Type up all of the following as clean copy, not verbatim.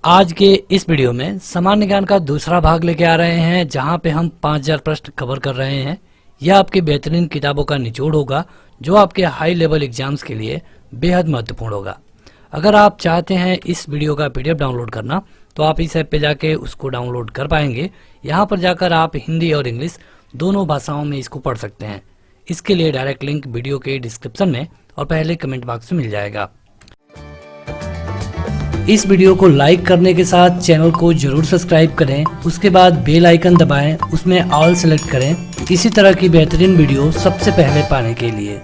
आज के इस वीडियो में सामान्य ज्ञान का दूसरा भाग लेके आ रहे हैं, जहां पे हम 5000 प्रश्न कवर कर रहे हैं। यह आपके बेहतरीन किताबों का निचोड़ होगा जो आपके हाई लेवल एग्जाम्स के लिए बेहद महत्वपूर्ण होगा। अगर आप चाहते हैं इस वीडियो का PDF डाउनलोड करना तो आप इस ऐप पे जाके उसको डाउनलोड कर पाएंगे। यहाँ पर जाकर आप हिंदी और इंग्लिश दोनों भाषाओं में इसको पढ़ सकते हैं। इसके लिए डायरेक्ट लिंक वीडियो के डिस्क्रिप्शन में और पहले कमेंट बॉक्स में मिल जाएगा। इस वीडियो को लाइक करने के साथ चैनल को जरूर सब्सक्राइब करें, उसके बाद बेल आइकन दबाएं, उसमें ऑल सेलेक्ट करें इसी तरह की बेहतरीन वीडियो सबसे पहले पाने के लिए।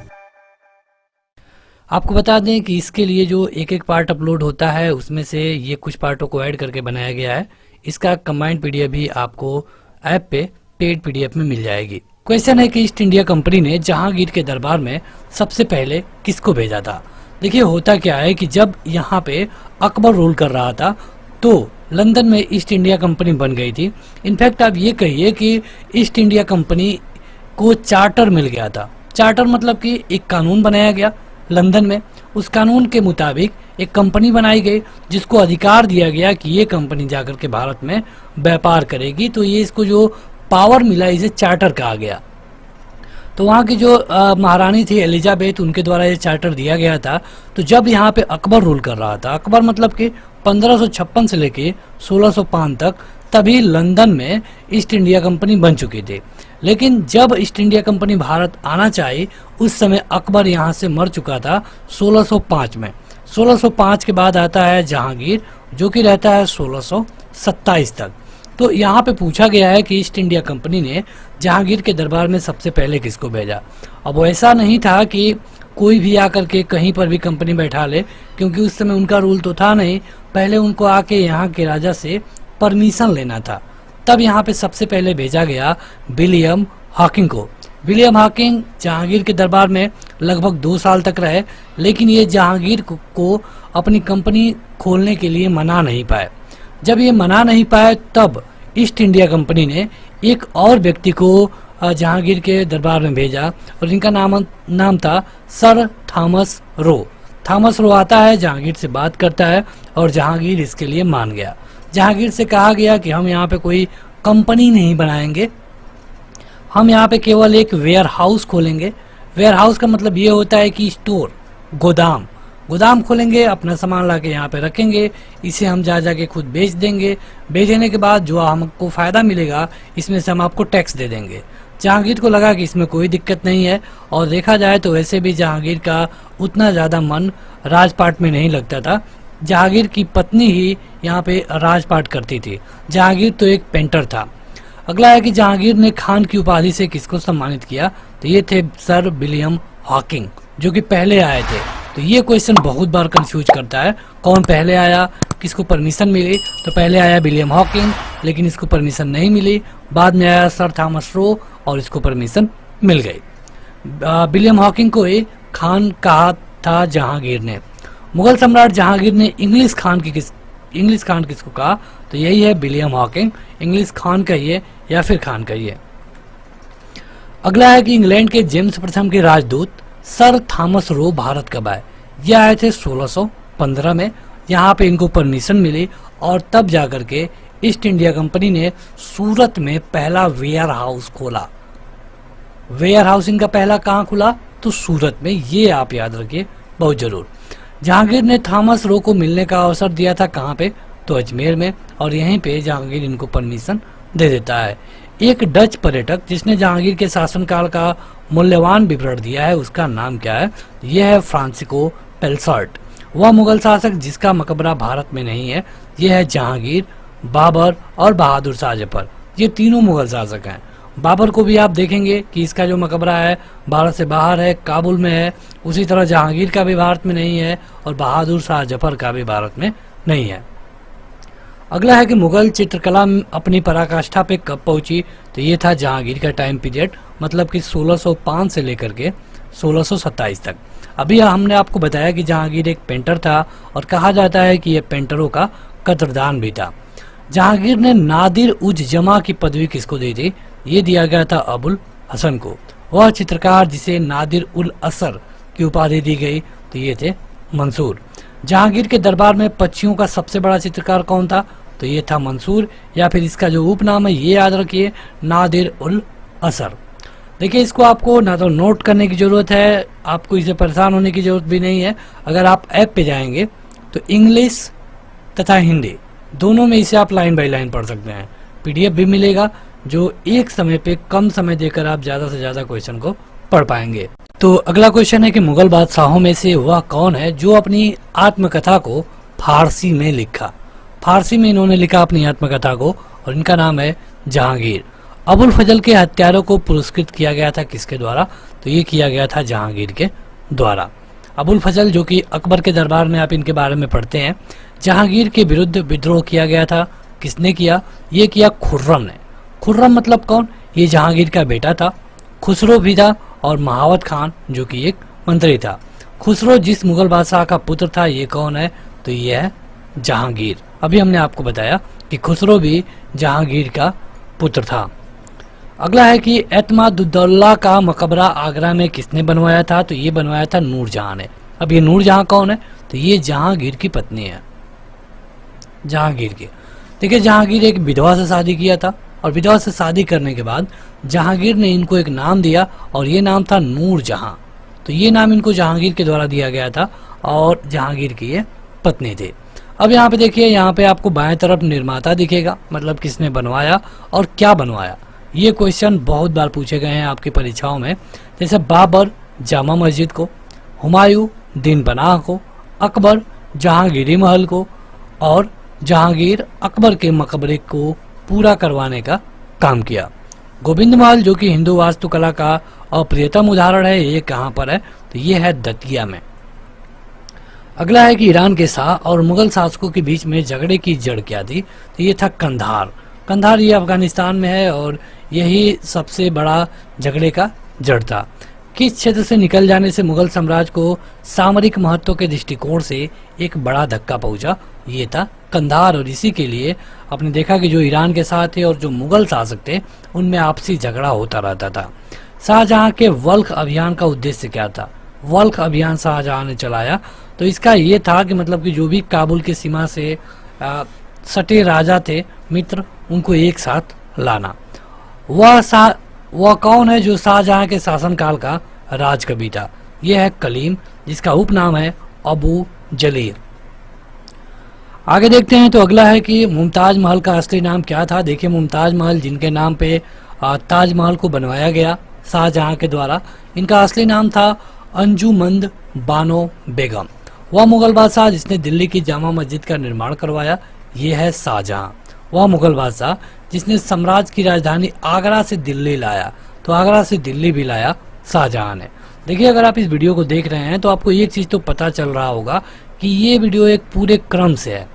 आपको बता दें कि इसके लिए जो एक एक पार्ट अपलोड होता है उसमें से ये कुछ पार्टों को ऐड करके बनाया गया है। इसका कंबाइंड PDF भी आपको ऐप पे पेड PDF में मिल जाएगी। क्वेश्चन है कि ईस्ट इंडिया कंपनी ने जहांगीर के दरबार में सबसे पहले किसको भेजा था। देखिए होता क्या है कि जब यहाँ पे अकबर रूल कर रहा था तो लंदन में ईस्ट इंडिया कंपनी बन गई थी। इनफैक्ट आप ये कहिए कि ईस्ट इंडिया कंपनी को चार्टर मिल गया था। चार्टर मतलब कि एक कानून बनाया गया लंदन में। उस कानून के मुताबिक एक कंपनी बनाई गई जिसको अधिकार दिया गया कि ये कंपनी जाकर के भारत में व्यापार करेगी। तो ये इसको जो पावर मिला इसे चार्टर कहा गया। तो वहाँ की जो महारानी थी एलिजाबेथ, उनके द्वारा ये चार्टर दिया गया था। तो जब यहाँ पे अकबर रूल कर रहा था, अकबर मतलब कि 1556 से लेके 1605 तक, तभी लंदन में ईस्ट इंडिया कंपनी बन चुकी थी। लेकिन जब ईस्ट इंडिया कंपनी भारत आना चाहिए उस समय अकबर यहाँ से मर चुका था 1605 में। 1605 के बाद आता है जहांगीर जो कि रहता है 1627 तक। तो यहाँ पे पूछा गया है कि ईस्ट इंडिया कंपनी ने जहांगीर के दरबार में सबसे पहले किसको भेजा। अब वो ऐसा नहीं था कि कोई भी आकर के कहीं पर भी कंपनी बैठा ले, क्योंकि उस समय उनका रूल तो था नहीं। पहले उनको आके यहाँ के राजा से परमिशन लेना था। तब यहाँ पे सबसे पहले भेजा गया विलियम हॉकिंग को। विलियम हॉकिंग जहांगीर के दरबार में लगभग 2 साल तक रहे, लेकिन ये जहांगीर को अपनी कंपनी खोलने के लिए मना नहीं पाए। जब ये मना नहीं पाए तब ईस्ट इंडिया कंपनी ने एक और व्यक्ति को जहांगीर के दरबार में भेजा और इनका नाम था sir Thomas Roe. Thomas Roe आता है, जहांगीर से बात करता है और जहांगीर इसके लिए मान गया। जहांगीर से कहा गया कि हम यहाँ पे कोई कंपनी नहीं बनाएंगे, हम यहाँ पे केवल एक वेयर हाउस खोलेंगे। वेयर हाउस का मतलब ये होता है कि स्टोर, गोदाम खोलेंगे, अपना सामान ला के यहाँ पे रखेंगे, इसे हम जा के खुद बेच देंगे। बेचने के बाद जो हमको फ़ायदा मिलेगा इसमें से हम आपको टैक्स दे देंगे। जहांगीर को लगा कि इसमें कोई दिक्कत नहीं है, और देखा जाए तो वैसे भी जहांगीर का उतना ज़्यादा मन राजपाट में नहीं लगता था। जहांगीर की पत्नी ही यहाँ पे राजपाट करती थी। जहांगीर तो एक पेंटर था। अगला है कि जहांगीर ने खान की उपाधि से किसको सम्मानित किया। तो ये थे सर विलियम हॉकिंग जो कि पहले आए थे। तो ये क्वेश्चन बहुत बार कंफ्यूज करता है, कौन पहले आया, किसको परमिशन मिली। तो पहले आया विलियम हॉकिंग, लेकिन इसको परमिशन नहीं मिली। बाद में आया सर थॉमस रो और इसको परमिशन मिल गई। विलियम हॉकिंग को एक खान कहा था जहांगीर ने। मुगल सम्राट जहांगीर ने इंग्लिश खान किसको कहा। तो यही है विलियम हॉकिंग। इंग्लिश खान कहिए या फिर खान कहिए। अगला है कि इंग्लैंड के जेम्स प्रथम के राजदूत सर थॉमस रो भारत कब आए। ये आए थे 1615 में। यहाँ पे इनको परमिशन मिली और तब जाकर के ईस्ट इंडिया कंपनी ने सूरत में पहला वेयर हाउस खोला। वेयर हाउस इनका पहला कहाँ खुला? तो सूरत में। ये आप याद रखिए बहुत जरूर। जहांगीर ने थॉमस रो को मिलने का अवसर दिया था कहाँ पे? तो अजमेर में। और यहीं पे जहांगीर इनको परमिशन दे देता है। एक डच पर्यटक जिसने जहांगीर के शासनकाल का मूल्यवान विवरण दिया है उसका नाम क्या है? यह है फ्रांसिस्को पेलसर्ट। वह मुगल शासक जिसका मकबरा भारत में नहीं है। यह है जहांगीर, बाबर और बहादुर शाह जफर। ये तीनों मुगल शासक हैं। बाबर को भी आप देखेंगे कि इसका जो मकबरा है भारत से बाहर है, काबुल में है। उसी तरह जहांगीर का भी भारत में नहीं है और बहादुर शाह जफर का भी भारत में नहीं है। अगला है कि मुगल चित्रकला अपनी पराकाष्ठा पे कब पहुंची। तो ये था जहांगीर का टाइम पीरियड, मतलब कि 1605 से लेकर के 1627 तक। अभी हमने आपको बताया कि जहांगीर एक पेंटर था और कहा जाता है कि यह पेंटरों का कद्रदान भी था। जहांगीर ने नादिर उज जमा की पदवी किसको दी थी? ये दिया गया था अबुल हसन को। वह चित्रकार जिसे नादिर उल असर की उपाधि दी गई। तो ये थे मंसूर। जहांगीर के दरबार में पक्षियों का सबसे बड़ा चित्रकार कौन था? तो ये था मंसूर, या फिर इसका जो उपनाम है ये याद रखिए, नादिर उल असर। देखिए इसको आपको ना तो नोट करने की ज़रूरत है, आपको इसे परेशान होने की ज़रूरत भी नहीं है। अगर आप ऐप पे जाएंगे तो इंग्लिश तथा हिंदी दोनों में इसे आप लाइन बाय लाइन पढ़ सकते हैं। पीडीएफ भी मिलेगा जो एक समय पे कम समय देकर आप ज़्यादा से ज़्यादा क्वेश्चन को पढ़ पाएंगे। तो अगला क्वेश्चन है कि मुगल बादशाहों में से वह कौन है जो अपनी आत्मकथा को फारसी में लिखा? फारसी में इन्होंने लिखा अपनी आत्मकथा को, और इनका नाम है जहांगीर। अबुल फजल के हत्यारों को पुरस्कृत किया गया था किसके द्वारा? तो ये किया गया था जहांगीर के द्वारा। अबुल फजल जो कि अकबर के दरबार में आप इनके बारे में पढ़ते हैं, जहांगीर के विरुद्ध विद्रोह किया गया था। किसने किया? ये किया खुर्रम ने। खुर्रम मतलब कौन? ये जहांगीर का बेटा था। खुसरो भी था, और महावत खान जो कि एक मंत्री था। खुसरो जिस मुगल बादशाह का पुत्र था, ये कौन है? तो ये है जहांगीर। अभी हमने आपको बताया कि खुसरो भी जहांगीर का पुत्र था। अगला है कि एतमादुद्दौला का मकबरा आगरा में किसने बनवाया था? तो ये बनवाया था नूरजहां ने। अब ये नूरजहां कौन है? तो ये जहांगीर की पत्नी है, जहांगीर की। देखिए जहांगीर एक विधवा से शादी किया था, और विधवा से शादी करने के बाद जहांगीर ने इनको एक नाम दिया, और ये नाम था नूरजहां। तो ये नाम इनको जहांगीर के द्वारा दिया गया था, और जहांगीर की ये पत्नी थे। अब यहाँ पे देखिए, यहाँ पे आपको बाएं तरफ निर्माता दिखेगा, मतलब किसने बनवाया और क्या बनवाया। ये क्वेश्चन बहुत बार पूछे गए हैं आपकी परीक्षाओं में। जैसे बाबर जामा मस्जिद को, हुमायूं दिन पनाह को, अकबर जहांगीरी महल को, और जहांगीर अकबर के मकबरे को पूरा करवाने का काम किया। गोविंद महल जो कि हिंदू वास्तुकला का अप्रियतम उदाहरण है, ये कहाँ पर है? तो ये है दतिया में। अगला है कि ईरान के शाह और मुगल शासकों के बीच में झगड़े की जड़ क्या थी? तो ये था कंधार। कंधार ये अफगानिस्तान में है, और यही सबसे बड़ा झगड़े का जड़ था। किस क्षेत्र से निकल जाने से मुगल साम्राज्य को सामरिक महत्व के दृष्टिकोण से एक बड़ा धक्का पहुंचा? ये था कंधार। और इसी के लिए आपने देखा कि जो ईरान के साथ थे और जो मुगल शासक थे, उनमें आपसी झगड़ा होता रहता था। शाहजहां के वल्ख अभियान का उद्देश्य क्या था? वल्ख अभियान शाहजहां ने चलाया, तो इसका ये था कि मतलब कि जो भी काबुल की सीमा से सटे राजा थे मित्र, उनको एक साथ लाना। वह कौन है जो शाहजहां के शासनकाल का राजकवि था? यह है कलीम, जिसका उपनाम है अबू जलील। आगे देखते हैं, तो अगला है कि मुमताज महल का असली नाम क्या था? देखिए मुमताज महल जिनके नाम पे ताजमहल को बनवाया गया शाहजहां के द्वारा, इनका असली नाम था अंजुमंद बानो बेगम। वह मुगल बादशाह जिसने दिल्ली की जामा मस्जिद का निर्माण करवाया, ये है शाहजहां। वह मुगल बादशाह जिसने साम्राज्य की राजधानी आगरा से दिल्ली लाया, तो आगरा से दिल्ली भी लाया शाहजहां ने। देखिए अगर आप इस वीडियो को देख रहे हैं तो आपको एक चीज़ तो पता चल रहा होगा कि ये वीडियो एक पूरे क्रम से है।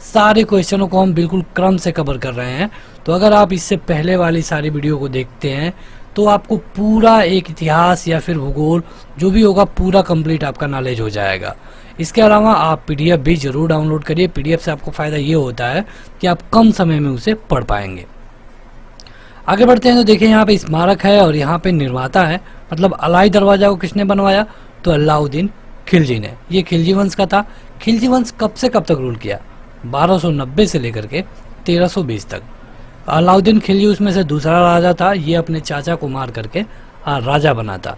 सारे क्वेश्चनों को हम बिल्कुल क्रम से कवर कर रहे हैं। तो अगर आप इससे पहले वाली सारी वीडियो को देखते हैं तो आपको पूरा एक इतिहास या फिर भूगोल जो भी होगा पूरा कंप्लीट आपका नॉलेज हो जाएगा। इसके अलावा आप पीडीएफ भी जरूर डाउनलोड करिए। पीडीएफ से आपको फ़ायदा ये होता है कि आप कम समय में उसे पढ़ पाएंगे। आगे बढ़ते हैं तो देखिए यहाँ पे स्मारक है और यहाँ पे निर्माता है, मतलब अलाई दरवाजा को किसने बनवाया? तो अलाउद्दीन खिलजी ने। ये खिलजी वंश का था। खिलजी वंश कब से कब तक रूल किया? 1290 से लेकर के 1320 तक। अलाउद्दीन खिलजी उसमें से दूसरा राजा था। ये अपने चाचा को मार करके राजा बना था।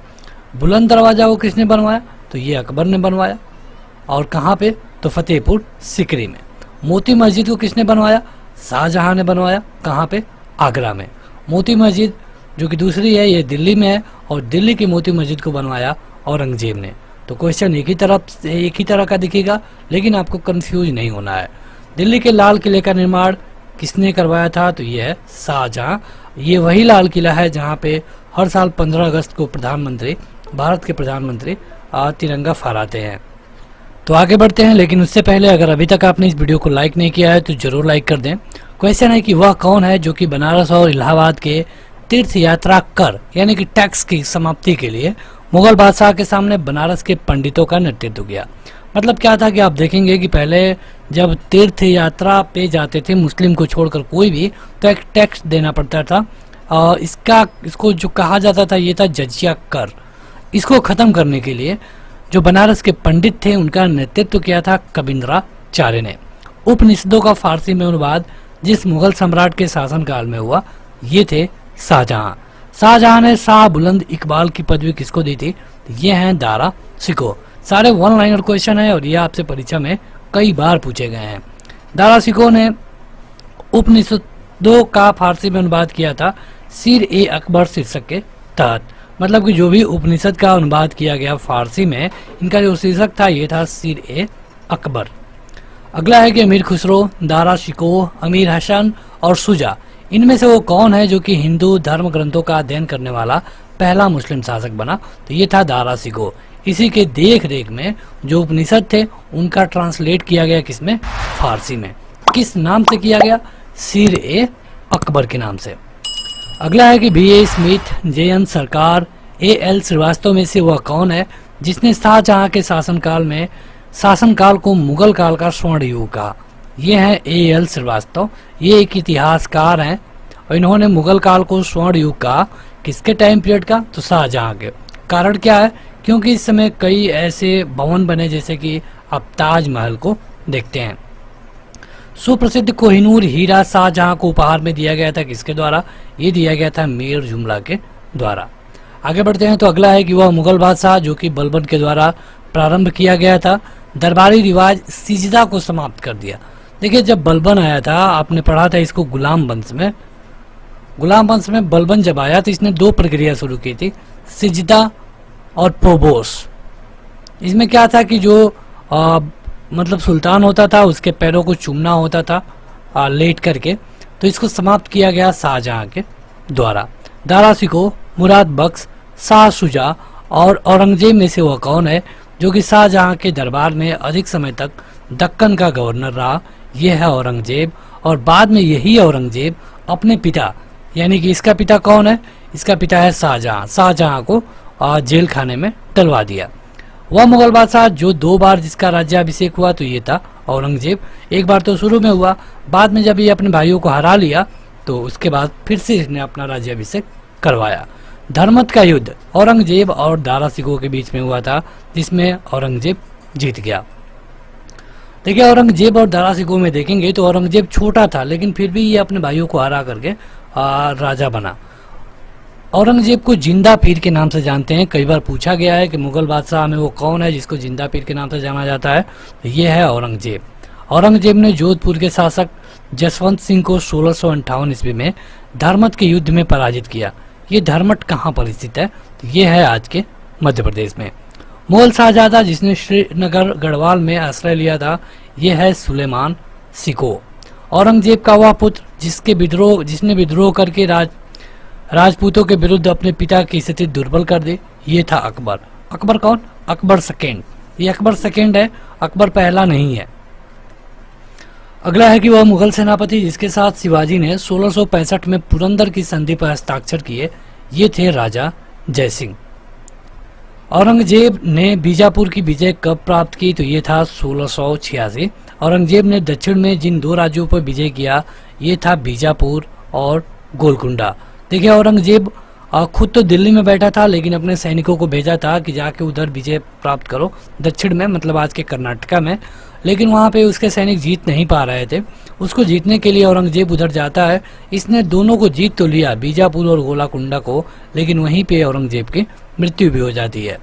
बुलंद दरवाजा को किसने बनवाया? तो ये अकबर ने बनवाया। और कहाँ पे? तो फतेहपुर सिकरी में। मोती मस्जिद को किसने बनवाया? शाहजहां ने बनवाया। कहाँ पे? आगरा में। मोती मस्जिद जो कि दूसरी है ये दिल्ली में है, और दिल्ली की मोती मस्जिद को बनवाया औरंगजेब ने। तो क्वेश्चन एक ही तरह का दिखेगा, लेकिन आपको कंफ्यूज नहीं होना है। दिल्ली के लाल किले का निर्माण किसने करवाया था? तो ये है शाहजहां। ये वही लाल किला है जहाँ पे हर साल 15 अगस्त को भारत के प्रधानमंत्री तिरंगा फहराते हैं। तो आगे बढ़ते हैं, लेकिन उससे पहले अगर अभी तक आपने इस वीडियो को लाइक नहीं किया है तो जरूर लाइक कर दें। क्वेश्चन है कि वह कौन है जो कि बनारस और इलाहाबाद के तीर्थ यात्रा कर यानी कि टैक्स की समाप्ति के लिए मुगल बादशाह के सामने बनारस के पंडितों का नेतृत्व किया? मतलब क्या था कि आप देखेंगे कि पहले जब तीर्थ यात्रा पे जाते थे मुस्लिम को छोड़कर कोई भी, तो एक टैक्स देना पड़ता था। और इसको जो कहा जाता था ये था जजिया कर। इसको ख़त्म करने के लिए जो बनारस के पंडित थे उनका नेतृत्व किया था कबींद्राचार्य ने। उपनिषदों का फारसी में अनुवाद जिस मुगल सम्राट के शासनकाल में हुआ ये थे शाहजहां। शाहजहां ने शाह बुलंद इकबाल की पदवी किसको दी थी? ये हैं दारा शिकोह। सारे वन लाइनर क्वेश्चन है और ये आपसे परीक्षा में कई बार पूछे गए हैं। दारा शिकोह ने उपनिषदों का फारसी में अनुवाद किया था सिर ए अकबर शीर्षक के तहत। मतलब कि जो भी उपनिषद का अनुवाद किया गया फारसी में, इनका जो शीर्षक था ये था सिर ए अकबर। अगला है कि अमीर खुसरो, दारा शिकोह, अमीर हसन और शुजा, इनमें से वो कौन है जो कि हिंदू धर्म ग्रंथों का अध्ययन करने वाला पहला मुस्लिम शासक बना? तो ये था दारा शिकोह। इसी के देख रेख में जो उपनिषद थे उनका ट्रांसलेट किया गया किसमें? फारसी में। किस नाम से किया गया? सिर ए अकबर के नाम से। अगला है कि B.A. Smith, J.N. सरकार, A.L. श्रीवास्तव में से वह कौन है जिसने शाहजहां के शासनकाल को मुगल काल का स्वर्ण युग कहा? ये है A.L. श्रीवास्तव। ये एक इतिहासकार हैं और इन्होंने मुगल काल को स्वर्ण युग कहा। किसके टाइम पीरियड का? तो शाहजहां के। कारण क्या है? क्योंकि इस समय कई ऐसे भवन बने जैसे कि आप ताजमहल को देखते हैं। सुप्रसिद्ध कोहिनूर हीरा शाहजहां को उपहार में दिया गया था किसके द्वारा? ये दिया गया था मीर जुमला के द्वारा। आगे बढ़ते हैं तो अगला है कि वह मुगल बादशाह जो कि बलबन के द्वारा प्रारंभ किया गया था दरबारी रिवाज सिजदा को समाप्त कर दिया। देखिए जब बलबन आया था, आपने पढ़ा था इसको गुलाम वंश में बलबन जब आया तो इसने दो प्रक्रिया शुरू की थी, सिजदा और पोबोस। इसमें क्या था कि जो मतलब सुल्तान होता था उसके पैरों को चूमना होता था लेट करके, तो इसको समाप्त किया गया शाहजहां के द्वारा। दारा शिकोह, मुराद बख्श, शाह शुजा और औरंगजेब में से वह कौन है जो कि शाहजहां के दरबार में अधिक समय तक दक्कन का गवर्नर रहा? यह है औरंगजेब। और बाद में यही औरंगजेब अपने पिता, यानी कि इसका पिता कौन है? इसका पिता है शाहजहां को जेल खाने में डलवा दिया। वह मुगल बादशाह जो दो बार जिसका राज्याभिषेक हुआ तो ये था औरंगजेब। एक बार तो शुरू में हुआ, बाद में जब ये अपने भाइयों को हरा लिया तो उसके बाद फिर से इसने अपना राज्याभिषेक करवाया। धर्मत का युद्ध औरंगजेब और दारा शिकोह के बीच में हुआ था जिसमें औरंगजेब जीत गया। देखिए औरंगजेब और दारा शिकोह में देखेंगे तो औरंगजेब छोटा था लेकिन फिर भी ये अपने भाइयों को हरा करके राजा बना। औरंगजेब को जिंदा पीर के नाम से जानते हैं। कई बार पूछा गया है कि मुगल बादशाह में वो कौन है जिसको जिंदा पीर के नाम से जाना जाता है? तो ये है औरंगजेब। औरंगजेब ने जोधपुर के शासक जसवंत सिंह को 1658 ईस्वी में धर्मत के युद्ध में पराजित किया। ये धर्मत कहाँ पर स्थित है? तो ये है आज के मध्य प्रदेश में। मुगल शाहजादा जिसने श्रीनगर गढ़वाल में आश्रय लिया था ये है सुलेमान शिकोह। औरंगजेब का वह पुत्र जिसने विद्रोह करके राजपूतों के विरुद्ध अपने पिता की स्थिति दुर्बल कर दी, ये था अकबर। अकबर कौन? अकबर सेकेंड। ये अकबर सेकेंड है, अकबर पहला नहीं है। अगला है कि वह मुगल सेनापति जिसके साथ शिवाजी ने 1665 में पुरंदर की संधि पर हस्ताक्षर किए, ये थे राजा जयसिंह। औरंगजेब ने बीजापुर की विजय कब प्राप्त की? तो ये था 1686। औरंगजेब ने दक्षिण में जिन दो राज्यों पर विजय किया ये था बीजापुर और गोलकुंडा। देखिए औरंगजेब खुद तो दिल्ली में बैठा था लेकिन अपने सैनिकों को भेजा था कि जाके उधर विजय प्राप्त करो दक्षिण में, मतलब आज के कर्नाटका में, लेकिन वहाँ पे उसके सैनिक जीत नहीं पा रहे थे। उसको जीतने के लिए औरंगजेब उधर जाता है। इसने दोनों को जीत तो लिया, बीजापुर और गोलाकुंडा को, लेकिन वहीं पे औरंगजेब की मृत्यु भी हो जाती है।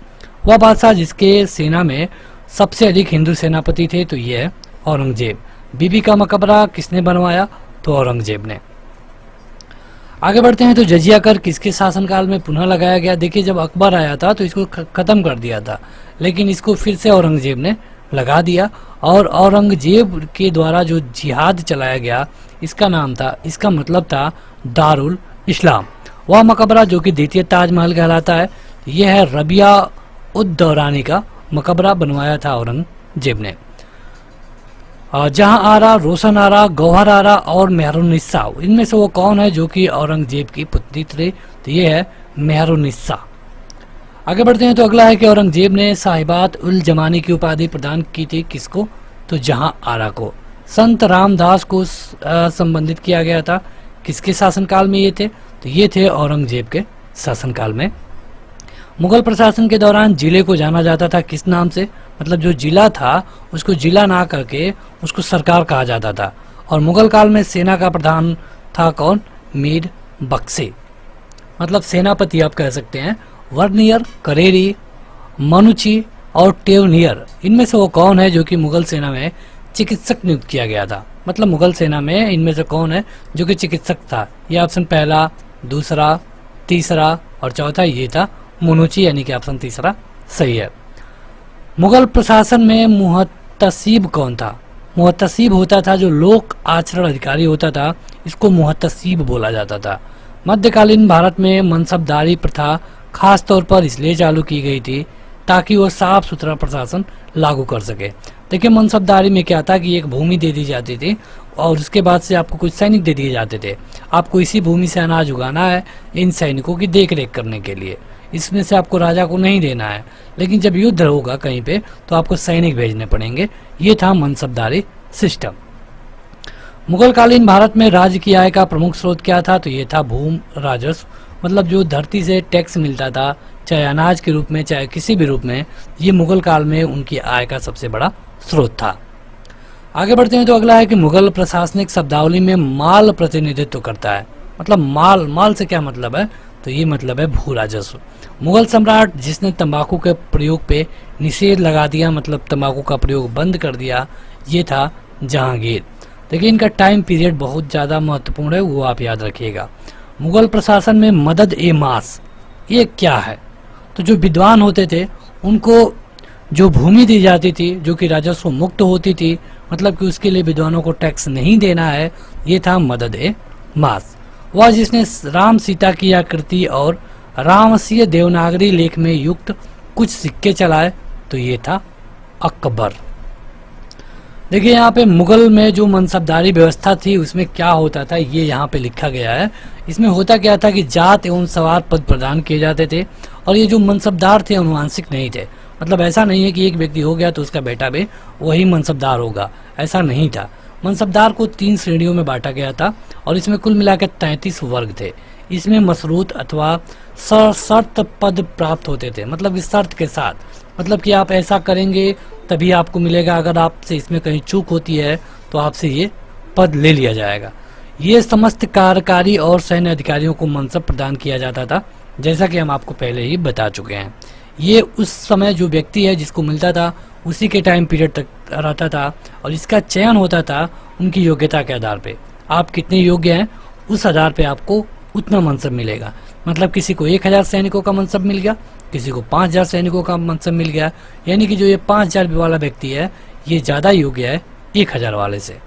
वह बादशाह जिसके सेना में सबसे अधिक हिंदू सेनापति थे तो ये है औरंगजेब। बीबी का मकबरा किसने बनवाया? तो औरंगजेब ने। आगे बढ़ते हैं तो जजिया कर किसके शासनकाल में पुनः लगाया गया? देखिए जब अकबर आया था तो इसको खत्म कर दिया था, लेकिन इसको फिर से औरंगजेब ने लगा दिया। और औरंगजेब के द्वारा जो जिहाद चलाया गया इसका मतलब था दारुल इस्लाम। वह मकबरा जो कि द्वितीय ताजमहल कहलाता है, यह है रबिया उद दौरानी का मकबरा बनवाया था औरंगजेब ने। जहां आरा, रोशन आरा, गौहर आरा और मेहरुन्निसा, इनमें से वो कौन है जो कि औरंगजेब की पुत्री थी? तो ये है मेहरुन्निसा। आगे बढ़ते हैं तो अगला है कि औरंगजेब ने साहिबात उल जमानी की उपाधि प्रदान की थी किसको? तो जहां आरा को। संत रामदास को संबंधित किया गया था, किसके शासनकाल में ये थे? तो ये थे औरंगजेब के शासनकाल में। मुगल प्रशासन के दौरान जिले को जाना जाता था किस नाम से? मतलब जो जिला था उसको जिला ना करके उसको सरकार कहा जाता था। और मुगल काल में सेना का प्रधान था कौन? मीर बख्शी, मतलब सेनापति आप कह सकते हैं। वर्नियर, करेरी, मनुची और टेवनियर, इनमें से वो कौन है जो कि मुगल सेना में चिकित्सक नियुक्त किया गया था? मतलब मुगल सेना में इनमें से कौन है जो कि चिकित्सक था? ये ऑप्शन पहला, दूसरा, तीसरा और चौथा ये था मनुची, यानी कि ऑप्शन तीसरा सही है। मुगल प्रशासन में मुहतसिब कौन था? मुहतसिब होता था जो लोक आचरण अधिकारी होता था, इसको मुहतसिब बोला जाता था। मध्यकालीन भारत में मनसबदारी प्रथा खास तौर पर इसलिए चालू की गई थी ताकि वो साफ सुथरा प्रशासन लागू कर सके। देखिए मनसबदारी में क्या था कि एक भूमि दे दी जाती थी और उसके बाद से आपको कुछ सैनिक दे दिए जाते थे। आपको इसी भूमि से अनाज उगाना है इन सैनिकों की देख रेख करने के लिए, इसमें से आपको राजा को नहीं देना है। लेकिन जब युद्ध होगा कहीं पे तो आपको सैनिक भेजने पड़ेंगे। ये था मनसबदारी सिस्टम। मुगल कालीन भारत में राज्य की आय का प्रमुख स्रोत क्या था? तो ये था भूमि राजस्व, मतलब जो धरती से टैक्स मिलता था, चाहे अनाज के रूप में चाहे किसी भी रूप में, ये मुगल काल में उनकी आय का सबसे बड़ा स्रोत था। आगे बढ़ते हैं तो अगला है कि मुगल प्रशासनिक शब्दावली में माल प्रतिनिधित्व करता है। मतलब माल से क्या मतलब है? तो ये मतलब है भू राजस्व। मुगल सम्राट जिसने तंबाकू के प्रयोग पे निषेध लगा दिया, मतलब तंबाकू का प्रयोग बंद कर दिया, ये था जहांगीर। देखिए इनका टाइम पीरियड बहुत ज़्यादा महत्वपूर्ण है, वो आप याद रखिएगा। मुगल प्रशासन में मदद ए मास ये क्या है? तो जो विद्वान होते थे उनको जो भूमि दी जाती थी जो कि राजस्व मुक्त होती थी, मतलब कि उसके लिए विद्वानों को टैक्स नहीं देना है, ये था मदद ए मास। वह जिसने राम सीता की आकृति और रामसीय देवनागरी लेख में युक्त कुछ सिक्के चलाए, तो ये था अकबर। देखिए यहाँ पे मुगल में जो मनसबदारी व्यवस्था थी उसमें क्या होता था ये यहाँ पे लिखा गया है। इसमें होता क्या था कि जात एवं सवार पद प्रदान किए जाते थे और ये जो मनसबदार थे अनुवांशिक नहीं थे। मतलब ऐसा नहीं है कि एक व्यक्ति हो गया तो उसका बेटा भी वही मनसबदार होगा, ऐसा नहीं था। मनसबदार को 3 श्रेणियों में बांटा गया था और इसमें कुल मिलाकर 33 वर्ग थे। इसमें मशरूत अथवा शर्त पद प्राप्त होते थे, मतलब इस शर्त के साथ, मतलब कि आप ऐसा करेंगे तभी आपको मिलेगा, अगर आपसे इसमें कहीं चूक होती है तो आपसे ये पद ले लिया जाएगा। ये समस्त कार्यकारी और सैन्य अधिकारियों को मनसब प्रदान किया जाता था, जैसा कि हम आपको पहले ही बता चुके हैं। ये उस समय जो व्यक्ति है जिसको मिलता था उसी के टाइम पीरियड तक रहता था और इसका चयन होता था उनकी योग्यता के आधार पे। आप कितने योग्य हैं उस आधार पे आपको उतना मनसब मिलेगा। मतलब किसी को 1000 सैनिकों का मनसब मिल गया, किसी को 5000 सैनिकों का मनसब मिल गया, यानी कि जो ये 5000 वाला व्यक्ति है ये ज़्यादा योग्य है 1000 वाले से।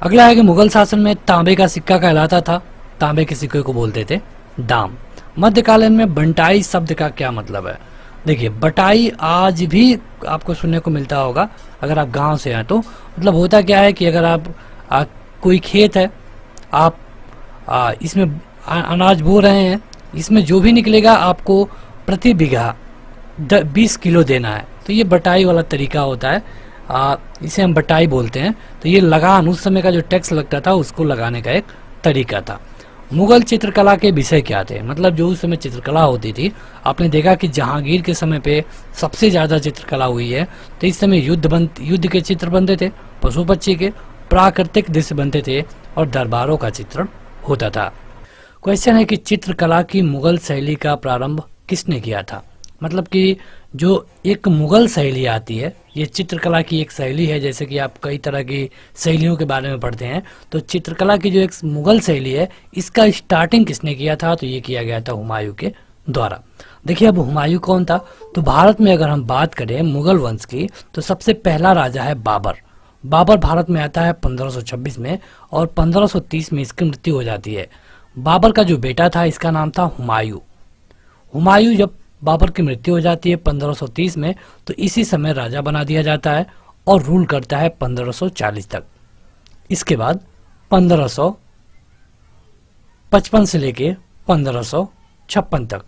अगला है कि मुगल शासन में तांबे का सिक्का कहलाता था। तांबे के सिक्के को बोलते थे दाम। मध्यकालीन में बंटाई शब्द का क्या मतलब है? देखिए बटाई आज भी आपको सुनने को मिलता होगा अगर आप गांव से हैं तो। मतलब होता क्या है कि अगर आप कोई खेत है, आप इसमें अनाज बो रहे हैं, इसमें जो भी निकलेगा आपको प्रति बीघा 20 किलो देना है, तो ये बटाई वाला तरीका होता है। इसे हम बटाई बोलते हैं। तो ये लगान, उस समय का जो टैक्स लगता था उसको लगाने का एक तरीका था। मुगल चित्रकला के विषय क्या थे? मतलब जो उस समय चित्रकला होती थी, आपने देखा कि जहांगीर के समय पे सबसे ज़्यादा चित्रकला हुई है। तो इस समय युद्ध के चित्र बनते थे, पशु पक्षी के, प्राकृतिक दृश्य बनते थे और दरबारों का चित्रण होता था। क्वेश्चन है कि चित्रकला की मुगल शैली का प्रारंभ किसने किया था? मतलब कि जो एक मुगल शैली आती है, ये चित्रकला की एक शैली है। जैसे कि आप कई तरह की शैलियों के बारे में पढ़ते हैं, तो चित्रकला की जो एक मुगल शैली है इसका स्टार्टिंग किसने किया था? तो ये किया गया था हुमायूं के द्वारा। देखिए अब हुमायूं कौन था? तो भारत में अगर हम बात करें मुगल वंश की तो सबसे पहला राजा है बाबर। बाबर भारत में आता है 1526 में और 1530 में इसकी मृत्यु हो जाती है। बाबर का जो बेटा था इसका नाम था हुमायूं। हुमायूं जब बाबर की मृत्यु हो जाती है 1530 में, तो इसी समय राजा बना दिया जाता है और रूल करता है 1540 तक। इसके बाद 1555 से लेके 1556 तक।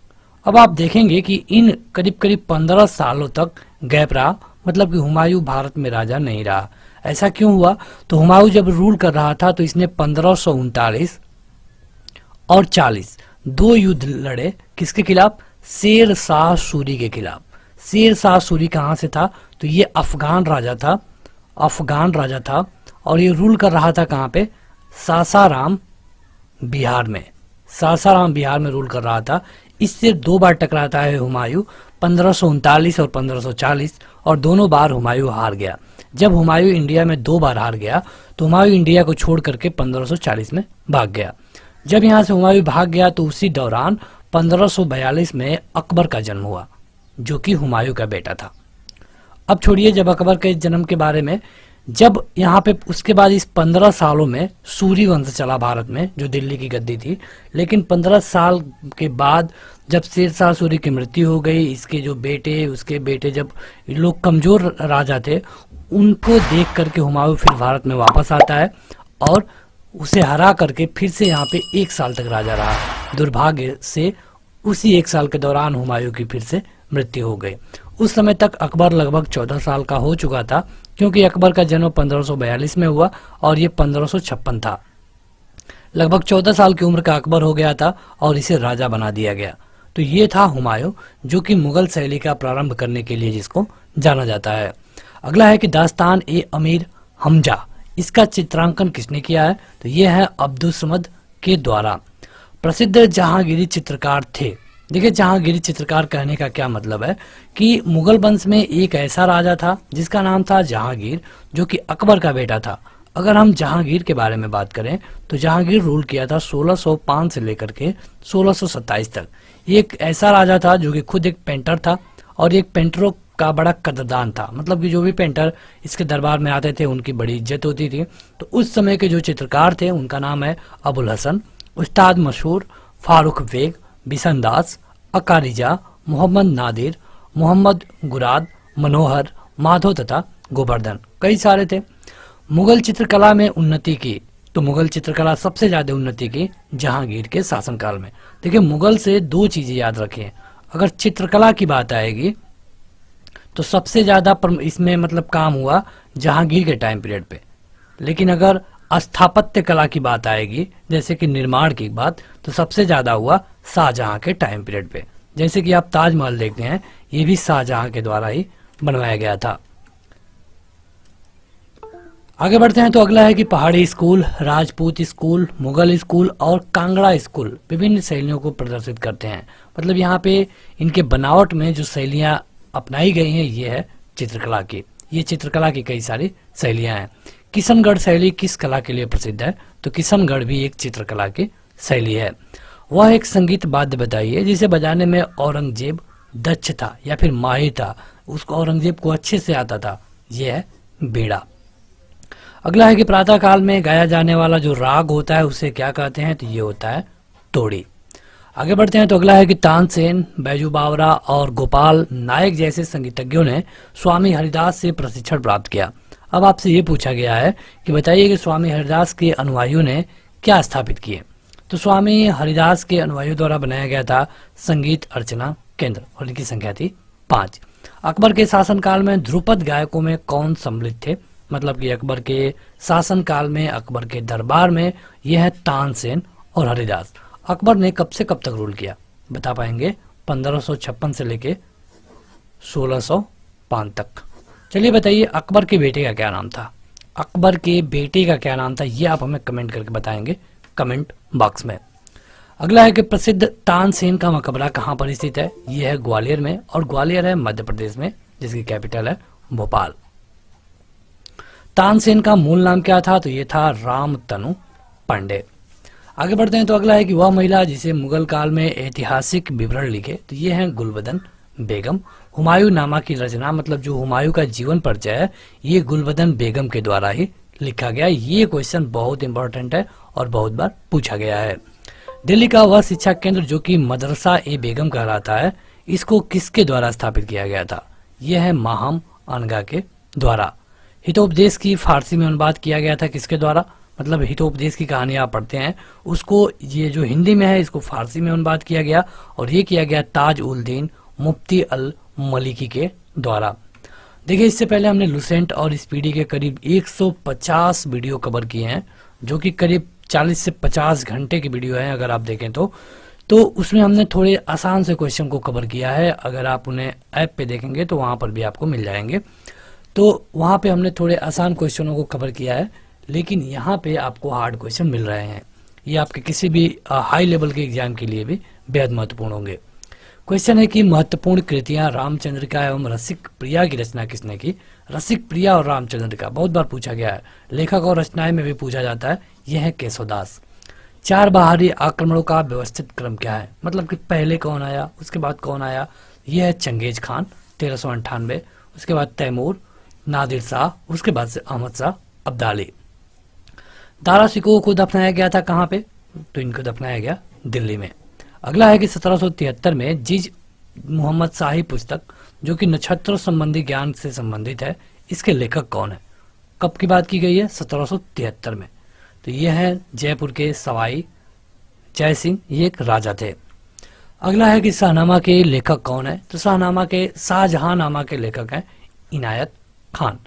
अब आप देखेंगे कि इन करीब करीब 15 सालों तक गैप रहा, मतलब कि हुमायूं भारत में राजा नहीं रहा। ऐसा क्यों हुआ? तो हुमायूं जब रूल कर रहा था तो इसने 1539 और 40 2 युद्ध लड़े। किसके खिलाफ? शेर शाह सूरी के खिलाफ। शेर शाह सूरी कहाँ से था? तो ये अफगान राजा था, अफगान राजा था, और ये रूल कर रहा था कहाँ पे? सासाराम बिहार में, सासाराम बिहार में रूल कर रहा था। इससे 2 बार टकराता है हुमायूं, 1539 और 1540, और दोनों बार हुमायूं हार गया। जब हुमायूं इंडिया में 2 बार हार गया तो हुमायूं इंडिया को छोड़ करके 1540 में भाग गया। जब यहाँ से हुमायूं भाग गया तो उसी दौरान 1542 में अकबर का जन्म हुआ, जो कि हुमायूं का बेटा था। अब छोड़िए जब अकबर के जन्म के बारे में, जब यहाँ पे उसके बाद इस 15 सालों में सूरी वंश चला भारत में, जो दिल्ली की गद्दी थी। लेकिन 15 साल के बाद जब शेर शाह सूरी की मृत्यु हो गई, इसके जो बेटे, उसके बेटे, जब लोग कमजोर राजा थे, उनको देख करके हुमायूं फिर भारत में वापस आता है और उसे हरा करके फिर से यहाँ पे 1 साल तक राजा रहा। दुर्भाग्य से उसी 1 साल के दौरान हुमायूं की फिर से मृत्यु हो गई। उस समय तक अकबर लगभग 14 साल का हो चुका था, क्योंकि अकबर का जन्म 1542 में हुआ और ये 1556 था। लगभग 14 साल की उम्र का अकबर हो गया था और इसे राजा बना दिया गया। तो ये था हुमायूं, जो कि मुगल शैली का प्रारंभ करने के लिए जिसको जाना जाता है। अगला है कि दास्तान ए अमीर हमजा, इसका चित्रांकन किसने किया है? तो ये है अब्दुल समद के द्वारा। प्रसिद्ध जहांगीरी चित्रकार थे। देखिए जहांगीरी चित्रकार कहने का क्या मतलब है कि मुगल वंश में एक ऐसा राजा था जिसका नाम था जहांगीर, जो कि अकबर का बेटा था। अगर हम जहांगीर के बारे में बात करें तो जहांगीर रूल किया था 1605 से लेकर के 1627 तक। ये एक ऐसा राजा था जो कि खुद एक पेंटर था और एक पेंटरों का बड़ा कदरदान था। मतलब कि जो भी पेंटर इसके दरबार में आते थे उनकी बड़ी इज्जत होती थी। तो उस समय के जो चित्रकार थे उनका नाम है अबुल हसन, उस्ताद मशहूर फारूक बेग, बिशनदास, अकारिजा, मोहम्मद नादिर, मोहम्मद गुराद, मनोहर, माधव तथा गोवर्धन, कई सारे थे। मुगल चित्रकला में उन्नति की, तो मुगल चित्रकला सबसे ज्यादा उन्नति की जहांगीर के शासनकाल में। देखिए मुगल से 2 चीजें याद रखें। अगर चित्रकला की बात आएगी तो सबसे ज्यादा इसमें मतलब काम हुआ जहांगीर के टाइम पीरियड पे। लेकिन अगर स्थापत्य कला की बात आएगी, जैसे कि निर्माण की बात, तो सबसे ज्यादा हुआ शाहजहां के टाइम पीरियड पे। जैसे कि आप ताजमहल देखते हैं, ये भी शाहजहां के द्वारा ही बनवाया गया था। आगे बढ़ते हैं तो अगला है कि पहाड़ी school, Rajput school, Mughal school और कांगड़ा स्कूल विभिन्न शैलियों को प्रदर्शित करते हैं। मतलब यहाँ पे इनके बनावट में जो शैलियां अपनाई गई हैं ये है चित्रकला की। ये चित्रकला की कई सारी शैलियां हैं। किशनगढ़ शैली किस कला के लिए प्रसिद्ध है? तो किशनगढ़ भी एक चित्रकला की शैली है। वह एक संगीत वाद्य बताइए जिसे बजाने में औरंगजेब दक्ष था या फिर माहिर था, उसको औरंगजेब को अच्छे से आता था। यह है बीड़ा। अगला है कि प्रातः काल में गाया जाने वाला जो राग होता है उसे क्या कहते हैं? तो ये होता है तोड़ी। आगे बढ़ते हैं तो अगला है कि तानसेन, बैजू बावरा और गोपाल नायक जैसे संगीतज्ञों ने स्वामी हरिदास से प्रशिक्षण प्राप्त किया। अब आपसे ये पूछा गया है कि बताइए कि स्वामी हरिदास के अनुयायियों ने क्या स्थापित किए? तो स्वामी हरिदास के अनुयायियों द्वारा बनाया गया था संगीत अर्चना केंद्र और इनकी संख्या थी 5। अकबर के शासनकाल में ध्रुपद गायकों में कौन सम्मिलित थे? मतलब कि अकबर के शासनकाल में, अकबर के दरबार में यह है तानसेन और हरिदास। अकबर ने कब से कब तक रूल किया? बता पाएंगे? 1556 से लेके 1605 तक। चलिए बताइए अकबर के बेटे का क्या नाम था? अकबर के बेटे का क्या नाम था ये आप हमें कमेंट करके बताएंगे कमेंट बॉक्स में। अगला है कि प्रसिद्ध तानसेन का मकबरा कहाँ पर स्थित है? यह है ग्वालियर में, और ग्वालियर है मध्य प्रदेश में, जिसकी कैपिटल है भोपाल। तानसेन का मूल नाम क्या था? तो ये था रामतनु पांडे। आगे बढ़ते हैं तो अगला है कि वह महिला जिसे मुगल काल में ऐतिहासिक विवरण लिखे, तो ये है गुलबदन बेगम। हुमायूं नामा की रचना, मतलब जो हुमायूं का जीवन परिचय है, ये गुलबदन बेगम के द्वारा ही लिखा गया। ये क्वेश्चन बहुत इंपॉर्टेंट है और बहुत बार पूछा गया है। दिल्ली का वह शिक्षा केंद्र जो कि मदरसा ए बेगम कहलाता है, इसको किसके द्वारा स्थापित किया गया था? यह है माहम अनगा के द्वारा। हितोपदेश की फारसी में अनुवाद किया गया था किसके द्वारा? मतलब हितोपदेश की कहानी आप पढ़ते हैं उसको, ये जो हिंदी में है इसको फारसी में अनुवाद किया गया और ये किया गया ताज उल दीन मुफ्ती अल मलिकी के द्वारा। देखिए इससे पहले हमने लुसेंट और स्पीडी के करीब 150 वीडियो कवर किए हैं, जो कि करीब 40 से 50 घंटे की वीडियो है अगर आप देखें तो तो उसमें हमने थोड़े आसान से क्वेश्चन को कवर किया है। अगर आप उन्हें ऐप पे देखेंगे तो वहाँ पर भी आपको मिल जाएंगे। तो वहाँ पे हमने थोड़े आसान क्वेश्चनों को कवर किया है, लेकिन यहाँ पे आपको हार्ड क्वेश्चन मिल रहे हैं। ये आपके किसी भी हाई लेवल के एग्जाम के लिए भी बेहद महत्वपूर्ण होंगे। क्वेश्चन है कि महत्वपूर्ण कृतियां रामचंद्रिका एवं रसिक प्रिया की रचना किसने की? रसिक प्रिया और रामचंद्रिका बहुत बार पूछा गया है, लेखक और रचनाएं में भी पूछा जाता है। यह है केशवदास। चार बाहरी आक्रमणों का व्यवस्थित क्रम क्या है? मतलब कि पहले कौन आया, उसके बाद कौन आया? यह है चंगेज खान 1398, उसके बाद तैमूर, नादिर शाह, उसके बाद से अहमद शाह अब्दाली। दारा शिकोह को दफनाया गया था कहाँ पे? तो इनको दफनाया गया दिल्ली में। अगला है कि 1773 में जीज मोहम्मद शाही पुस्तक, जो कि नक्षत्र संबंधी ज्ञान से संबंधित है, इसके लेखक कौन है? कब की बात की गई है? 1773 में। तो यह है जयपुर के सवाई जय सिंह, ये एक राजा थे। अगला है कि शाहनामा के लेखक कौन है? तो शाहजहांनामा के लेखक हैं इनायत खान।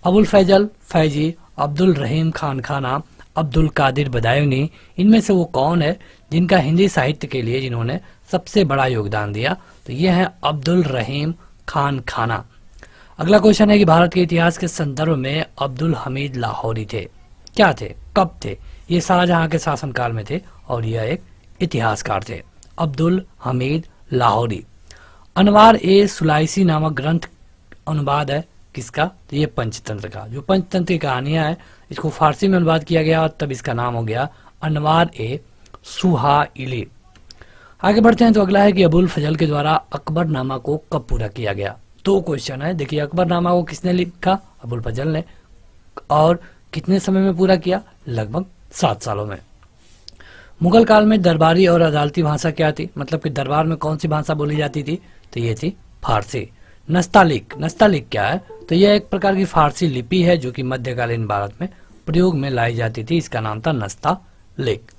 अबुल फैजल फैजी, अब्दुल रहीम खान खाना, अब्दुल कादिर बदायूनी, इनमें से वो कौन है जिनका हिंदी साहित्य के लिए जिन्होंने सबसे बड़ा योगदान दिया? तो ये है अब्दुल रहीम खान खाना। अगला क्वेश्चन है कि भारत के इतिहास के संदर्भ में अब्दुल हमीद लाहौरी थे। क्या थे, कब थे? ये शाहजहां के शासनकाल में थे और यह एक इतिहासकार थे, अब्दुल हमीद लाहौरी। अनवार ए सुलाइसी नामक ग्रंथ अनुवाद है किसका? तो ये पंचतंत्र का। जो पंचतंत्र की कहानियां है, इसको फारसी में अनुवाद किया गया और तब इसका नाम हो गया अनवार ए सुहाइली। आगे बढ़ते हैं। तो अगला है कि अबुल फजल के द्वारा अकबरनामा को कब पूरा किया गया? दो क्वेश्चन है। देखिए, अकबरनामा को किसने लिखा? अबुल फजल ने। और कितने समय में पूरा किया? लगभग 7 सालों में। मुगल काल में दरबारी और अदालती भाषा क्या थी? मतलब कि दरबार में कौन सी भाषा बोली जाती थी? तो ये थी फारसी। नस्तालिक क्या है? तो यह एक प्रकार की फारसी लिपि है जो कि मध्यकालीन भारत में प्रयोग में लाई जाती थी। इसका नाम था नस्तालिक।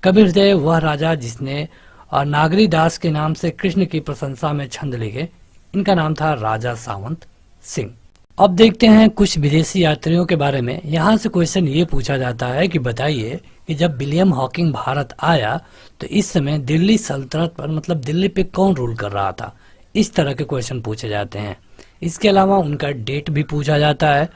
कबीर थे वह राजा जिसने नागरी दास के नाम से कृष्ण की प्रशंसा में छंद लिखे। इनका नाम था राजा सावंत सिंह। अब देखते हैं कुछ विदेशी यात्रियों के बारे में। यहाँ से क्वेश्चन ये पूछा जाता है कि बताइए कि जब विलियम हॉकिंग भारत आया तो इस समय दिल्ली सल्तनत पर, मतलब दिल्ली पे कौन रूल कर रहा था? इस तरह के क्वेश्चन पूछे जाते हैं। इसके अलावा उनका डेट भी पूछा जाता है।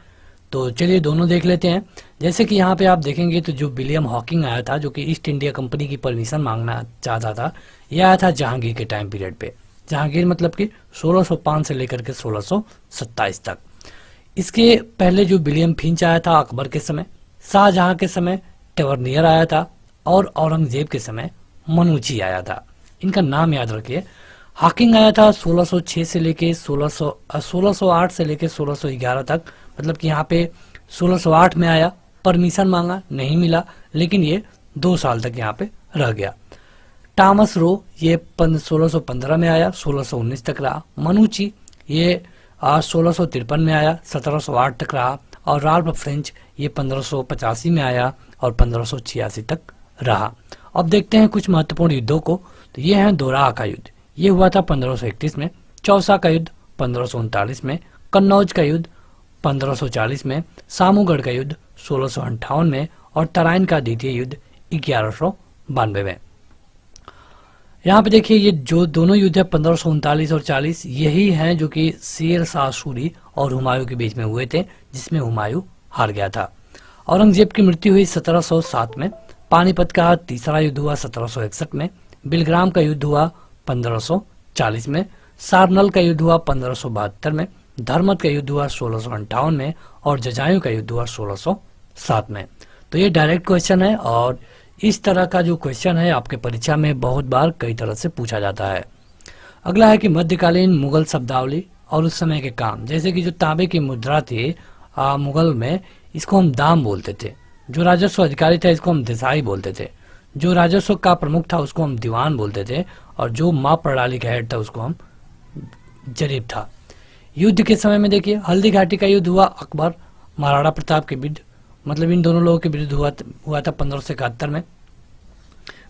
तो चलिए दोनों देख लेते हैं। जैसे कि यहाँ पे आप देखेंगे तो जो विलियम हॉकिंग आया था, जो कि ईस्ट इंडिया कंपनी की परमिशन मांगना चाहता था, यह आया था जहांगीर के टाइम पीरियड पे। जहांगीर मतलब कि 1605 से लेकर के 1627 तक। इसके पहले जो विलियम फिंच आया था अकबर के समय, शाहजहां के समय टेवर्नियर आया था और औरंगजेब के समय मनूची आया था। इनका नाम याद रखिए। हॉकिंग आया था 1606 से लेके 1608 से लेके 1611 तक। मतलब कि यहाँ पे 1608 में आया, परमिशन मांगा, नहीं मिला, लेकिन ये 2 साल तक यहाँ पे रह गया। टॉमस रो ये 1615 में आया, 1619 तक रहा। मनूची ये 1653 में आया, 1708 तक रहा। और राल्फ फ्रेंच ये 1585 में आया और 1586 तक रहा। अब देखते हैं कुछ महत्वपूर्ण युद्धों को। तो ये है दोराह का युद्ध, ये हुआ था 1531 में। चौसा का युद्ध 1539 में। कन्नौज का युद्ध 1540 में। सामूगढ़ का युद्ध 1658 में और तराइन का द्वितीय युद्ध 1192 में। यहाँ पे देखिए, ये जो दोनों युद्ध है 1539 और 40, यही हैं जो कि शेर शाह सूरी और हुमायूं के बीच में हुए थे, जिसमें हुमायूं हार गया था। औरंगजेब की मृत्यु हुई 1707 में। पानीपत का तीसरा युद्ध हुआ 1761 में। बिलग्राम का युद्ध हुआ 1540 में। सारनल का युद्ध हुआ 1572 में। धर्मत का युद्ध हुआ 1658 में और जजायू का युद्ध हुआ 1607 में। तो ये डायरेक्ट क्वेश्चन है और इस तरह का जो क्वेश्चन है आपके परीक्षा में बहुत बार कई तरह से पूछा जाता है। अगला है कि मध्यकालीन मुगल शब्दावली और उस समय के काम। जैसे कि जो तांबे की मुद्रा थी मुगल में, इसको हम दाम बोलते थे। जो राजस्व अधिकारी था इसको हम देसाई बोलते थे। जो राजस्व का प्रमुख था उसको हम दीवान बोलते थे और जो माप प्रणाली का हेड था उसको हम जरीब था। युद्ध के समय में देखिए, हल्दी घाटी का युद्ध हुआ अकबर महाराणा प्रताप के विरुद्ध, मतलब इन दोनों लोगों के विरुद्ध हुआ था 1571 में।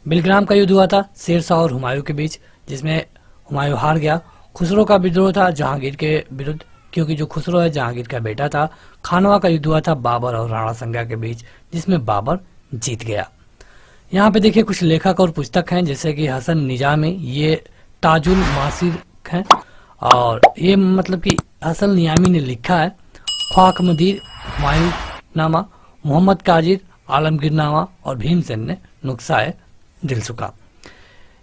बिलग्राम का युद्ध हुआ था शेर शाह और हुमायूं के बीच, जिसमें हुमायूं हार गया। खुसरो का विद्रोह था जहांगीर के विरुद्ध, क्योंकि जो खुसरो है जहांगीर का बेटा था। खानवा का युद्ध हुआ था बाबर और राणा संगा के बीच, जिसमें बाबर जीत गया। यहाँ पे देखिए कुछ लेखक और पुस्तक हैं, जैसे कि हसन निजामी, ये ताजुल मासिर हैं, और ये मतलब कि हसन निजामी ने लिखा है। ख्वाक मदीर हुमायूं नामा, मोहम्मद काजिर आलमगीर नामा, और भीमसेन ने नुस्खा दिलसुखा।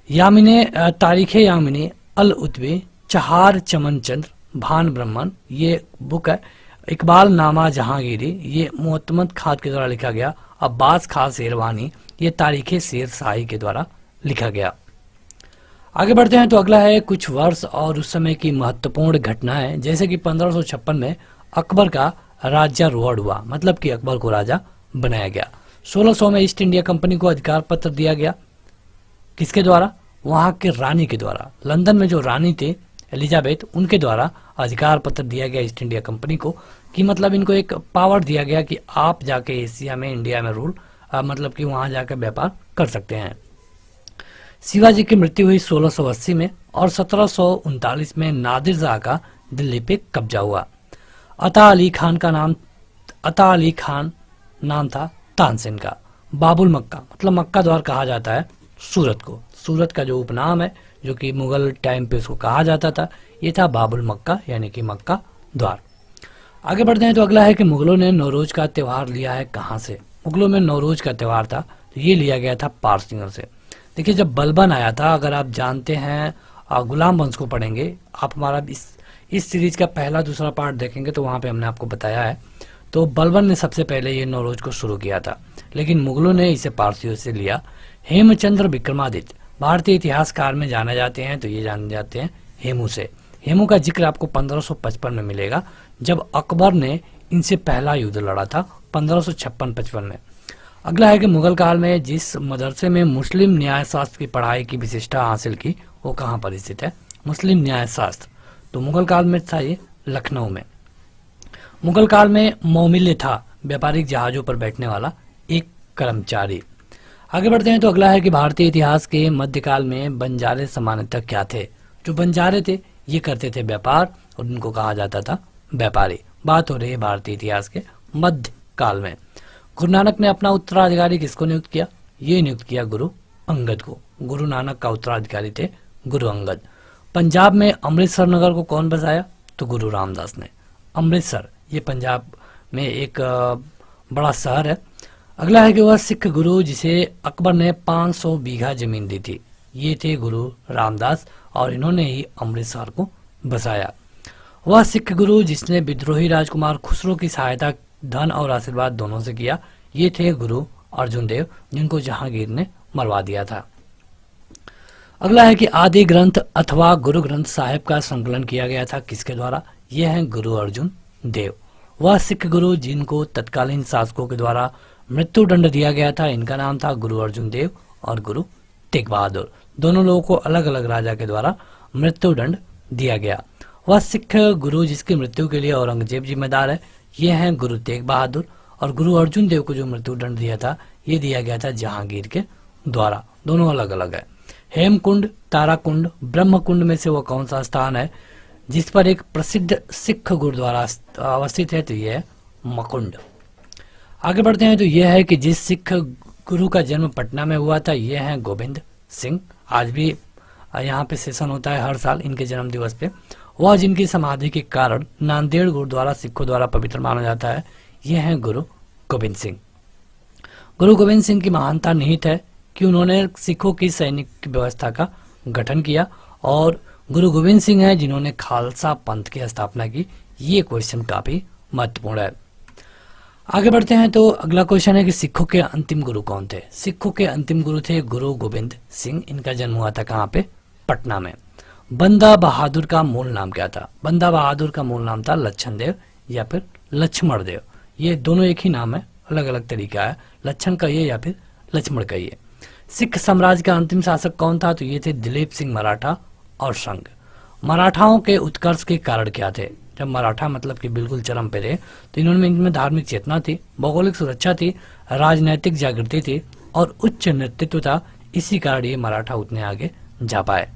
यामिने तारीख यामिने अल उतबी, चहार चमन चंद्र भान ब्रह्मन, ये बुक है। इकबाल नामा जहांगीरी, ये मोहम्मद खान के द्वारा लिखा गया। अब्बास खान शेरवानी, ये तारीख शेर शाही के द्वारा लिखा गया। आगे बढ़ते हैं तो अगला है कुछ वर्ष और उस समय की महत्वपूर्ण घटनाएं, जैसे कि 1556 में अकबर का राज्यारोहण हुआ, मतलब कि अकबर को राजा बनाया गया। 1600 में ईस्ट इंडिया कंपनी को अधिकार पत्र दिया गया, किसके द्वारा? वहां के रानी के द्वारा। लंदन में जो रानी थे एलिजाबेथ, उनके द्वारा अधिकार पत्र दिया गया ईस्ट इंडिया कंपनी को, कि मतलब इनको एक पावर दिया गया कि आप जाके एशिया में, इंडिया में रूल, मतलब कि वहां जाकर व्यापार कर सकते हैं। शिवाजी की मृत्यु हुई 1680 में, और 1739 में नादिर शाह का दिल्ली पे कब्जा हुआ। अता अली खान नाम था तानसेन का। बाबुल मक्का, मतलब मक्का द्वार कहा जाता है सूरत को। सूरत का जो उपनाम है, जो कि मुगल टाइम पे उसको कहा जाता था, ये था बाबुल मक्का, यानी कि मक्का द्वार। आगे बढ़ते हैं तो अगला है कि मुगलों ने नौरोज का त्यौहार लिया है कहाँ से? मुगलों में नौरोज का त्यौहार था तो ये लिया गया था पारसियों से। देखिए जब बलबन आया था, अगर आप जानते हैं, गुलाम वंश को पढ़ेंगे आप, हमारा इस सीरीज का पहला दूसरा पार्ट देखेंगे तो वहाँ पे हमने आपको बताया है। तो बलबन ने सबसे पहले ये नौरोज को शुरू किया था, लेकिन मुगलों ने इसे पारसियों से लिया। हेमचंद्र विक्रमादित्य भारतीय इतिहासकार में जाने जाते हैं, तो ये जाने जाते हैं हेमू से। हेमू का जिक्र आपको 1555 में मिलेगा, जब अकबर ने इनसे पहला युद्ध लड़ा था 1556-55 में। अगला है कि मुगल काल में जिस मदरसे में मुस्लिम न्याय शास्त्र की पढ़ाई की विशिष्टता हासिल की, वो कहाँ पर स्थित है? मुस्लिम न्याय शास्त्र, तो मुगल काल में था ये लखनऊ में। मुगल काल में मोमिल्य था व्यापारिक जहाजों पर बैठने वाला एक कर्मचारी। आगे बढ़ते हैं तो अगला है कि भारतीय इतिहास के मध्यकाल में बंजारे सामान्यतः क्या थे? जो बंजारे थे ये करते थे व्यापार, और उनको कहा जाता था व्यापारी। बात हो रही है भारतीय इतिहास के मध्य काल में। गुरु नानक ने अपना उत्तराधिकारी किसको नियुक्त किया? ये नियुक्त किया गुरु अंगद को। गुरु नानक का उत्तराधिकारी थे गुरु अंगद। पंजाब में अमृतसर नगर को कौन बसाया? तो गुरु रामदास ने। अमृतसर ये पंजाब में एक बड़ा शहर है। अगला है कि वह सिख गुरु जिसे अकबर ने 500 बीघा जमीन दी थी, ये थे गुरु रामदास, और इन्होंने ही अमृतसर को बसाया। वह सिख गुरु जिसने विद्रोही राजकुमार खुसरो की सहायता धन और आशीर्वाद दोनों से किया, ये थे गुरु अर्जुन देव, जिनको जहांगीर ने मरवा दिया था। अगला है कि आदि ग्रंथ अथवा गुरु ग्रंथ साहिब का संकलन किया गया था किसके द्वारा? यह है गुरु अर्जुन देव। वह सिख गुरु जिनको तत्कालीन शासकों के द्वारा मृत्यु दंड दिया गया था, इनका नाम था गुरु अर्जुन देव और गुरु तेग बहादुर। दोनों लोगों को अलग अलग राजा के द्वारा मृत्यु दंड दिया गया। वह सिख गुरु जिसकी मृत्यु के लिए औरंगजेब जिम्मेदार है, ये हैं गुरु तेग बहादुर। और गुरु अर्जुन देव को जो मृत्यु दंड दिया था, ये दिया गया था जहांगीर के द्वारा। दोनों अलग अलग है। हेमकुंड, ताराकुंड, ब्रह्मकुंड में से वो कौन सा स्थान है जिस पर एक प्रसिद्ध सिख गुरुद्वारा अवस्थित है? तो यह है मकुंड। आगे बढ़ते हैं तो यह है कि जिस सिख गुरु का जन्म पटना में हुआ था, यह है गोविंद सिंह। आज भी यहाँ पे सेशन होता है हर साल इनके जन्म दिवस पे। वह जिनकी समाधि के कारण नांदेड़ गुरुद्वारा सिखों द्वारा पवित्र माना जाता है, यह है गुरु गोविंद सिंह। गुरु गोविंद सिंह की महानता निहित है कि उन्होंने सिखों की सैनिक व्यवस्था का गठन किया, और गुरु गोविंद सिंह है जिन्होंने खालसा पंथ की स्थापना की। ये क्वेश्चन काफी महत्वपूर्ण है। आगे बढ़ते हैं तो अगला क्वेश्चन है कि सिखों के अंतिम गुरु कौन थे? सिखों के अंतिम गुरु थे गुरु गोविंद सिंह। इनका जन्म हुआ था कहाँ पे? पटना में। बंदा बहादुर का मूल नाम क्या था? बंदा बहादुर का मूल नाम था लच्छन देव या फिर लक्ष्मण देव। ये दोनों एक ही नाम है, अलग अलग तरीका है, लच्छन का ये या फिर लक्ष्मण का ये। सिख साम्राज्य का अंतिम शासक कौन था? तो ये थे दिलीप सिंह मराठा और संघ। मराठाओं के उत्कर्ष के कारण क्या थे? जब मराठा मतलब कि बिल्कुल चरम पे थे, तो इनमें धार्मिक चेतना थी, भौगोलिक सुरक्षा थी, राजनैतिक जागृति थी और उच्च नेतृत्व था। इसी कारण ये मराठा उतने आगे जा पाए।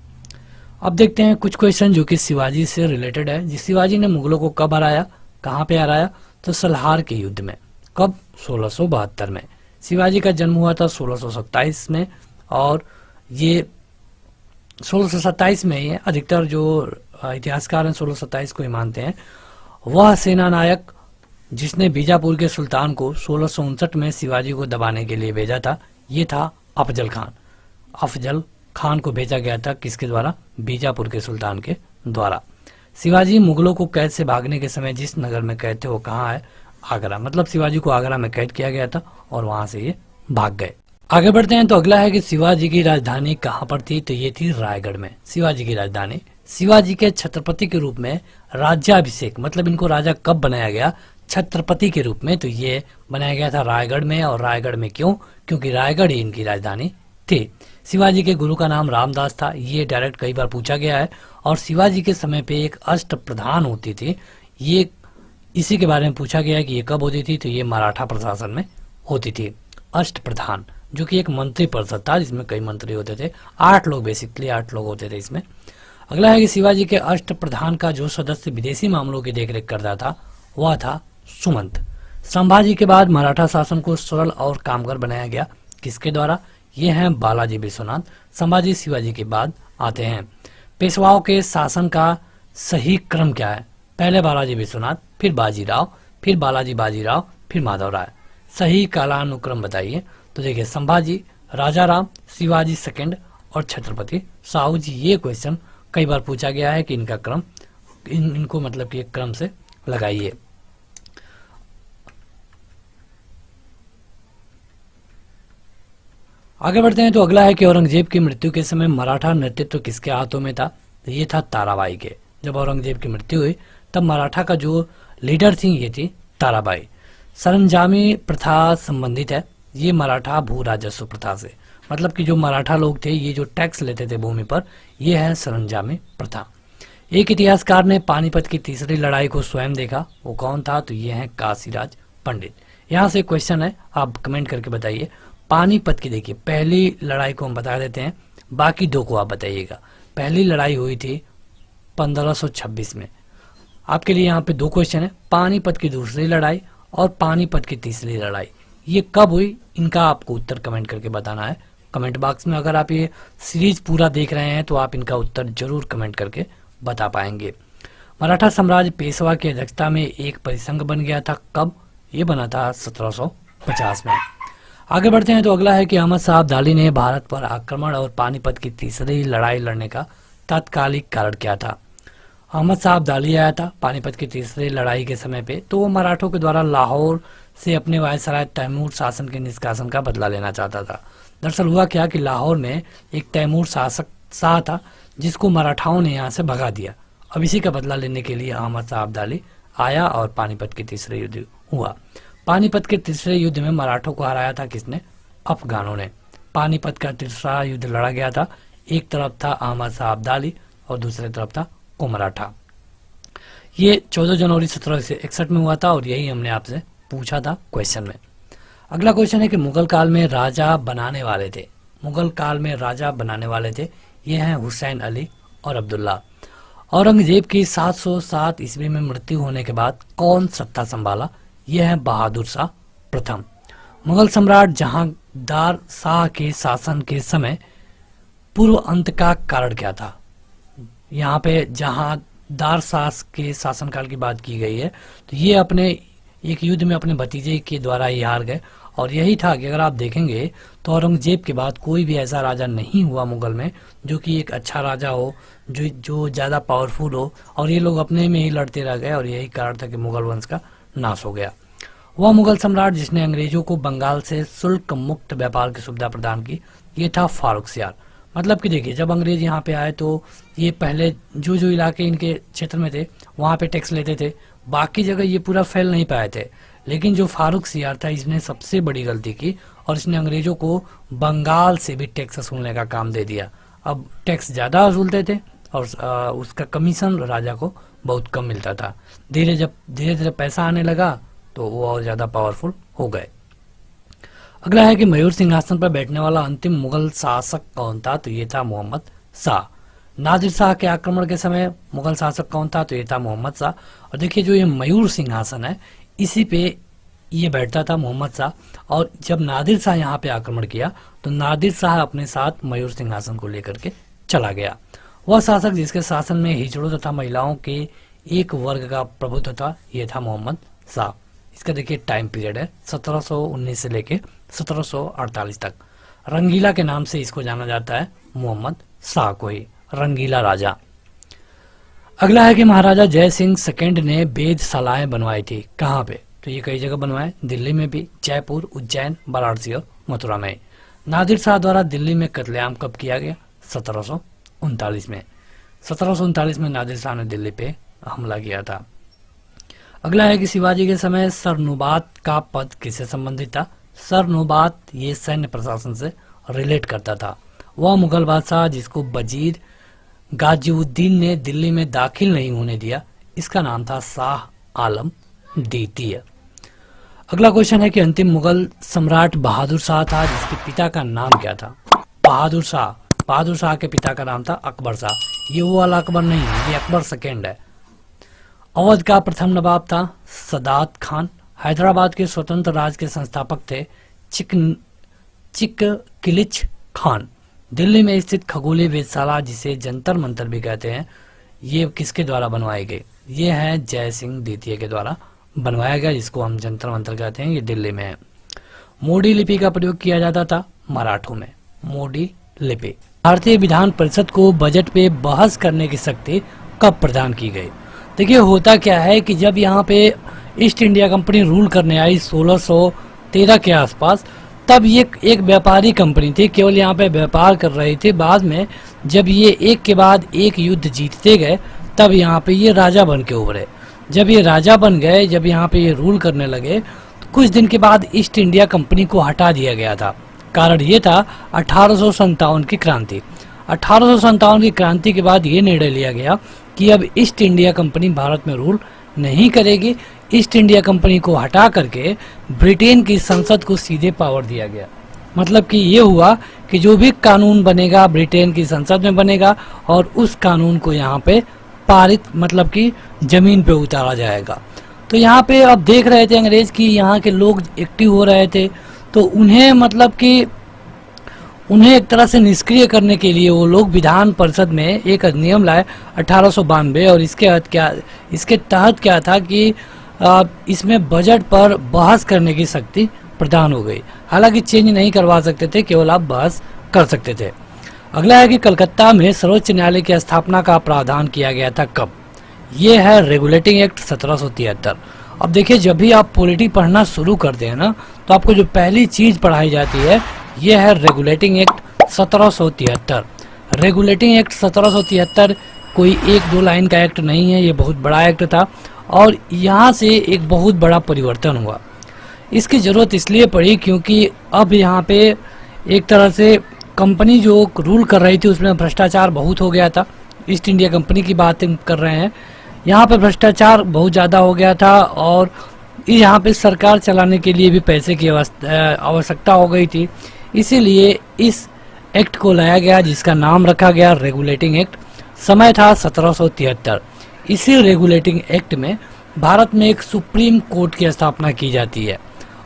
अब देखते हैं कुछ क्वेश्चन जो कि शिवाजी से रिलेटेड है। जिस शिवाजी ने मुगलों को कब हराया, कहाँ पे हराया? तो सलहार के युद्ध में। कब? 1672 में। शिवाजी का जन्म हुआ था 1627 में, और ये 1627 में ही है। अधिकतर जो इतिहासकार हैं 1627 को ही मानते हैं। वह सेना नायक जिसने बीजापुर के सुल्तान को 1659 में शिवाजी को दबाने के लिए भेजा था, ये था अफजल खान। अफजल खान को भेजा गया था किसके द्वारा? बीजापुर के सुल्तान के द्वारा। शिवाजी मुगलों को कैद से भागने के समय जिस नगर में कैद थे वो कहाँ है? आगरा। मतलब शिवाजी को आगरा में कैद किया गया था और वहां से ये भाग गए। आगे बढ़ते हैं तो अगला है कि शिवाजी की राजधानी कहाँ पर थी? तो ये थी रायगढ़ में। शिवाजी की राजधानी, शिवाजी के छत्रपति के रूप में राज्याभिषेक, मतलब इनको राजा कब बनाया गया? छत्रपति के रूप में। तो ये बनाया गया था रायगढ़ में। और रायगढ़ में क्यों? क्योंकि रायगढ़ ही इनकी राजधानी थी। शिवाजी के गुरु का नाम रामदास था, ये डायरेक्ट कई बार पूछा गया है। और शिवाजी के समय पे एक अष्ट प्रधान होती थी, ये इसी के बारे में पूछा गया है कि ये कब होती थी? तो ये मराठा प्रशासन में होती थी अष्ट प्रधान, जो कि एक मंत्री परिषद था जिसमें कई मंत्री होते थे। 8 लोग, बेसिकली 8 लोग होते थे इसमें। अगला है कि शिवाजी के अष्ट प्रधान का जो सदस्य विदेशी मामलों की देखरेख करता था वह था सुमंत। संभाजी के बाद मराठा शासन को सरल और कामगार बनाया गया, किसके द्वारा? ये हैं बालाजी विश्वनाथ। संभाजी शिवाजी के बाद आते हैं। पेशवाओं के शासन का सही क्रम क्या है? पहले बालाजी विश्वनाथ, फिर बाजीराव, फिर बालाजी बाजीराव, फिर माधव राय। सही कालानुक्रम बताइए। तो देखिए, संभाजी, राजाराम, शिवाजी सेकंड और छत्रपति साहू जी। ये क्वेश्चन कई बार पूछा गया है कि इनका क्रम, इनको मतलब कि एक क्रम से लगाइए। आगे बढ़ते हैं तो अगला है कि औरंगजेब की मृत्यु के समय मराठा नेतृत्व किसके हाथों में था? तो ये था ताराबाई के। जब औरंगजेब की मृत्यु हुई तब मराठा का जो लीडर थी ये थी ताराबाई। सरंजामी प्रथा संबंधित है, ये मराठा भू राजस्व प्रथा से, मतलब कि जो मराठा लोग थे ये जो टैक्स लेते थे भूमि पर, ये है सरंजामी प्रथा। एक इतिहासकार ने पानीपत की तीसरी लड़ाई को स्वयं देखा, वो कौन था? तो ये है काशीराज पंडित। यहाँ से क्वेश्चन है, आप कमेंट करके बताइए। पानीपत की देखिए, पहली लड़ाई को हम बता देते हैं, बाकी 2 को आप बताइएगा। पहली लड़ाई हुई थी 1526 में। आपके लिए यहाँ पे 2 क्वेश्चन है, पानीपत की दूसरी लड़ाई और पानीपत की तीसरी लड़ाई, ये कब हुई? इनका आपको उत्तर कमेंट करके बताना है कमेंट बॉक्स में। अगर आप ये सीरीज पूरा देख रहे हैं तो आप इनका उत्तर जरूर कमेंट करके बता पाएंगे। मराठा साम्राज्य पेशवा की अध्यक्षता में एक परिसंघ बन गया था, कब? ये बना था 1750 में। आगे बढ़ते हैं तो अगला है कि अहमद शाह अब्दाली ने भारत पर आक्रमण और पानीपत की तीसरी लड़ाई लड़ने का तात्कालिक कारण क्या था? अहमद शाह अब्दाली आया था पानीपत की तीसरी लड़ाई के समय पे, तो वो मराठों के द्वारा लाहौर से अपने वायसराय तैमूर शासन के निष्कासन का बदला लेना चाहता था। दरअसल हुआ क्या कि लाहौर में एक तैमूर शासक शाह था जिसको मराठाओं ने यहाँ से भगा दिया। अब इसी का बदला लेने के लिए अहमद शाह अब्दाली आया और पानीपत के तीसरे युद्ध हुआ। पानीपत के तीसरे युद्ध में मराठों को हराया था किसने? अफगानों ने। पानीपत का तीसरा युद्ध लड़ा गया था, एक तरफ था अहमद शाह अब्दाली और दूसरी तरफ था को मराठा। ये 14 जनवरी 1761 में हुआ था और यही हमने आपसे पूछा था क्वेश्चन में। अगला क्वेश्चन है कि मुगल काल में राजा बनाने वाले थे, मुगल काल में राजा बनाने वाले थे, ये हैं हुसैन अली और अब्दुल्ला। औरंगजेब की 707 ईस्वी में मृत्यु होने के बाद कौन सत्ता संभाला? यह है बहादुर शाह प्रथम। मुगल सम्राट जहांगीर शाह के शासन के समय पूर्व अंत का कारण क्या था? यहाँ पे जहांगीर शाह के शासनकाल की बात की गई है, तो ये अपने एक युद्ध में अपने भतीजे के द्वारा ही हार गए। और यही था कि अगर आप देखेंगे तो औरंगजेब के बाद कोई भी ऐसा राजा नहीं हुआ मुगल में जो कि एक अच्छा राजा हो, जो ज़्यादा पावरफुल हो, और ये लोग अपने में ही लड़ते रह गए और यही कारण था कि मुगल वंश का नाश हो गया। वह मुगल सम्राट जिसने अंग्रेजों को बंगाल से शुल्क मुक्त व्यापार की सुविधा प्रदान की, ये था फारुखसियार। मतलब कि देखिए, जब अंग्रेज यहाँ पे आए तो ये पहले जो इलाके इनके क्षेत्र में थे वहाँ पे टैक्स लेते थे, बाकी जगह ये पूरा फैल नहीं पाए थे। लेकिन जो फारुखसियार था इसने सबसे बड़ी गलती की और इसने अंग्रेजों को बंगाल से भी टैक्स वसूलने का काम दे दिया। अब टैक्स ज़्यादा वसूलते थे और उसका कमीशन राजा को बहुत कम मिलता था। धीरे धीरे पैसा आने लगा तो वो और ज़्यादा पावरफुल हो गए। अगला है कि मयूर सिंहासन पर बैठने वाला अंतिम मुगल शासक कौन था? तो ये था मोहम्मद शाह। नादिर शाह के आक्रमण के समय मुगल शासक कौन था? तो ये था मोहम्मद शाह। और देखिए, जो ये मयूर सिंहासन है इसी पे ये बैठता था मोहम्मद शाह, और जब नादिर शाह यहाँ पे आक्रमण किया तो नादिर शाह अपने साथ मयूर सिंहासन को लेकर के चला गया। वह शासक जिसके शासन में हिजड़ों तथा महिलाओं के एक वर्ग का प्रभुत्व था, ये था मोहम्मद शाह। इसका देखिए टाइम पीरियड है 1719 से लेके 1748 तक। रंगीला के नाम से इसको जाना जाता है, मोहम्मद शाह को ही, रंगीला राजा। अगला है कि महाराजा जय सिंह सेकंड ने वेधशालाएं बनवाई थी। कहाँ पे? तो ये कई जगह बनवाए, दिल्ली में भी, जयपुर, उज्जैन, वाराणसी और मथुरा में। नादिर शाह द्वारा दिल्ली में कत्लेआम कब किया गया? 1739 में। 1739 में नादिर शाह ने दिल्ली पे हमला किया था। अगला है कि शिवाजी के समय सरनोबात का पद किससे संबंधित था? सरनोबात ये सैन्य प्रशासन से रिलेट करता था। वह मुगल बादशाह जिसको वजीर गाजिउद्दीन ने दिल्ली में दाखिल नहीं होने दिया, इसका नाम था शाह आलम द्वितीय। अगला क्वेश्चन है कि अंतिम मुगल सम्राट बहादुर शाह था, जिसके पिता का नाम क्या था? बहादुर शाह। बहादुर शाह के पिता का नाम था अकबर शाह। ये वो वाला अकबर नहीं है, ये अकबर सेकेंड है। अवध का प्रथम नवाब था सदात खान। हैदराबाद के स्वतंत्र राज्य के संस्थापक थे चिक्किलिच खान। दिल्ली में स्थित खगोलीय वेधशाला, जिसे जंतर मंतर भी कहते हैं, ये किसके द्वारा बनवाई गई? ये है जय सिंह द्वितीय के द्वारा बनवाया गया, जिसको हम जंतर मंतर कहते हैं, ये दिल्ली में है। मोडी लिपि का प्रयोग किया जाता था मराठों में, मोडी लिपि। भारतीय विधान परिषद को बजट पे बहस करने की शक्ति कब प्रदान की गई? देखिए होता क्या है कि जब यहाँ पे ईस्ट इंडिया कंपनी रूल करने आई 1613 के आसपास, तब ये एक व्यापारी कंपनी थी, केवल यहाँ पे व्यापार कर रही थी। बाद में जब ये एक के बाद एक युद्ध जीतते गए, तब यहाँ पे ये राजा बन के उभरे। जब ये राजा बन गए, जब यहाँ पे ये रूल करने लगे, तो कुछ दिन के बाद ईस्ट इंडिया कंपनी को हटा दिया गया था। कारण ये था 1857 की क्रांति। 1857 की क्रांति के बाद ये निर्णय लिया गया कि अब ईस्ट इंडिया कंपनी भारत में रूल नहीं करेगी। ईस्ट इंडिया कंपनी को हटा करके ब्रिटेन की संसद को सीधे पावर दिया गया। मतलब कि ये हुआ कि जो भी कानून बनेगा ब्रिटेन की संसद में बनेगा, और उस कानून को यहाँ पे पारित, मतलब कि जमीन पे उतारा जाएगा। तो यहाँ पे अब देख रहे थे अंग्रेज की यहाँ के लोग एक्टिव हो रहे थे, तो उन्हें मतलब कि उन्हें एक तरह से निष्क्रिय करने के लिए वो लोग विधान परिषद में एक अधिनियम लाए 1892, और इसके तहत क्या था कि इसमें बजट पर बहस करने की शक्ति प्रदान हो गई। हालांकि चेंज नहीं करवा सकते थे, केवल आप बहस कर सकते थे। अगला है कि कलकत्ता में सर्वोच्च न्यायालय की स्थापना का प्रावधान किया गया था कब? ये है रेगुलेटिंग एक्ट 1773। अब देखिए, जब भी आप पॉलिटी पढ़ना शुरू करते हैं ना, तो आपको जो पहली चीज पढ़ाई जाती है ये है रेगुलेटिंग एक्ट 1773। रेगुलेटिंग एक्ट 1773 कोई एक दो लाइन का एक्ट नहीं है, ये बहुत बड़ा एक्ट था, और यहाँ से एक बहुत बड़ा परिवर्तन हुआ। इसकी ज़रूरत इसलिए पड़ी क्योंकि अब यहाँ पे एक तरह से कंपनी जो रूल कर रही थी उसमें भ्रष्टाचार बहुत हो गया था। ईस्ट इंडिया कंपनी की बात कर रहे हैं, यहाँ पे भ्रष्टाचार बहुत ज़्यादा हो गया था, और यहाँ पे सरकार चलाने के लिए भी पैसे की आवश्यकता हो गई थी। इसीलिए इस एक्ट को लाया गया, जिसका नाम रखा गया रेगुलेटिंग एक्ट। समय था 1773। इसी रेगुलेटिंग एक्ट में भारत में एक सुप्रीम कोर्ट की स्थापना की जाती है,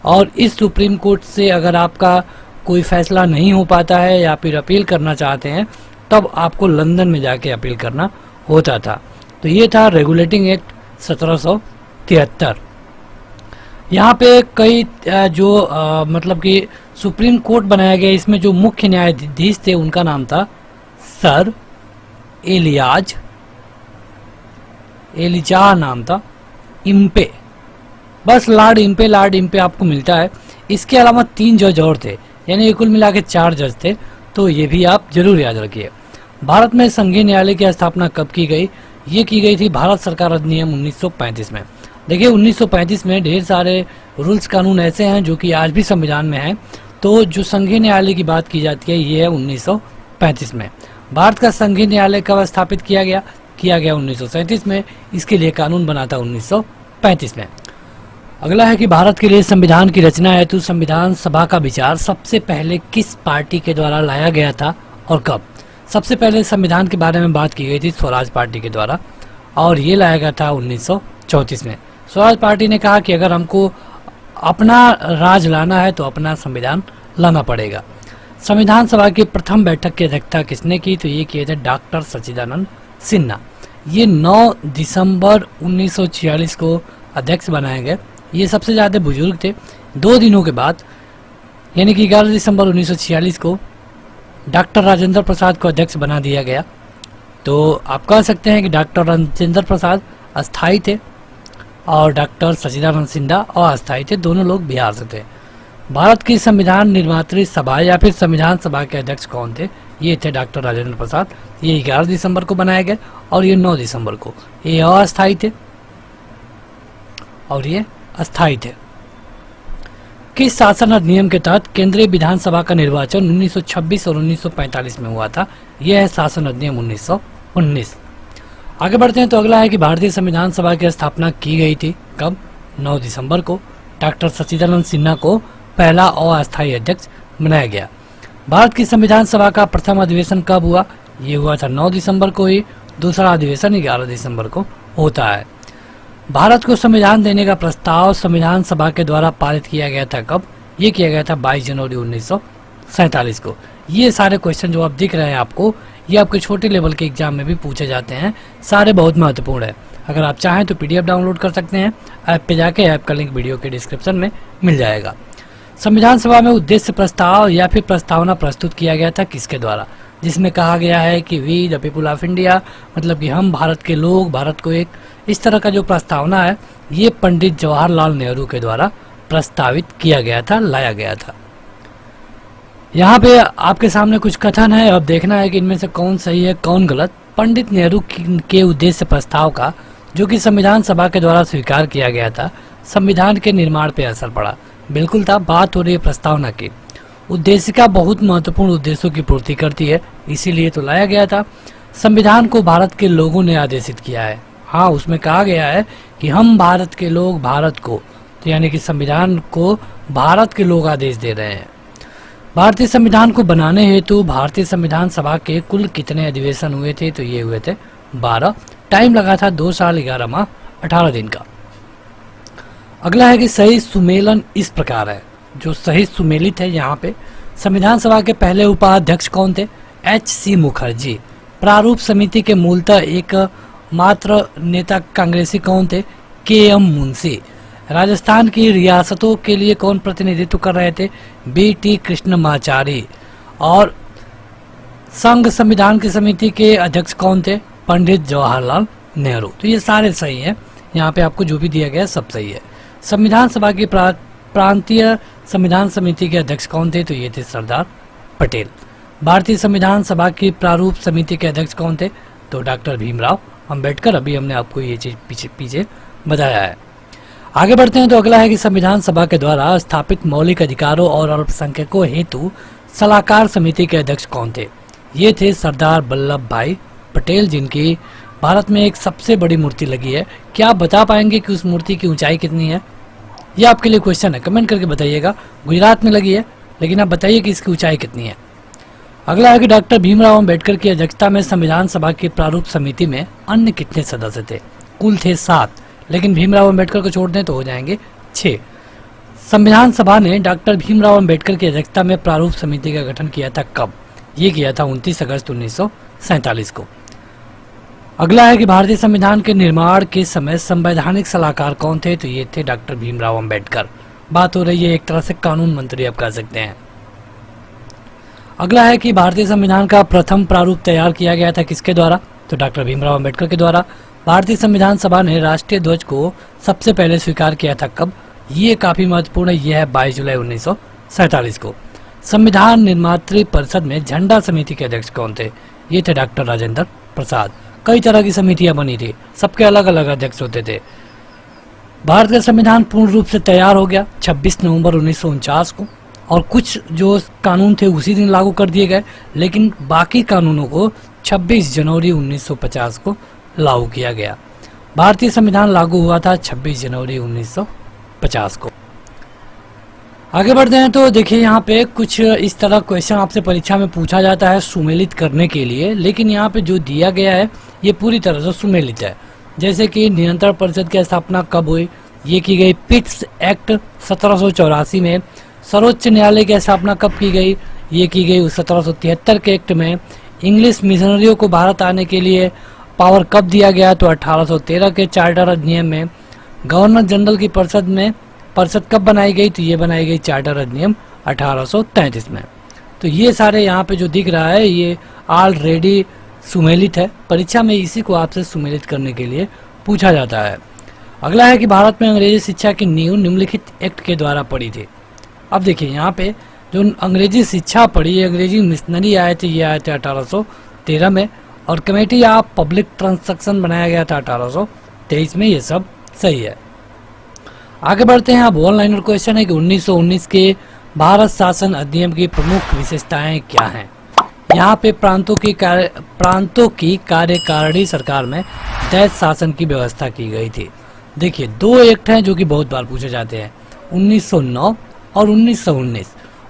और इस सुप्रीम कोर्ट से अगर आपका कोई फैसला नहीं हो पाता है या फिर अपील करना चाहते हैं, तब आपको लंदन में जाके अपील करना होता था। तो ये था रेगुलेटिंग एक्ट 1773। यहाँ पे कई मतलब कि सुप्रीम कोर्ट बनाया गया। इसमें जो मुख्य न्यायाधीश थे उनका नाम था सर एलिजा नाम था, इम्पे, बस लॉर्ड इम्पे आपको मिलता है। इसके अलावा 3 जज और थे, यानी कुल मिला के 4 जज थे, तो ये भी आप जरूर याद रखिए। भारत में संघीय न्यायालय की स्थापना कब की गई? ये की गई थी भारत सरकार अधिनियम 1935 में। देखिए 1935 में ढेर सारे रूल्स कानून ऐसे हैं जो कि आज भी संविधान में हैं। तो जो संघीय न्यायालय की बात की जाती है ये है 1935 में। भारत का संघीय न्यायालय कब स्थापित किया गया? 1937 में। इसके लिए कानून बना था 1935 में। अगला है कि भारत के लिए संविधान की रचना हेतु संविधान सभा का विचार सबसे पहले किस पार्टी के द्वारा लाया गया था और कब? सबसे पहले संविधान के बारे में बात की गई थी स्वराज पार्टी के द्वारा, और ये लाया गया था 1934 में। स्वराज पार्टी ने कहा कि अगर हमको अपना राज लाना है तो अपना संविधान लाना पड़ेगा। संविधान सभा की प्रथम बैठक की अध्यक्षता किसने की? तो ये किए थे डॉक्टर सच्चिदानंद सिन्हा। ये 9 दिसंबर 1946 को अध्यक्ष बनाए गए। ये सबसे ज़्यादा बुजुर्ग थे। 2 दिनों के बाद यानी कि 11 दिसंबर 1946 को डॉक्टर राजेंद्र प्रसाद को अध्यक्ष बना दिया गया। तो आप कह सकते हैं कि डॉक्टर राजेंद्र प्रसाद अस्थायी थे और डॉक्टर सच्चिदानंद सिन्हा अस्थायी थे। दोनों लोग बिहार से थे। भारत की संविधान निर्मात्री सभा या फिर संविधान सभा के अध्यक्ष कौन थे? ये थे डॉक्टर राजेंद्र प्रसाद। ये 11 दिसंबर को बनाए गए और ये 9 दिसंबर को। ये अस्थायी थे और ये अस्थायी थे। किस शासन अधिनियम के तहत केंद्रीय विधानसभा का निर्वाचन 1926 और 1945 में हुआ था? यह है शासन अधिनियम 1919। आगे बढ़ते हैं तो अगला है कि भारतीय संविधान सभा की स्थापना की गई थी कब? 9 दिसंबर को। डॉक्टर सच्चिदानंद सिन्हा को पहला अस्थायी अध्यक्ष बनाया गया। भारत की संविधान सभा का प्रथम अधिवेशन कब हुआ? ये हुआ था 9 दिसंबर को ही। दूसरा अधिवेशन 11 दिसंबर को होता है। भारत को संविधान देने का प्रस्ताव संविधान सभा के द्वारा पारित किया गया था कब? ये किया गया था 22 जनवरी 1947 को। ये सारे क्वेश्चन जो आप दिख रहे हैं आपको, ये आपके छोटे लेवल के एग्जाम में भी पूछे जाते हैं। सारे बहुत महत्वपूर्ण है। अगर आप चाहें तो PDF डाउनलोड कर सकते हैं। ऐप पे जाके ऐप का लिंक वीडियो के डिस्क्रिप्शन में मिल जाएगा। संविधान सभा में उद्देश्य प्रस्ताव या फिर प्रस्तावना प्रस्तुत किया गया था किसके द्वारा? जिसमें कहा गया है कि we the people of India, मतलब कि हम भारत के लोग, भारत को एक, इस तरह का जो प्रस्तावना है ये पंडित जवाहरलाल नेहरू के द्वारा प्रस्तावित किया गया था, लाया गया था। यहाँ पे आपके सामने कुछ कथन है, अब देखना है कि इनमें से कौन सही है कौन गलत। पंडित नेहरू के उद्देश्य प्रस्ताव का, जो कि संविधान सभा के द्वारा स्वीकार किया गया था, संविधान के निर्माण पे असर पड़ा। बिल्कुल था। बात हो रही है प्रस्तावना की। उद्देशिका बहुत महत्वपूर्ण उद्देश्यों की पूर्ति करती है, इसीलिए तो लाया गया था। संविधान को भारत के लोगों ने आदेशित किया है। हाँ, उसमें कहा गया है कि हम भारत के लोग भारत को, तो यानी कि संविधान को भारत के लोग आदेश दे रहे हैं। भारतीय संविधान को बनाने हेतु भारतीय संविधान सभा के कुल कितने अधिवेशन हुए थे? तो ये हुए थे 12। टाइम लगा था 2 साल 11 माह 18 दिन का। अगला है कि सही सुमेलन इस प्रकार है। जो सही सुमेलित है यहाँ पे, संविधान सभा के पहले उपाध्यक्ष कौन थे? HC मुखर्जी। प्रारूप समिति के मूलतः एक मात्र नेता कांग्रेसी कौन थे? KM मुंशी। राजस्थान की रियासतों के लिए कौन प्रतिनिधित्व कर रहे थे? BT कृष्णमाचारी। और संघ संविधान की समिति के अध्यक्ष कौन थे? पंडित जवाहरलाल नेहरू। तो ये सारे सही हैं। यहाँ पे आपको जो भी दिया गया सब सही है। संविधान सभा की प्रांतीय संविधान समिति के अध्यक्ष कौन थे? तो ये थे सरदार पटेल। भारतीय संविधान सभा की प्रारूप समिति के अध्यक्ष कौन थे? तो डॉक्टर भीमराव अंबेडकर। अभी हमने आपको ये चीज पीछे बताया है। आगे बढ़ते हैं तो अगला है कि संविधान सभा के द्वारा स्थापित मौलिक अधिकारों और अल्पसंख्यकों हेतु सलाहकार समिति के अध्यक्ष कौन थे? ये थे सरदार वल्लभ भाई पटेल, जिनकी भारत में एक सबसे बड़ी मूर्ति लगी है। क्या आप बता पाएंगे कि उस मूर्ति की ऊंचाई कितनी है? ये आपके लिए क्वेश्चन है, कमेंट करके बताइएगा। गुजरात में लगी है, लेकिन आप बताइए कि इसकी ऊंचाई कितनी है। अगला है कि डॉक्टर भीमराव अंबेडकर की अध्यक्षता में संविधान सभा की प्रारूप समिति में अन्य कितने सदस्य थे? कुल थे 7, लेकिन भीमराव अंबेडकर को छोड़ दें तो हो जाएंगे 6। संविधान सभा ने डॉक्टर भीमराव अंबेडकर की अध्यक्षता में प्रारूप समिति का गठन किया था कब? ये किया था 29 अगस्त 1947 को। अगला है कि भारतीय संविधान के निर्माण के समय संवैधानिक सलाहकार कौन थे? तो ये थे डॉक्टर भीमराव अंबेडकर। बात हो रही है एक तरह से कानून मंत्री आप कह सकते हैं। अगला है कि भारतीय संविधान का प्रथम प्रारूप तैयार किया गया था किसके द्वारा? तो डॉक्टर भीमराव अंबेडकर के द्वारा। भारतीय संविधान सभा ने राष्ट्रीय ध्वज को सबसे पहले स्वीकार किया था कब? ये काफी महत्वपूर्ण है, यह है 22 जुलाई 1947 को। संविधान निर्मात्री परिषद में झंडा समिति के अध्यक्ष कौन थे? ये थे डॉक्टर राजेंद्र प्रसाद। कई तरह की समितियां बनी थी, सबके अलग अलग अध्यक्ष होते थे। भारत का संविधान पूर्ण रूप से तैयार हो गया 26 नवंबर 1949 को, और कुछ जो कानून थे उसी दिन लागू कर दिए गए, लेकिन बाकी कानूनों को 26 जनवरी 1950 को लागू किया गया। भारतीय संविधान लागू हुआ था 26 जनवरी 1950 को। आगे बढ़ते हैं तो देखिए यहाँ पे कुछ इस तरह क्वेश्चन आपसे परीक्षा में पूछा जाता है सुमेलित करने के लिए, लेकिन यहाँ पे जो दिया गया है ये पूरी तरह से सुमेलित है। जैसे कि नियंत्रण परिषद की स्थापना कब हुई? ये की गई पिट्स एक्ट 1784 में। सर्वोच्च न्यायालय की स्थापना कब की गई? ये की गई 1773 के एक्ट में। इंग्लिश मिशनरियों को भारत आने के लिए पावर कब दिया गया? तो 1813 के चार्टर अधिनियम में। गवर्नर जनरल की परिषद कब बनाई गई? तो ये बनाई गई चार्टर अधिनियम 1833 में। तो ये सारे यहाँ पे जो दिख रहा है ये ऑलरेडी सुमेलित है। परीक्षा में इसी को आपसे सुमेलित करने के लिए पूछा जाता है। अगला है कि भारत में अंग्रेजी शिक्षा की नींव निम्नलिखित एक्ट के द्वारा पड़ी थी। अब देखिए यहाँ पे जो अंग्रेजी शिक्षा पड़ी, अंग्रेजी मिशनरी आए थे, ये आए थे 1813 में, और कमेटी ऑफ पब्लिक ट्रांसैक्शन बनाया गया था 1823 में। ये सब सही है। आगे बढ़ते हैं। अब ऑनलाइन क्वेश्चन है कि 1919 के भारत शासन अधिनियम की प्रमुख विशेषताएं क्या हैं? यहाँ पे प्रांतों की कार्यकारिणी सरकार में दैत शासन की व्यवस्था की गई थी। देखिए 2 एक्ट हैं जो कि बहुत बार पूछे जाते हैं, 1909 और 1919।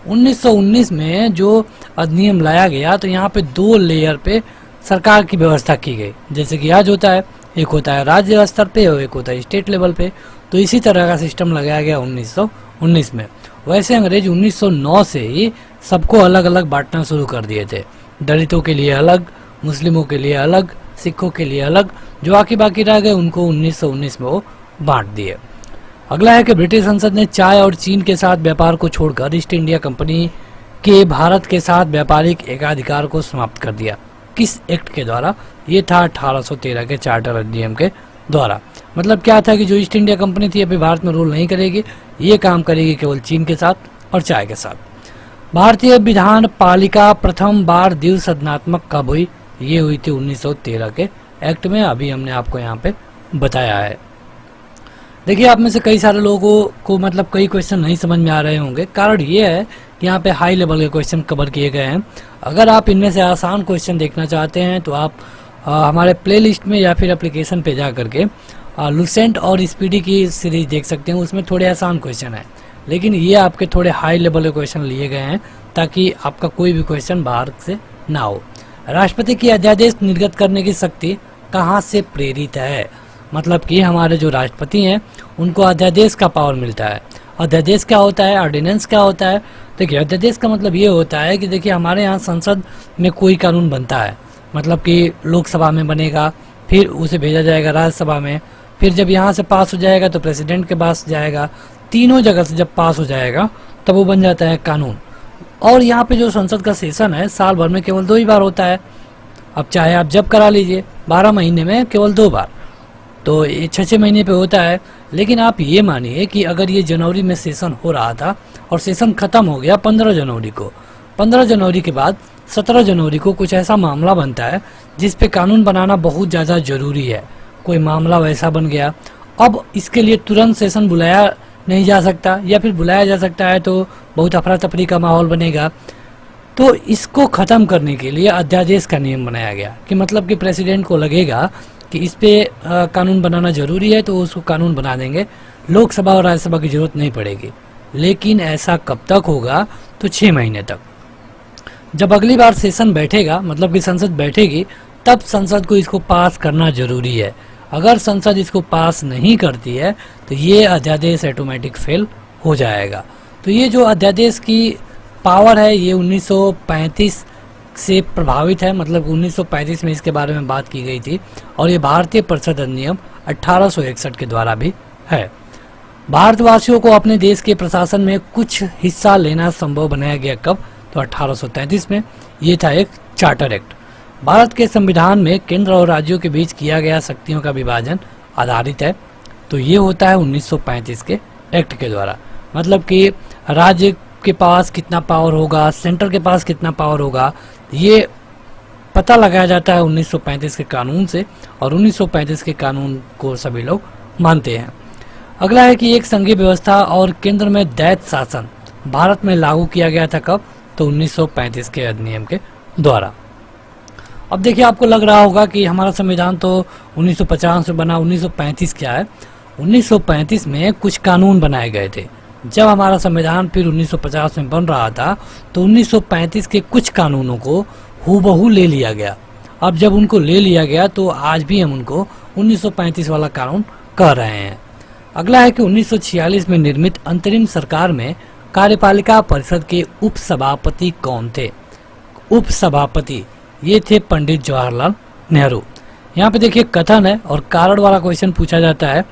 1919 में जो अधिनियम लाया गया तो यहाँ पे 2 लेयर पे सरकार की व्यवस्था की गई। जैसे कि आज होता है, एक होता है राज्य स्तर पे और एक होता है स्टेट लेवल पे। तो इसी तरह का सिस्टम लगाया गया 1919 में। वैसे अंग्रेज 1909 से ही सबको अलग अलग बांटना शुरू कर दिए थे। दलितों के लिए अलग, मुस्लिमों के लिए अलग, सिखों के लिए अलग, जो बाकी रह गए उनको 1919 में वो बांट दिए। अगला है कि ब्रिटिश संसद ने चाय और चीन के साथ व्यापार को छोड़कर ईस्ट इंडिया कंपनी के भारत के साथ व्यापारिक एकाधिकार को समाप्त कर दिया। किस एक्ट के द्वारा? ये था 1813 के चार्टर अधिनियम के द्वारा। मतलब क्या था कि जो ईस्ट इंडिया कंपनी थी अभी भारत में रूल नहीं करेगी, ये काम करेगी केवल चीन के साथ और चाय के साथ। भारतीय विधान पालिका प्रथम बार द्विसदनात्मक कब हुई? ये हुई थी 1913 के एक्ट में। अभी हमने आपको यहाँ पे बताया है। देखिए आप में से कई सारे लोगों को मतलब कई क्वेश्चन नहीं समझ में आ रहे होंगे। कारण ये है कि यहाँ पे हाई लेवल के क्वेश्चन कवर किए गए हैं। अगर आप इनमें से आसान क्वेश्चन देखना चाहते हैं तो आप हमारे प्लेलिस्ट में या फिर एप्लीकेशन पे जा करके लुसेंट और स्पीडी की सीरीज देख सकते हैं। उसमें थोड़े आसान क्वेश्चन हैं, लेकिन ये आपके थोड़े हाई लेवल के क्वेश्चन लिए गए हैं ताकि आपका कोई भी क्वेश्चन बाहर से ना हो। राष्ट्रपति की अध्यादेश निर्गत करने की शक्ति कहाँ से प्रेरित है? मतलब कि हमारे जो राष्ट्रपति हैं उनको अध्यादेश का पावर मिलता है। अध्यादेश क्या होता है? ऑर्डिनेंस क्या होता है? देखिए अध्यादेश का मतलब ये होता है कि देखिए हमारे यहाँ संसद में कोई कानून बनता है, मतलब कि लोकसभा में बनेगा, फिर उसे भेजा जाएगा राज्यसभा में, फिर जब यहाँ से पास हो जाएगा तो प्रेसिडेंट के पास जाएगा, तीनों जगह से जब पास हो जाएगा तब वो बन जाता है कानून। और यहाँ पे जो संसद का सेशन है साल भर में केवल 2 ही बार होता है। अब चाहे आप जब करा लीजिए, 12 महीने में केवल 2 बार, तो ये 6-6 महीने पे होता है। लेकिन आप ये मानिए कि अगर ये जनवरी में सेशन हो रहा था और सेशन खत्म हो गया 15 जनवरी को, 15 जनवरी के बाद 17 जनवरी को कुछ ऐसा मामला बनता है जिस पे कानून बनाना बहुत ज़्यादा ज़रूरी है, कोई मामला वैसा बन गया, अब इसके लिए तुरंत सेशन बुलाया नहीं जा सकता, या फिर बुलाया जा सकता है तो बहुत अफरा तफरी का माहौल बनेगा। तो इसको ख़त्म करने के लिए अध्यादेश का नियम बनाया गया कि मतलब कि प्रेसिडेंट को लगेगा कि इस पे कानून बनाना ज़रूरी है तो उसको कानून बना देंगे, लोकसभा और राज्यसभा की ज़रूरत नहीं पड़ेगी। लेकिन ऐसा कब तक होगा? तो 6 महीने तक। जब अगली बार सेशन बैठेगा, मतलब कि संसद बैठेगी, तब संसद को इसको पास करना ज़रूरी है। अगर संसद इसको पास नहीं करती है तो ये अध्यादेश ऑटोमेटिक फेल हो जाएगा। तो ये जो अध्यादेश की पावर है ये 1935 से प्रभावित है, मतलब 1935 में इसके बारे में बात की गई थी, और ये भारतीय परिषद अधिनियम 1861 के द्वारा भी है। भारतवासियों को अपने देश के प्रशासन में कुछ हिस्सा लेना संभव बनाया गया कब? तो 1833 में। ये था एक चार्टर एक्ट। भारत के संविधान में केंद्र और राज्यों के बीच किया गया शक्तियों का विभाजन आधारित है, तो ये होता है 1935 के एक्ट के द्वारा। मतलब कि राज्य के पास कितना पावर होगा, सेंटर के पास कितना पावर होगा, ये पता लगाया जाता है 1935 के कानून से, और 1935 के कानून को सभी लोग मानते हैं। अगला है कि एक संघीय व्यवस्था और केंद्र में दैत शासन भारत में लागू किया गया था कब? तो 1935 के अधिनियम के द्वारा। अब देखिए आपको लग रहा होगा कि हमारा संविधान तो 1950 में बना, 1935 क्या है? 1935 में कुछ कानून बनाए गए थे। जब हमारा संविधान फिर 1950 में बन रहा था तो 1935 के कुछ कानूनों को हूबहू ले लिया गया। अब जब उनको ले लिया गया तो आज भी हम उनको 1935 वाला कानून कह रहे हैं। अगला है कि 1946 में निर्मित अंतरिम सरकार में कार्यपालिका परिषद के उपसभापति कौन थे? उपसभापति ये थे पंडित जवाहरलाल नेहरू। यहाँ पे देखिए कथन है और कारण वाला क्वेश्चन पूछा जाता है।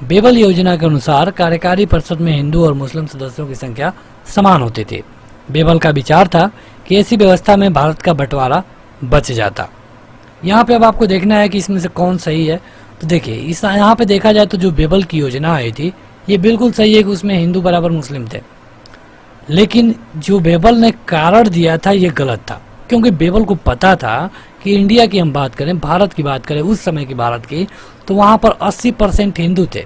बेबल योजना के अनुसार कार्यकारी परिषद में हिंदू और मुस्लिम सदस्यों की संख्या समान होती थी। बेबल का विचार था कि ऐसी व्यवस्था में भारत का बंटवारा बच जाता। यहाँ पे अब आपको देखना है कि इसमें से कौन सही है। तो देखिए इस यहाँ पे देखा जाए तो जो बेबल की योजना आई थी ये बिल्कुल सही है कि उसमें हिंदू बराबर मुस्लिम थे, लेकिन जो बेबल ने कारण दिया था ये गलत था, क्योंकि बेबल को पता था कि इंडिया की हम बात करें, भारत की बात करें, उस समय की भारत की, तो वहाँ पर 80% हिंदू थे,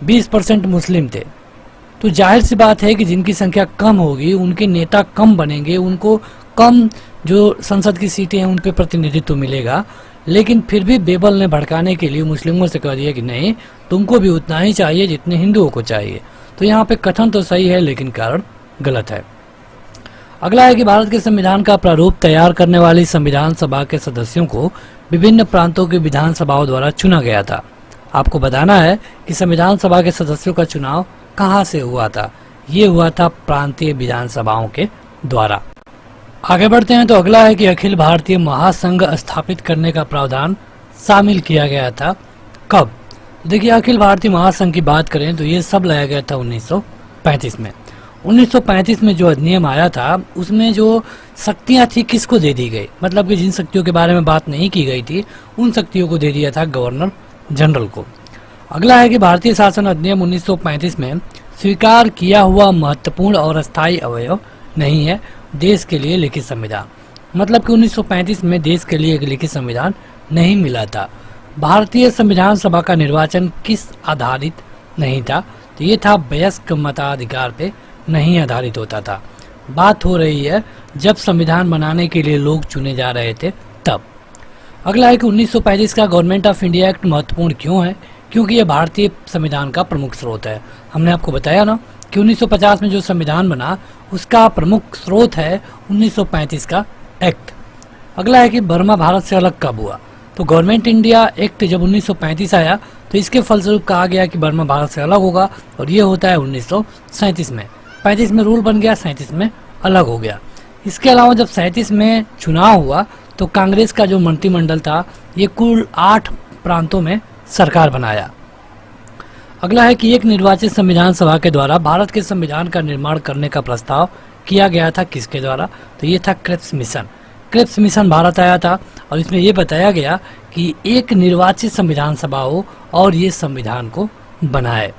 20% मुस्लिम थे। तो जाहिर सी बात है कि जिनकी संख्या कम होगी उनके नेता कम बनेंगे, उनको कम जो संसद की सीटें हैं उन पे प्रतिनिधित्व मिलेगा। लेकिन फिर भी बेबल ने भड़काने के लिए मुस्लिमों से कह दिया कि नहीं, तुमको भी उतना ही चाहिए जितने हिंदुओं को चाहिए। तो यहाँ पे कथन तो सही है लेकिन कारण गलत है। अगला है कि भारत के संविधान का प्रारूप तैयार करने वाली संविधान सभा के सदस्यों को विभिन्न प्रांतों की विधानसभाओं द्वारा चुना गया था। आपको बताना है कि संविधान सभा के सदस्यों का चुनाव कहाँ से हुआ था? ये हुआ था प्रांतीय विधानसभाओं के द्वारा। आगे बढ़ते हैं तो अगला है कि अखिल भारतीय महासंघ स्थापित करने का प्रावधान शामिल किया गया था कब? देखिए अखिल भारतीय महासंघ की बात करें तो ये सब लाया गया था 1935 में। 1935 में जो अधिनियम आया था उसमें जो शक्तियां थी किसको दे दी गई? मतलब कि जिन शक्तियों के बारे में बात नहीं की गई थी उन शक्तियों को दे दिया था गवर्नर जनरल को। अगला है कि भारतीय शासन अधिनियम 1935 में स्वीकार किया हुआ महत्वपूर्ण और अस्थायी अवयव नहीं है देश के लिए लिखित संविधान। मतलब कि 1935 में देश के लिए एक लिखित संविधान नहीं मिला था। भारतीय संविधान सभा का निर्वाचन किस आधारित नहीं था? तो ये था वयस्क मताधिकार पे नहीं आधारित होता था। बात हो रही है जब संविधान बनाने के लिए लोग चुने जा रहे थे तब। अगला है कि 1935 का गवर्नमेंट ऑफ इंडिया एक्ट महत्वपूर्ण क्यों है? क्योंकि यह भारतीय संविधान का प्रमुख स्रोत है। हमने आपको बताया ना कि 1950 में जो संविधान बना उसका प्रमुख स्रोत है 1935 का एक्ट। अगला है कि बर्मा भारत से अलग कब हुआ? तो गवर्नमेंट इंडिया एक्ट जब 1935 आया तो इसके फलस्वरूप कहा गया कि बर्मा भारत से अलग होगा, और ये होता है 1937 में। 35 में रूल बन गया, 37 में अलग हो गया। इसके अलावा जब 37 में चुनाव हुआ तो कांग्रेस का जो मंत्रिमंडल था ये कुल 8 प्रांतों में सरकार बनाया। अगला है कि एक निर्वाचित संविधान सभा के द्वारा भारत के संविधान का निर्माण करने का प्रस्ताव किया गया था किसके द्वारा? तो ये था Cripps mission. Cripps mission Bharat आया था और इसमें ये बताया गया कि एक निर्वाचित संविधान सभा हो और ये संविधान को बनाए।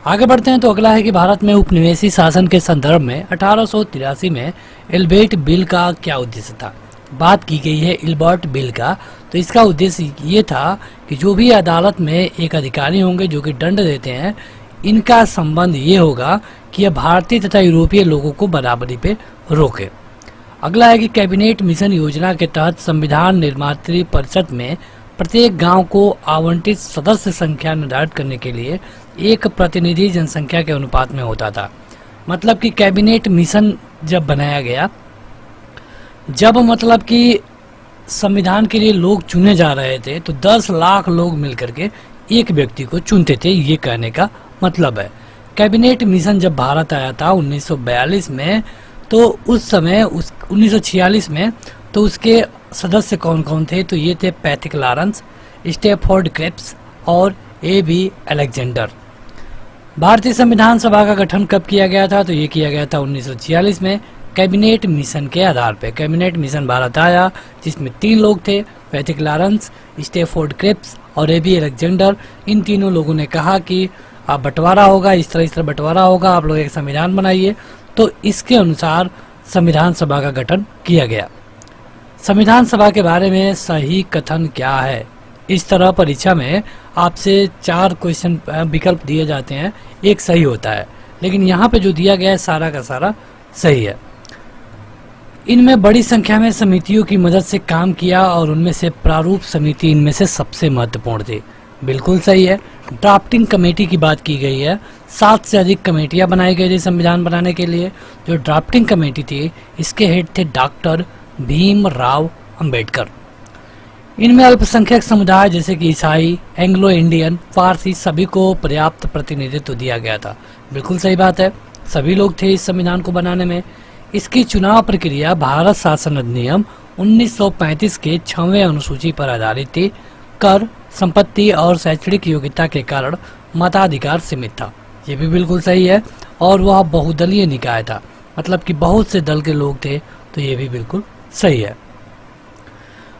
आगे बढ़ते हैं तो अगला है कि भारत में उपनिवेशी शासन के संदर्भ में 1883 में एल्बर्ट बिल का क्या उद्देश्य था? बात की गई है एल्बर्ट बिल का। तो इसका उद्देश्य ये था कि जो भी अदालत में एक अधिकारी होंगे जो कि दंड देते हैं, इनका संबंध ये होगा कि यह भारतीय तथा यूरोपीय लोगों को बराबरी पे रोके। अगला है कि कैबिनेट मिशन योजना के तहत संविधान निर्मात्री परिषद में प्रत्येक गांव को आवंटित सदस्य संख्या निर्धारित करने के लिए एक प्रतिनिधि जनसंख्या के अनुपात में होता था। मतलब कि कैबिनेट मिशन जब बनाया गया, जब मतलब कि संविधान के लिए लोग चुने जा रहे थे तो 10 लाख लोग मिलकर के एक व्यक्ति को चुनते थे, ये कहने का मतलब है। कैबिनेट मिशन जब भारत आया था 1942 में, तो उस समय 1946 में तो उसके सदस्य कौन कौन थे? तो ये थे पैथिक लॉरेंस, स्टैफोर्ड क्रिप्स और A.B. अलेक्जेंडर। भारतीय संविधान सभा का गठन कब किया गया था? तो ये किया गया था 1946 में कैबिनेट मिशन के आधार पे। कैबिनेट मिशन भारत आया जिसमें 3 लोग थे, पैथिक लॉरेंस, स्टैफोर्ड क्रिप्स और A.B. अलेक्जेंडर। इन तीनों लोगों ने कहा कि आप बंटवारा होगा, इस तरह बंटवारा होगा, आप लोग एक संविधान बनाइए। तो इसके अनुसार संविधान सभा का गठन किया गया। संविधान सभा के बारे में सही कथन क्या है? इस तरह परीक्षा में आपसे 4 क्वेश्चन विकल्प दिए जाते हैं, एक सही होता है, लेकिन यहाँ पे जो दिया गया है सारा का सारा सही है। इनमें बड़ी संख्या में समितियों की मदद से काम किया और उनमें से प्रारूप समिति इनमें से सबसे महत्वपूर्ण थी। बिल्कुल सही है। ड्राफ्टिंग कमेटी की बात की गई है, 7 से अधिक कमेटियां बनाई गई थी संविधान बनाने के लिए। जो ड्राफ्टिंग कमेटी थी इसके हेड थे डॉक्टर भीमराव अंबेडकर। इनमें अल्पसंख्यक समुदाय जैसे कि ईसाई, एंग्लो इंडियन, फारसी सभी को पर्याप्त प्रतिनिधित्व दिया गया था। बिल्कुल सही बात है, सभी लोग थे इस संविधान को बनाने में। इसकी चुनाव प्रक्रिया भारत शासन अधिनियम 1935 के 6वें अनुसूची पर आधारित थी। कर, संपत्ति और शैक्षणिक योग्यता के कारण मताधिकार सीमित था, ये भी बिल्कुल सही है। और वह बहुदलीय निकाय था, मतलब कि बहुत से दल के लोग थे, तो ये भी बिल्कुल सही है।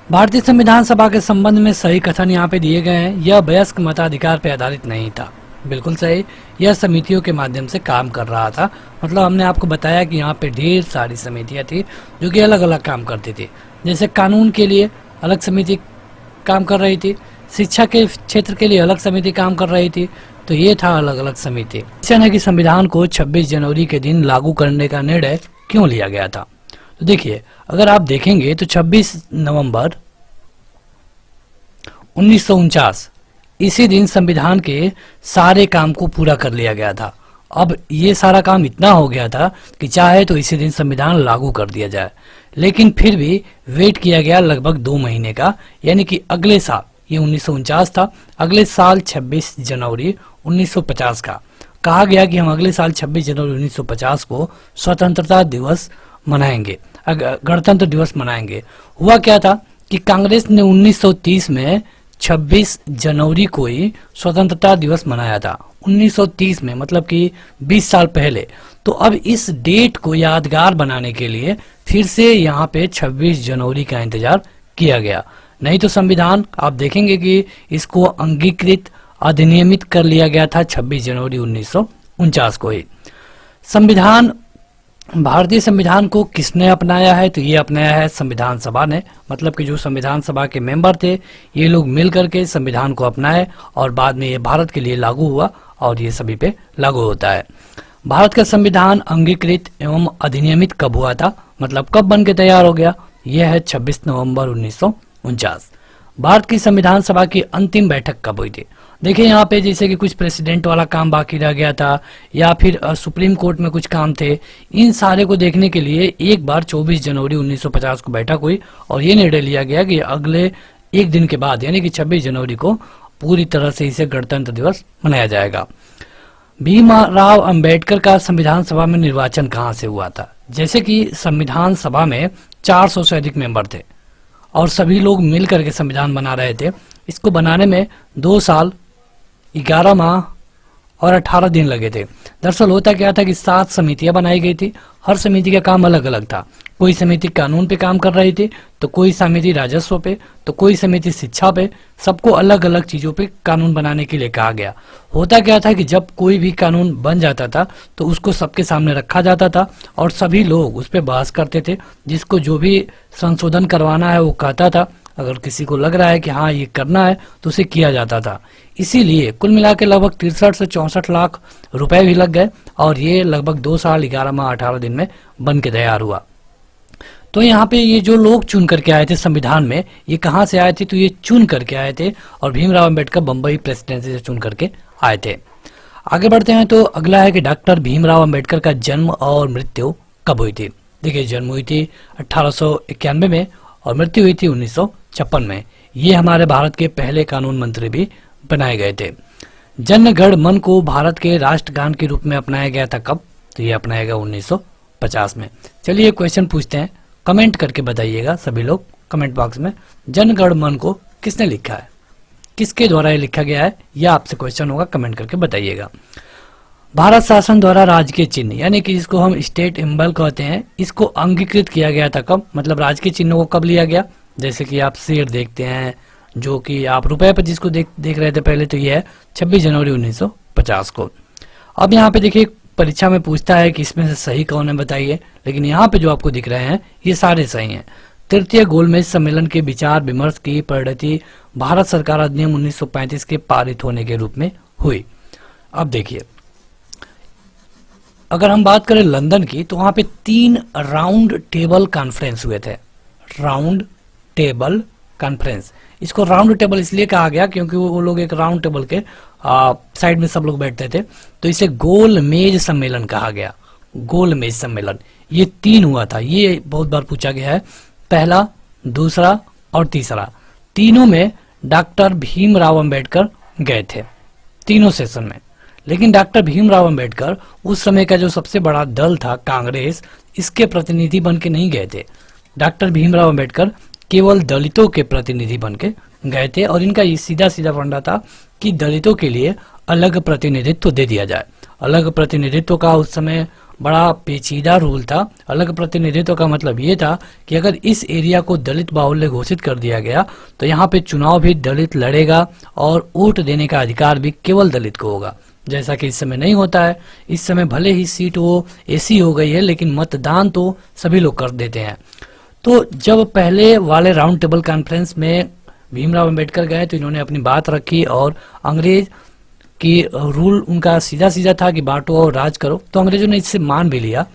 भारतीय संविधान सभा के संबंध में सही कथन यहाँ पे दिए गए हैं। यह वयस्क मताधिकार पर आधारित नहीं था, बिल्कुल सही। यह समितियों के माध्यम से काम कर रहा था, मतलब हमने आपको बताया कि यहाँ पे ढेर सारी समितियाँ थी जो कि अलग अलग काम करती थी। जैसे कानून के लिए अलग समिति काम कर रही थी, शिक्षा के क्षेत्र के लिए अलग समिति काम कर रही थी, तो ये था अलग अलग समिति। क्वेश्चन है कि संविधान को 26 जनवरी के दिन लागू करने का निर्णय क्यों लिया गया था। तो देखिए, अगर आप देखेंगे तो 26 नवंबर 1949 इसी दिन संविधान के सारे काम को पूरा कर लिया गया था। अब ये सारा काम इतना हो गया था कि चाहे तो इसी दिन संविधान लागू कर दिया जाए, लेकिन फिर भी वेट किया गया लगभग 2 महीने का, यानी कि अगले साल, ये 1949 था, अगले साल 26 जनवरी 1950 का कहा गया कि हम अगले साल 26 जनवरी 1950 को स्वतंत्रता दिवस मनाएंगे, गणतंत्र दिवस मनाएंगे। हुआ क्या था कि कांग्रेस ने 1930 में 26 जनवरी को ही स्वतंत्रता दिवस मनाया था, 1930 में, मतलब कि 20 साल पहले। तो अब इस डेट को यादगार बनाने के लिए फिर से यहाँ पे 26 जनवरी का इंतजार किया गया। नहीं तो संविधान आप देखेंगे कि इसको अंगीकृत अधिनियमित कर लिया गया था 26 जनवरी 1949 को ही। संविधान, भारतीय संविधान को किसने अपनाया है, तो ये अपनाया है संविधान सभा ने, मतलब कि जो संविधान सभा के मेंबर थे ये लोग मिलकर के संविधान को अपनाए और बाद में ये भारत के लिए लागू हुआ और ये सभी पे लागू होता है। भारत का संविधान अंगीकृत एवं अधिनियमित कब हुआ था, मतलब कब बन के तैयार हो गया, यह है 26 नवंबर 1949। भारत की संविधान सभा की अंतिम बैठक कब हुई थी। देखिए यहाँ पे जैसे कि कुछ प्रेसिडेंट वाला काम बाकी रह गया था या फिर सुप्रीम कोर्ट में कुछ काम थे, इन सारे को देखने के लिए एक बार 24 जनवरी 1950 को बैठक हुई और ये निर्णय लिया गया कि अगले एक दिन के बाद यानी कि 26 जनवरी को पूरी तरह से इसे गणतंत्र दिवस मनाया जाएगा। भीमराव अंबेडकर का संविधान सभा में निर्वाचन कहाँ से हुआ था। जैसे कि संविधान सभा में 400 से अधिक मेंबर थे और सभी लोग मिल करके संविधान बना रहे थे। इसको बनाने में 2 साल 11 माह और 18 दिन लगे थे। दरअसल होता क्या था कि 7 समितियां बनाई गई थी, हर समिति का काम अलग अलग था। कोई समिति कानून पे काम कर रही थी, तो कोई समिति राजस्व पे, तो कोई समिति शिक्षा पे, सबको अलग अलग चीजों पे कानून बनाने के लिए कहा गया। होता क्या था कि जब कोई भी कानून बन जाता था तो उसको सबके सामने रखा जाता था और सभी लोग उस पर बहस करते थे। जिसको जो भी संशोधन करवाना है वो कहता था, अगर किसी को लग रहा है कि हाँ ये करना है तो उसे किया जाता था। इसीलिए कुल मिला के लगभग 63 से 64 लाख रुपए भी लग गए और ये लगभग 2 साल 11 माह 18 दिन में बन के तैयार हुआ। तो यहाँ पे ये जो लोग चुन करके आए थे संविधान में, ये कहाँ से आए थे, तो ये चुन करके आए थे और भीमराव अंबेडकर बम्बई प्रेसिडेंसी से चुन करके आए थे। आगे बढ़ते हैं तो अगला है कि डॉक्टर भीमराव अंबेडकर का जन्म और मृत्यु कब हुई थी। देखिए जन्म हुई थी 1891 में और मृत्यु हुई थी 1956 में। ये हमारे भारत के पहले कानून मंत्री भी बनाए गए थे। जन गण मन को भारत के राष्ट्रगान के रूप में अपनाया गया था कब, तो ये अपनाया गया 1950 में। चलिए क्वेश्चन पूछते हैं, कमेंट करके बताइएगा सभी लोग कमेंट बॉक्स में, जन गण मन को किसने लिखा है, किसके द्वारा ये लिखा गया है, यह आपसे क्वेश्चन होगा, कमेंट करके बताइएगा। भारत शासन द्वारा राजकीय चिन्ह यानी कि जिसको हम स्टेट एम्बल कहते हैं, इसको अंगीकृत किया गया था कब, मतलब राजकीय चिन्ह को कब लिया गया। जैसे कि आप शेर देखते हैं, जो कि आप रुपए पर जिसको देख रहे थे पहले, तो ये है 26 जनवरी 1950 को। अब यहाँ पे देखिए परीक्षा में पूछता है कि इसमें से सही कौन है बताइए, लेकिन यहाँ पे जो आपको दिख रहे हैं ये सारे सही हैं। तृतीय गोलमेज सम्मेलन के विचार विमर्श की परिणति भारत सरकार अधिनियम 1935 के पारित होने के रूप में हुई। अब देखिए अगर हम बात करें लंदन की, तो वहां पे 3 राउंड टेबल कॉन्फ्रेंस हुए थे। राउंड टेबल कॉन्फ्रेंस, इसको राउंड टेबल इसलिए कहा गया क्योंकि वो लोग एक राउंड टेबल के साइड में सब लोग बैठते थे, तो इसे गोल मेज सम्मेलन कहा गया। गोल मेज सम्मेलन ये 3 हुआ था, ये बहुत बार पूछा गया है, पहला, दूसरा और तीसरा। तीनों में डॉक्टर भीमराव अंबेडकर गए थे, तीनों सेशन में। लेकिन डॉक्टर भीमराव अंबेडकर उस समय का जो सबसे बड़ा दल था कांग्रेस, इसके प्रतिनिधि बन के नहीं गए थे। डॉक्टर भीमराव अंबेडकर केवल दलितों के प्रतिनिधि बन के गए थे और इनका ये सीधा सीधा फंडा था कि दलितों के लिए अलग प्रतिनिधित्व दे दिया जाए। अलग प्रतिनिधित्व का उस समय बड़ा पेचीदा रूल था। अलग प्रतिनिधित्व का मतलब ये था कि अगर इस एरिया को दलित बाहुल्य घोषित कर दिया गया तो यहाँ पे चुनाव भी दलित लड़ेगा और वोट देने का अधिकार भी केवल दलित को होगा, जैसा कि इस समय नहीं होता है। इस समय भले ही सीट वो ऐसी हो गई है, लेकिन मतदान तो सभी लोग कर देते हैं। तो जब पहले वाले राउंड टेबल कॉन्फ्रेंस में भीमराव अंबेडकर गए तो इन्होंने अपनी बात रखी और अंग्रेज की रूल उनका सीधा सीधा था कि बांटो और राज करो, तो अंग्रेजों ने इससे मान भी लिया।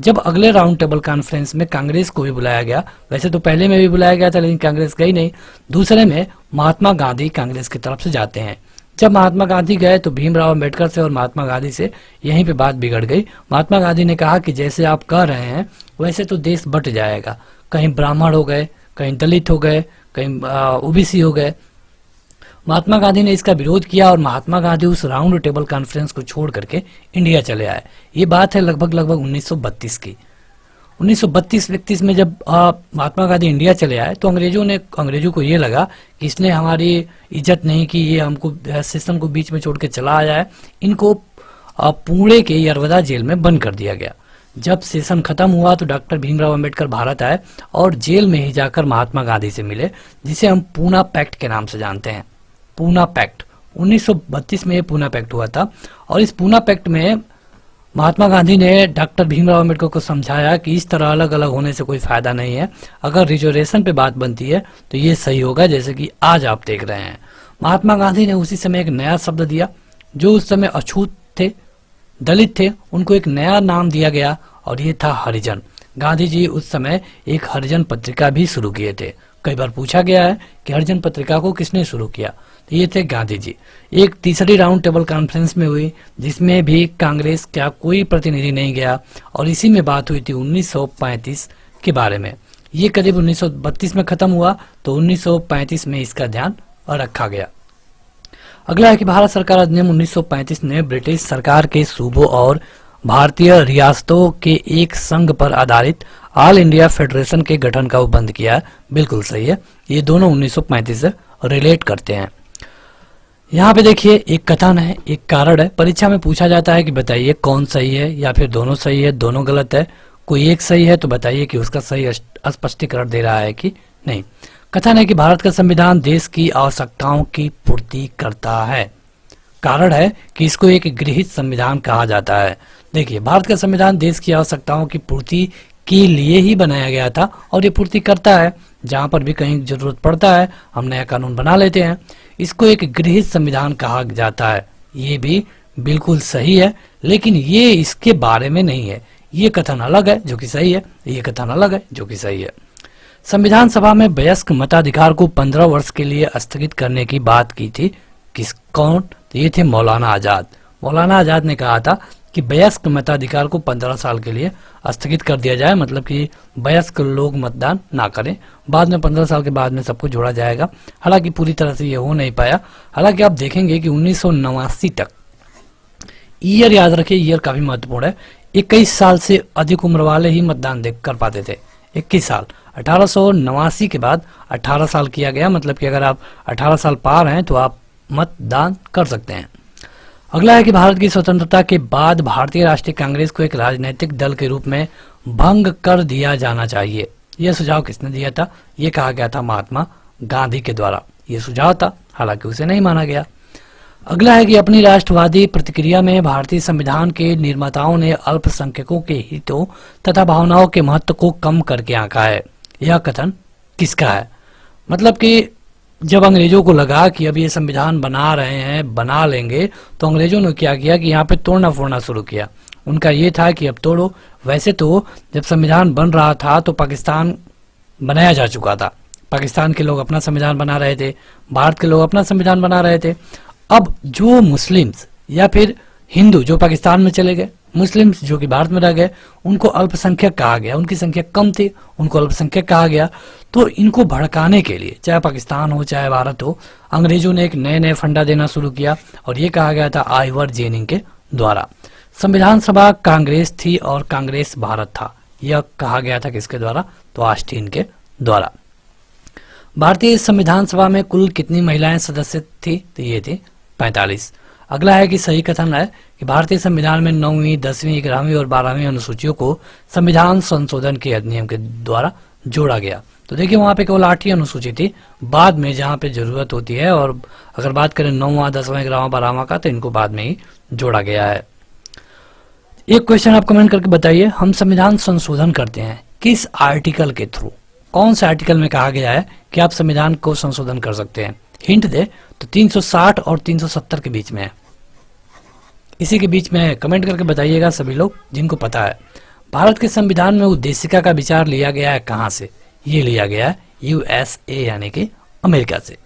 जब अगले राउंड टेबल कॉन्फ्रेंस में कांग्रेस को भी बुलाया गया, वैसे तो पहले में भी बुलाया गया था लेकिन कांग्रेस गई नहीं, दूसरे में महात्मा गांधी कांग्रेस की तरफ से जाते हैं। जब महात्मा गांधी गए तो भीमराव अंबेडकर से और महात्मा गांधी से यहीं पे बात बिगड़ गई। महात्मा गांधी ने कहा कि जैसे आप कह रहे हैं वैसे तो देश बट जाएगा, कहीं ब्राह्मण हो गए, कहीं दलित हो गए, कहीं ओबीसी हो गए। महात्मा गांधी ने इसका विरोध किया और महात्मा गांधी उस राउंड टेबल कॉन्फ्रेंस को छोड़ करके इंडिया चले आए। ये बात है लगभग 1932 की। 1932-31 में जब महात्मा गांधी इंडिया चले आए तो अंग्रेजों को ये लगा कि इसने हमारी इज्जत नहीं की, ये हमको सिस्टम को बीच में छोड़ के चला आया है। इनको पुणे के यरवदा जेल में बंद कर दिया गया। जब सेशन खत्म हुआ तो डॉक्टर भीमराव अंबेडकर भारत आए और जेल में ही जाकर महात्मा गांधी से मिले, जिसे हम पूना पैक्ट के नाम से जानते हैं। पूना पैक्ट 1932 में पूना पैक्ट हुआ था और इस पूना पैक्ट में महात्मा गांधी ने डॉक्टर भीमराव अंबेडकर को समझाया कि इस तरह अलग अलग होने से कोई फायदा नहीं है, अगर रिजर्वेशन पे बात बनती है तो ये सही होगा, जैसे कि आज आप देख रहे हैं। महात्मा गांधी ने उसी समय एक नया शब्द दिया, जो उस समय अछूत थे, दलित थे, उनको एक नया नाम दिया गया और ये था हरिजन। गांधी जी उस समय एक हरिजन पत्रिका भी शुरू किए थे। कई बार पूछा गया है कि हरिजन पत्रिका को किसने शुरू किया, तो ये थे गांधी जी। एक तीसरी राउंड टेबल कॉन्फ्रेंस में हुई जिसमें भी कांग्रेस का कोई प्रतिनिधि नहीं गया और इसी में बात हुई थी 1935 के बारे में। ये करीब 1932 में खत्म हुआ तो 1935 में इसका ध्यान रखा गया। अगला है कि भारत सरकार अधिनियम 1935 ने ब्रिटिश सरकार के सूबों और भारतीय रियासतों के एक संघ पर आधारित ऑल इंडिया फेडरेशन के गठन का बंद किया है। बिल्कुल सही है, ये दोनों 1935 से रिलेट करते हैं। यहाँ पे देखिए एक कथन है, एक कारण है। परीक्षा में पूछा जाता है कि बताइए कौन सही है या फिर दोनों सही है, दोनों गलत है, कोई एक सही है तो बताइए कि उसका सही स्पष्टीकरण दे रहा है कि नहीं। कथन है कि भारत का संविधान देश की आवश्यकताओं की पूर्ति करता है। कारण है कि इसको एक गृहीत संविधान कहा जाता है। देखिए भारत का संविधान देश की आवश्यकताओं की पूर्ति के लिए ही बनाया गया था और ये पूर्ति करता है। जहां पर भी कहीं जरूरत पड़ता है हम नया कानून बना लेते हैं। इसको एक गृहीत संविधान कहा जाता है। ये भी बिल्कुल सही है, लेकिन ये इसके बारे में नहीं है। ये कथन अलग है जो कि सही है, ये कथन अलग है जो कि सही है। संविधान सभा में वयस्क मताधिकार को 15 वर्ष के लिए स्थगित करने की बात की थी कौन? तो ये थे मौलाना आजाद। मौलाना आजाद ने कहा था कि वयस्क मताधिकार को 15 साल के लिए स्थगित कर दिया जाए, मतलब कि वयस्क लोग मतदान ना करें। बाद में 15 साल के बाद में सबको जोड़ा जाएगा। हालांकि पूरी तरह से ये हो नहीं पाया। हालांकि आप देखेंगे कि 1989 तक, ईयर याद रखिए, ईयर काफी महत्वपूर्ण है, 21 साल से अधिक उम्र वाले ही मतदान कर पाते थे। 21 साल 1889 के बाद 18 साल किया गया, मतलब कि अगर आप 18 साल पार हैं तो आप मतदान कर सकते हैं। अगला है कि भारत की स्वतंत्रता के बाद भारतीय राष्ट्रीय कांग्रेस को एक राजनीतिक दल के रूप में भंग कर दिया जाना चाहिए। यह सुझाव किसने दिया था? यह कहा गया था महात्मा गांधी के द्वारा। यह सुझाव था, हालांकि उसे नहीं माना गया। अगला है कि अपनी राष्ट्रवादी प्रतिक्रिया में भारतीय संविधान के निर्माताओं ने अल्पसंख्यकों के हितों तथा भावनाओं के महत्व को कम करके आंका है। यह कथन किसका है? मतलब कि जब अंग्रेजों को लगा कि अब ये संविधान बना रहे हैं, बना लेंगे, तो अंग्रेजों ने क्या किया कि यहाँ पे तोड़ना फोड़ना शुरू किया। उनका ये था कि अब तोड़ो। वैसे तो जब संविधान बन रहा था तो पाकिस्तान बनाया जा चुका था। पाकिस्तान के लोग अपना संविधान बना रहे थे, भारत के लोग अपना संविधान बना रहे थे। अब जो मुस्लिम्स या फिर हिंदू जो पाकिस्तान में चले गए मुस्लिम्स जो कि भारत में रह गए उनको अल्पसंख्यक कहा गया, उनकी संख्या कम थी, उनको अल्पसंख्यक कहा गया। तो इनको भड़काने के लिए, चाहे पाकिस्तान हो चाहे भारत हो, अंग्रेजों ने एक नए नए फंडा देना शुरू किया और ये कहा गया था आइवर जेनिंग के द्वारा। संविधान सभा कांग्रेस थी और कांग्रेस भारत था, यह कहा गया था किसके द्वारा? तो ऑस्टिन के द्वारा। भारतीय संविधान सभा में कुल कितनी महिलाएं सदस्य थी? तो ये थी 45। अगला है कि सही कथन है कि भारतीय संविधान में 9वीं, 10वीं, 11वीं और 12वीं अनुसूचियों को संविधान संशोधन के अधिनियम के द्वारा जोड़ा गया। तो देखिए वहां पे केवल 8वीं अनुसूची थी, बाद में जहां पे जरूरत होती है, और अगर बात करें 9वां, 10वां, 11वां, 12वां का, तो इनको बाद में ही जोड़ा गया है। एक क्वेश्चन आप कमेंट करके बताइए, हम संविधान संशोधन करते हैं किस आर्टिकल के थ्रू? कौन से आर्टिकल में कहा गया है कि आप संविधान को संशोधन कर सकते हैं? हिंट दे तो 360 और 370 के बीच में है, इसी के बीच में है। कमेंट करके बताइएगा सभी लोग जिनको पता है। भारत के संविधान में उद्देशिका का विचार लिया गया है कहां से? ये लिया गया है यूएसए यानी कि अमेरिका से।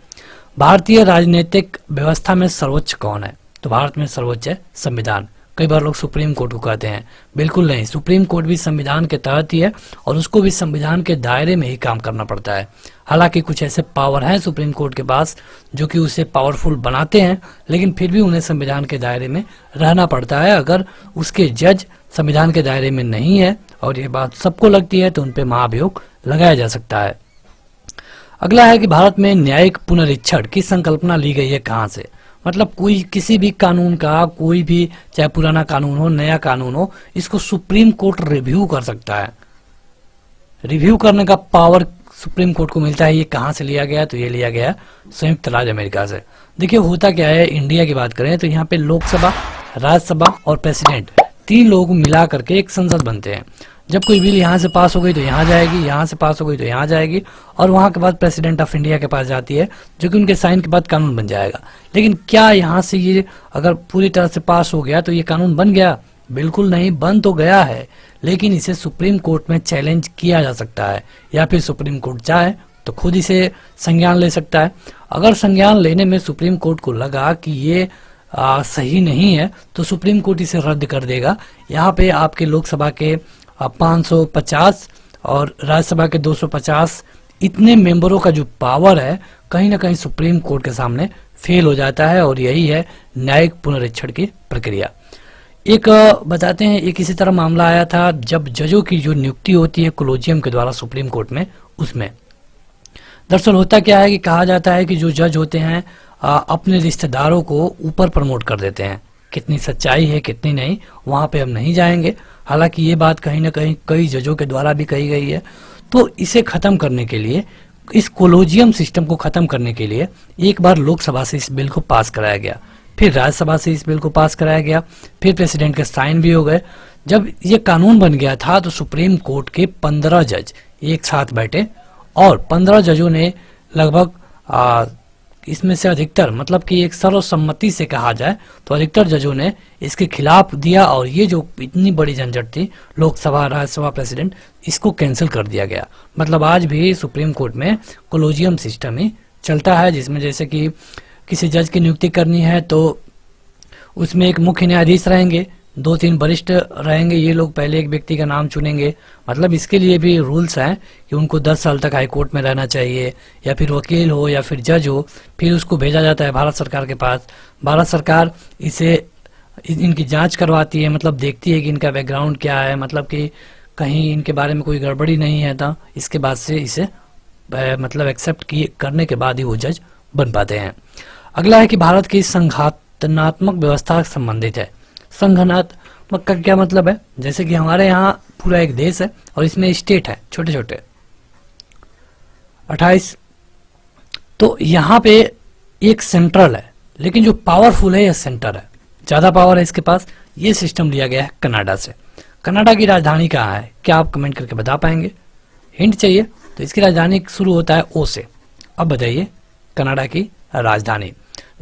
भारतीय राजनीतिक व्यवस्था में सर्वोच्च कौन है? तो भारत में सर्वोच्च है संविधान। कई बार लोग सुप्रीम कोर्ट को कहते हैं, बिल्कुल नहीं, सुप्रीम कोर्ट भी संविधान के तहत ही है और उसको भी संविधान के दायरे में ही काम करना पड़ता है। हालांकि कुछ ऐसे पावर हैं सुप्रीम कोर्ट के पास जो कि उसे पावरफुल बनाते हैं, लेकिन फिर भी उन्हें संविधान के दायरे में रहना पड़ता है। अगर उसके जज संविधान के दायरे में नहीं है और ये बात सबको लगती है तो उन पर महाभियोग लगाया जा सकता है। अगला है कि भारत में न्यायिक पुनरीक्षण की संकल्पना ली गई है कहां से? मतलब कोई किसी भी कानून का, कोई भी चाहे पुराना कानून हो, नया कानून हो, इसको सुप्रीम कोर्ट रिव्यू कर सकता है। रिव्यू करने का पावर सुप्रीम कोर्ट को मिलता है। ये कहां से लिया गया? तो ये लिया गया संयुक्त राज्य अमेरिका से। देखिए होता क्या है, इंडिया की बात करें तो यहाँ पे लोकसभा, राज्यसभा और प्रेसिडेंट, 3 लोग मिला करके एक संसद बनते हैं। जब कोई बिल यहाँ से पास हो गई तो यहाँ जाएगी, यहाँ से पास हो गई तो यहाँ जाएगी, और वहां के बाद प्रेसिडेंट ऑफ इंडिया के पास जाती है, जो कि उनके साइन के बाद कानून बन जाएगा। लेकिन क्या यहाँ से ये अगर पूरी तरह से पास हो गया तो ये कानून बन गया? बिल्कुल नहीं, बन तो गया है, लेकिन इसे सुप्रीम कोर्ट में चैलेंज किया जा सकता है, या फिर सुप्रीम कोर्ट चाहे तो खुद इसे संज्ञान ले सकता है। अगर संज्ञान लेने में सुप्रीम कोर्ट को लगा कि ये सही नहीं है तो सुप्रीम कोर्ट इसे रद्द कर देगा। यहाँ पे आपके लोकसभा के 550 और राज्यसभा के 250 इतने मेंबरों का जो पावर है कहीं ना कहीं सुप्रीम कोर्ट के सामने फेल हो जाता है, और यही है न्यायिक पुनरीक्षण की प्रक्रिया। एक बताते हैं, एक इसी तरह मामला आया था जब जजों की जो नियुक्ति होती है कोलोजियम के द्वारा सुप्रीम कोर्ट में, उसमें दरअसल होता क्या है कि कहा जाता है कि जो जज होते हैं अपने रिश्तेदारों को ऊपर प्रमोट कर देते हैं। कितनी सच्चाई है कितनी नहीं वहां पे हम नहीं जाएंगे, हालांकि ये बात कहीं ना कहीं कई जजों के द्वारा भी कही गई है। तो इसे खत्म करने के लिए, इस कोलोजियम सिस्टम को खत्म करने के लिए एक बार लोकसभा से इस बिल को पास कराया गया, फिर राज्यसभा से इस बिल को पास कराया गया, फिर प्रेसिडेंट के साइन भी हो गए। जब ये कानून बन गया था तो सुप्रीम कोर्ट के 15 जज एक साथ बैठे और 15 जजों ने लगभग इसमें से अधिकतर, मतलब कि एक सर्वसम्मति से कहा जाए तो अधिकतर जजों ने इसके खिलाफ दिया, और ये जो इतनी बड़ी झंझट थी लोकसभा, राज्यसभा, प्रेसिडेंट, इसको कैंसिल कर दिया गया। मतलब आज भी सुप्रीम कोर्ट में कोलोजियम सिस्टम ही चलता है, जिसमें जैसे कि किसी जज की नियुक्ति करनी है तो उसमें एक मुख्य न्यायाधीश रहेंगे, 2-3 वरिष्ठ रहेंगे, ये लोग पहले एक व्यक्ति का नाम चुनेंगे। मतलब इसके लिए भी रूल्स हैं कि उनको 10 साल तक हाई कोर्ट में रहना चाहिए, या फिर वकील हो या फिर जज हो। फिर उसको भेजा जाता है भारत सरकार के पास, भारत सरकार इसे इनकी जांच करवाती है, मतलब देखती है कि इनका बैकग्राउंड क्या है, मतलब कि कहीं इनके बारे में कोई गड़बड़ी नहीं है। तो इसके बाद से इसे मतलब एक्सेप्ट करने के बाद ही वो जज बन पाते हैं। अगला है कि भारत की संघात्मक व्यवस्था संबंधित है। संघनात्मक का क्या मतलब है? जैसे कि हमारे यहाँ पूरा एक देश है और इसमें स्टेट है छोटे छोटे 28, तो यहाँ पे एक सेंट्रल है, लेकिन जो पावरफुल है यह सेंटर है, ज्यादा पावर है इसके पास। ये सिस्टम लिया गया है कनाडा से। कनाडा की राजधानी कहाँ है? क्या आप कमेंट करके बता पाएंगे? हिंट चाहिए तो इसकी राजधानी शुरू होता है ओ से। अब बताइए कनाडा की राजधानी।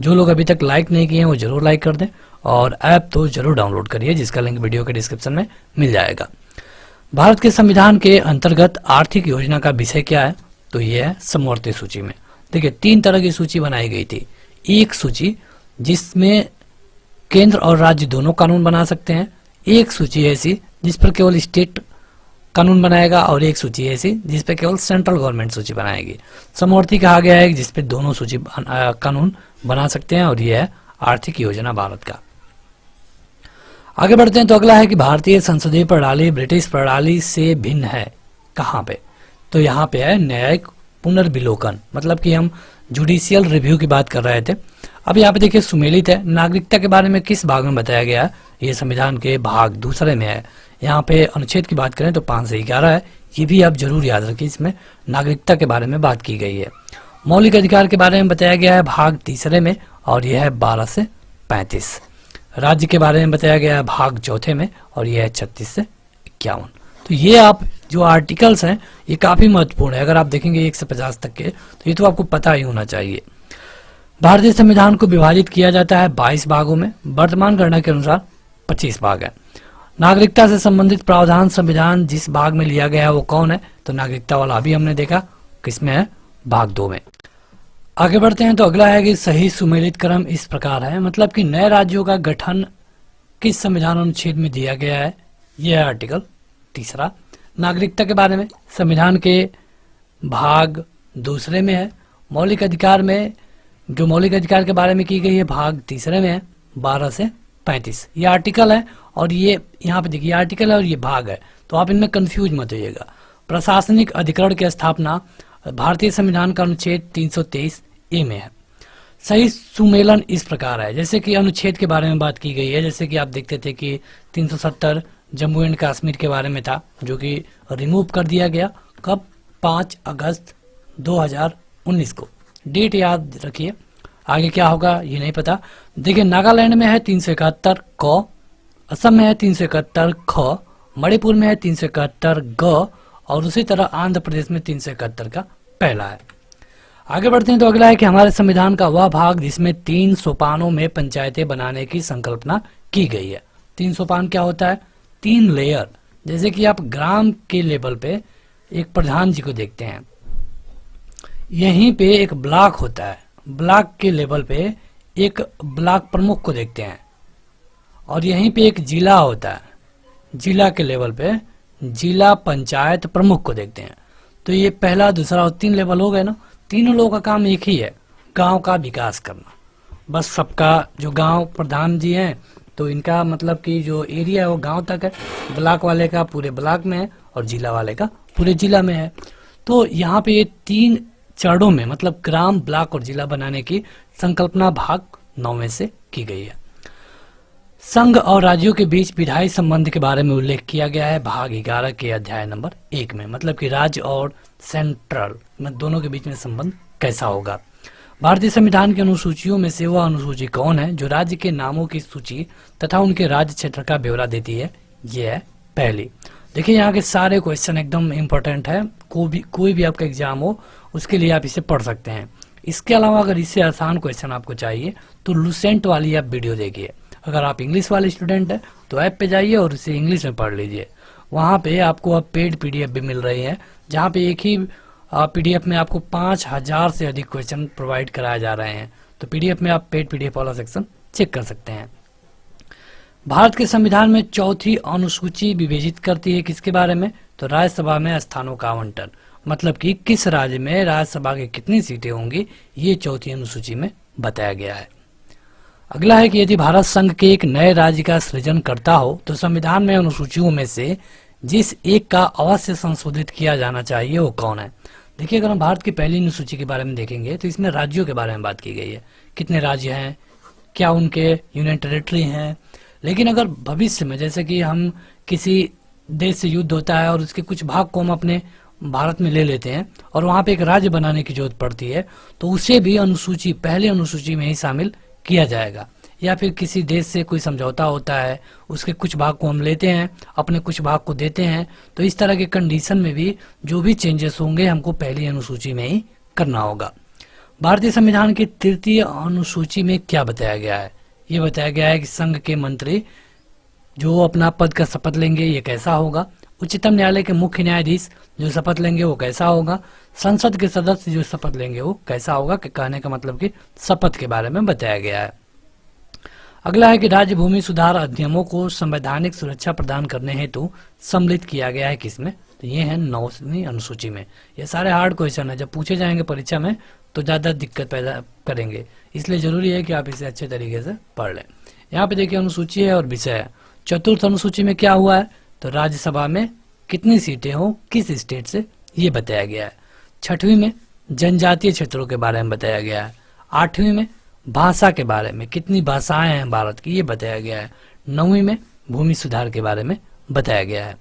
जो लोग अभी तक लाइक नहीं किए हैं वो जरूर लाइक कर दें, और ऐप तो जरूर डाउनलोड करिए जिसका लिंक वीडियो के डिस्क्रिप्शन में मिल जाएगा। भारत के संविधान के अंतर्गत आर्थिक योजना का विषय क्या है? तो ये है समवर्ती सूची में। देखिए 3 तरह की सूची बनाई गई थी। एक सूची जिसमें केंद्र और राज्य दोनों कानून बना सकते हैं, एक सूची ऐसी जिस पर केवल स्टेट कानून बनाएगा और एक सूची ऐसी जिस पे केवल सेंट्रल गवर्नमेंट सूची बनाएगी। समवर्ती कहा गया है जिस पे दोनों सूची कानून बना सकते हैं, और यह है आर्थिक योजना भारत का। आगे बढ़ते हैं तो अगला है कि भारतीय संसदीय प्रणाली ब्रिटिश प्रणाली से भिन्न है कहाँ पे? तो यहाँ पे है न्यायिक पुनर्विलोकन, मतलब कि हम जुडिशियल रिव्यू की बात कर रहे थे। अब यहाँ पे देखिए सुमेलित है, नागरिकता के बारे में किस भाग में बताया गया है? ये संविधान के भाग दूसरे में है। यहाँ पे अनुच्छेद की बात करें तो 5 से 11 है, ये भी आप जरूर याद रखिए, इसमें नागरिकता के बारे में बात की गई है। मौलिक अधिकार के बारे में बताया गया है भाग तीसरे में, और यह है 12 से 35। राज्य के बारे में बताया गया है भाग चौथे में, और यह है 36 से 51। तो ये आप जो आर्टिकल्स हैं ये काफी महत्वपूर्ण है। अगर आप देखेंगे 1 से 50 तक के, तो ये तो आपको पता ही होना चाहिए। भारतीय संविधान को विभाजित किया जाता है 22 भागों में, वर्तमान गणना के अनुसार 25 भाग है। नागरिकता से संबंधित प्रावधान संविधान जिस भाग में लिया गया है वो कौन है? तो नागरिकता वाला अभी हमने देखा, किसमें है? भाग 2 में। आगे बढ़ते हैं तो अगला है कि सही सुमेलित क्रम इस प्रकार है, मतलब कि नए राज्यों का गठन किस संविधान अनुच्छेद में दिया गया है? यह है आर्टिकल 3। नागरिकता के बारे में संविधान के भाग दूसरे में है। मौलिक अधिकार में, जो मौलिक अधिकार के बारे में की गई है, भाग तीसरे में है, 12 से 35। ये आर्टिकल है, और ये यहाँ पे देखिए आर्टिकल है और ये भाग है, तो आप इनमें कंफ्यूज मत होइएगा। प्रशासनिक अधिकरण की स्थापना भारतीय संविधान का अनुच्छेद 323A में है। सही सुमेलन इस प्रकार है, जैसे कि अनुच्छेद के बारे में बात की गई है, जैसे कि आप देखते थे कि 370 जम्मू एंड कश्मीर के बारे में था, जो कि रिमूव कर दिया गया। कब? 5 अगस्त 2019 को। डेट याद रखिए, आगे क्या होगा ये नहीं पता। देखिए नागालैंड में है 371 क, असम में है 371 ख, मणिपुर में है 371 ग, और उसी तरह आंध्र प्रदेश में 371 का पहला है। आगे बढ़ते हैं तो अगला है कि हमारे संविधान का वह भाग जिसमें 3 सोपानों में पंचायतें बनाने की संकल्पना की गई है। 3 सोपान क्या होता है? 3 लेयर। जैसे कि आप ग्राम के लेवल पे एक प्रधान जी को देखते हैं, यहीं पे एक ब्लॉक होता है, ब्लॉक के लेवल पे एक ब्लॉक प्रमुख को देखते हैं, और यहीं पे एक जिला होता है, जिला के लेवल पे जिला पंचायत प्रमुख को देखते हैं। तो ये पहला, दूसरा और 3 लेवल हो गए ना। तीनों लोगों का काम एक ही है, गांव का विकास करना। बस सबका जो गांव प्रधान जी हैं, तो इनका मतलब कि जो एरिया है वो गांव तक है, ब्लॉक वाले का पूरे ब्लॉक में है, और जिला वाले का पूरे जिला में है। तो यहाँ पे ये 3 चरणों में, मतलब ग्राम, ब्लॉक और जिला बनाने की संकल्पना भाग 9 में से की गई है। संघ और राज्यों के बीच विधायी संबंध के बारे में उल्लेख किया गया है भाग 11 के अध्याय नंबर 1 में, मतलब कि राज्य और सेंट्रल में दोनों के बीच में संबंध कैसा होगा। भारतीय संविधान की अनुसूचियों में से वह अनुसूची कौन है जो राज्य के नामों की सूची तथा उनके राज्य क्षेत्र का ब्यौरा देती है? ये है पहली। देखिए यहाँ के सारे क्वेश्चन एकदम इंपॉर्टेंट है, कोई भी आपका एग्जाम हो उसके लिए आप इसे पढ़ सकते हैं। इसके अलावा अगर इससे आसान क्वेश्चन आपको चाहिए तो लुसेंट वाली आप वीडियो देखिए। अगर आप इंग्लिश वाले स्टूडेंट हैं तो ऐप पे जाइए और उसे इंग्लिश में पढ़ लीजिए। वहाँ पे आपको अब पेड पीडीएफ भी मिल रही है, जहाँ पे एक ही पीडीएफ में आपको 5000 से अधिक क्वेश्चन प्रोवाइड कराए जा रहे हैं। तो पीडीएफ में आप पेड पीडीएफ वाला सेक्शन चेक कर सकते हैं। भारत के संविधान में चौथी अनुसूची विवेचित करती है किसके बारे में? तो राज्यसभा में स्थानों का आवंटन, मतलब कि किस राज्य में राज्यसभा की कितनी सीटें होंगी, ये चौथी अनुसूची में बताया गया है। अगला है कि यदि भारत संघ के एक नए राज्य का सृजन करता हो तो संविधान में अनुसूचियों में से जिस एक का अवश्य संशोधित किया जाना चाहिए वो कौन है? देखिए अगर हम भारत की पहली अनुसूची के बारे में देखेंगे तो इसमें राज्यों के बारे में बात की गई है, कितने राज्य हैं, क्या उनके यूनियन टेरिटरी हैं। लेकिन अगर भविष्य में जैसे कि हम किसी देश से युद्ध होता है और उसके कुछ भाग को हम अपने भारत में ले लेते हैं और वहाँ पे एक राज्य बनाने की जरूरत पड़ती है, तो उसे भी अनुसूची, पहले अनुसूची में ही शामिल किया जाएगा। या फिर किसी देश से कोई समझौता होता है, उसके कुछ भाग को हम लेते हैं, अपने कुछ भाग को देते हैं, तो इस तरह के कंडीशन में भी जो भी चेंजेस होंगे हमको पहली अनुसूची में ही करना होगा। भारतीय संविधान की 3य अनुसूची में क्या बताया गया है? ये बताया गया है कि संघ के मंत्री जो अपना पद का शपथ लेंगे ये कैसा होगा, उच्चतम न्यायालय के मुख्य न्यायाधीश जो शपथ लेंगे वो कैसा होगा, संसद के सदस्य जो शपथ लेंगे वो कैसा होगा, कि कहने का मतलब कि शपथ के बारे में बताया गया है। अगला है कि राज्य भूमि सुधार अधिनियमों को संवैधानिक सुरक्षा प्रदान करने हेतु सम्मिलित किया गया है किसमें? तो ये है 9वीं अनुसूची में। ये सारे हार्ड क्वेश्चन है, जब पूछे जाएंगे परीक्षा में तो ज़्यादा दिक्कत पैदा करेंगे, इसलिए जरूरी है कि आप इसे अच्छे तरीके से पढ़ लें। यहाँ पे देखिए अनुसूची है और विषय है। चतुर्थ अनुसूची में क्या हुआ है? तो राज्यसभा में कितनी सीटें हो किस स्टेट से, ये बताया गया है। 6वीं में जनजातीय क्षेत्रों के बारे में बताया गया है। 8वीं में भाषा के बारे में, कितनी भाषाएं हैं भारत की, ये बताया गया है। 9वीं में भूमि सुधार के बारे में बताया गया है।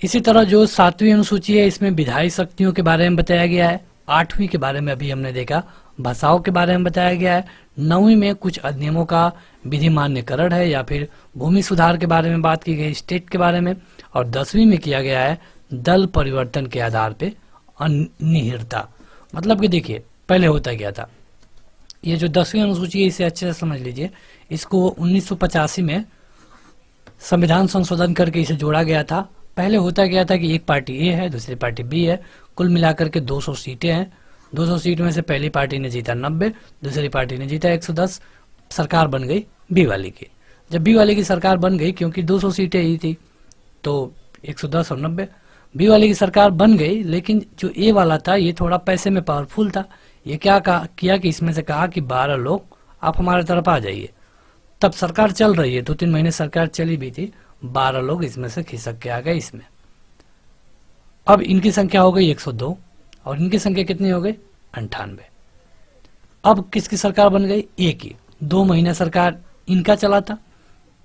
इसी तरह जो 7वीं अनुसूची है इसमें विधायी शक्तियों के बारे में बताया गया है। 8वीं के बारे में अभी हमने देखा, भाषाओं के बारे में बताया गया है। 9वीं में कुछ अधिनियमों का विधि मान्यकरण है या फिर भूमि सुधार के बारे में बात की गई, स्टेट के बारे में। और 10वीं में किया गया है दल परिवर्तन के आधार पे अनिहिरता। मतलब कि देखिए पहले होता क्या था, ये जो 10वीं अनुसूची है इसे अच्छे से समझ लीजिए। इसको 1985 में संविधान संशोधन करके इसे जोड़ा गया था। पहले होता क्या था कि एक पार्टी ए है, दूसरी पार्टी बी है, कुल मिलाकर के 200 सीटें हैं। 200 सीट में से पहली पार्टी ने जीता 90, दूसरी पार्टी ने जीता 110, सरकार बन गई बी वाली की। जब बी वाली की सरकार बन गई, क्योंकि 200 सीटें ही थी तो 110 और 90, बी वाली की सरकार बन गई। लेकिन जो ए वाला था ये थोड़ा पैसे में पावरफुल था। ये क्या किया कि इसमें से कहा कि 12 लोग आप हमारे तरफ आ जाइए। तब सरकार चल रही है, 2-3 महीने सरकार चली भी थी, 12 लोग इसमें से खिसक के आ गए इसमें। अब इनकी संख्या हो गई 102 और इनकी संख्या कितनी हो गई? 98। अब किसकी सरकार बन गई? ए की। 2 महीने सरकार इनका चला था,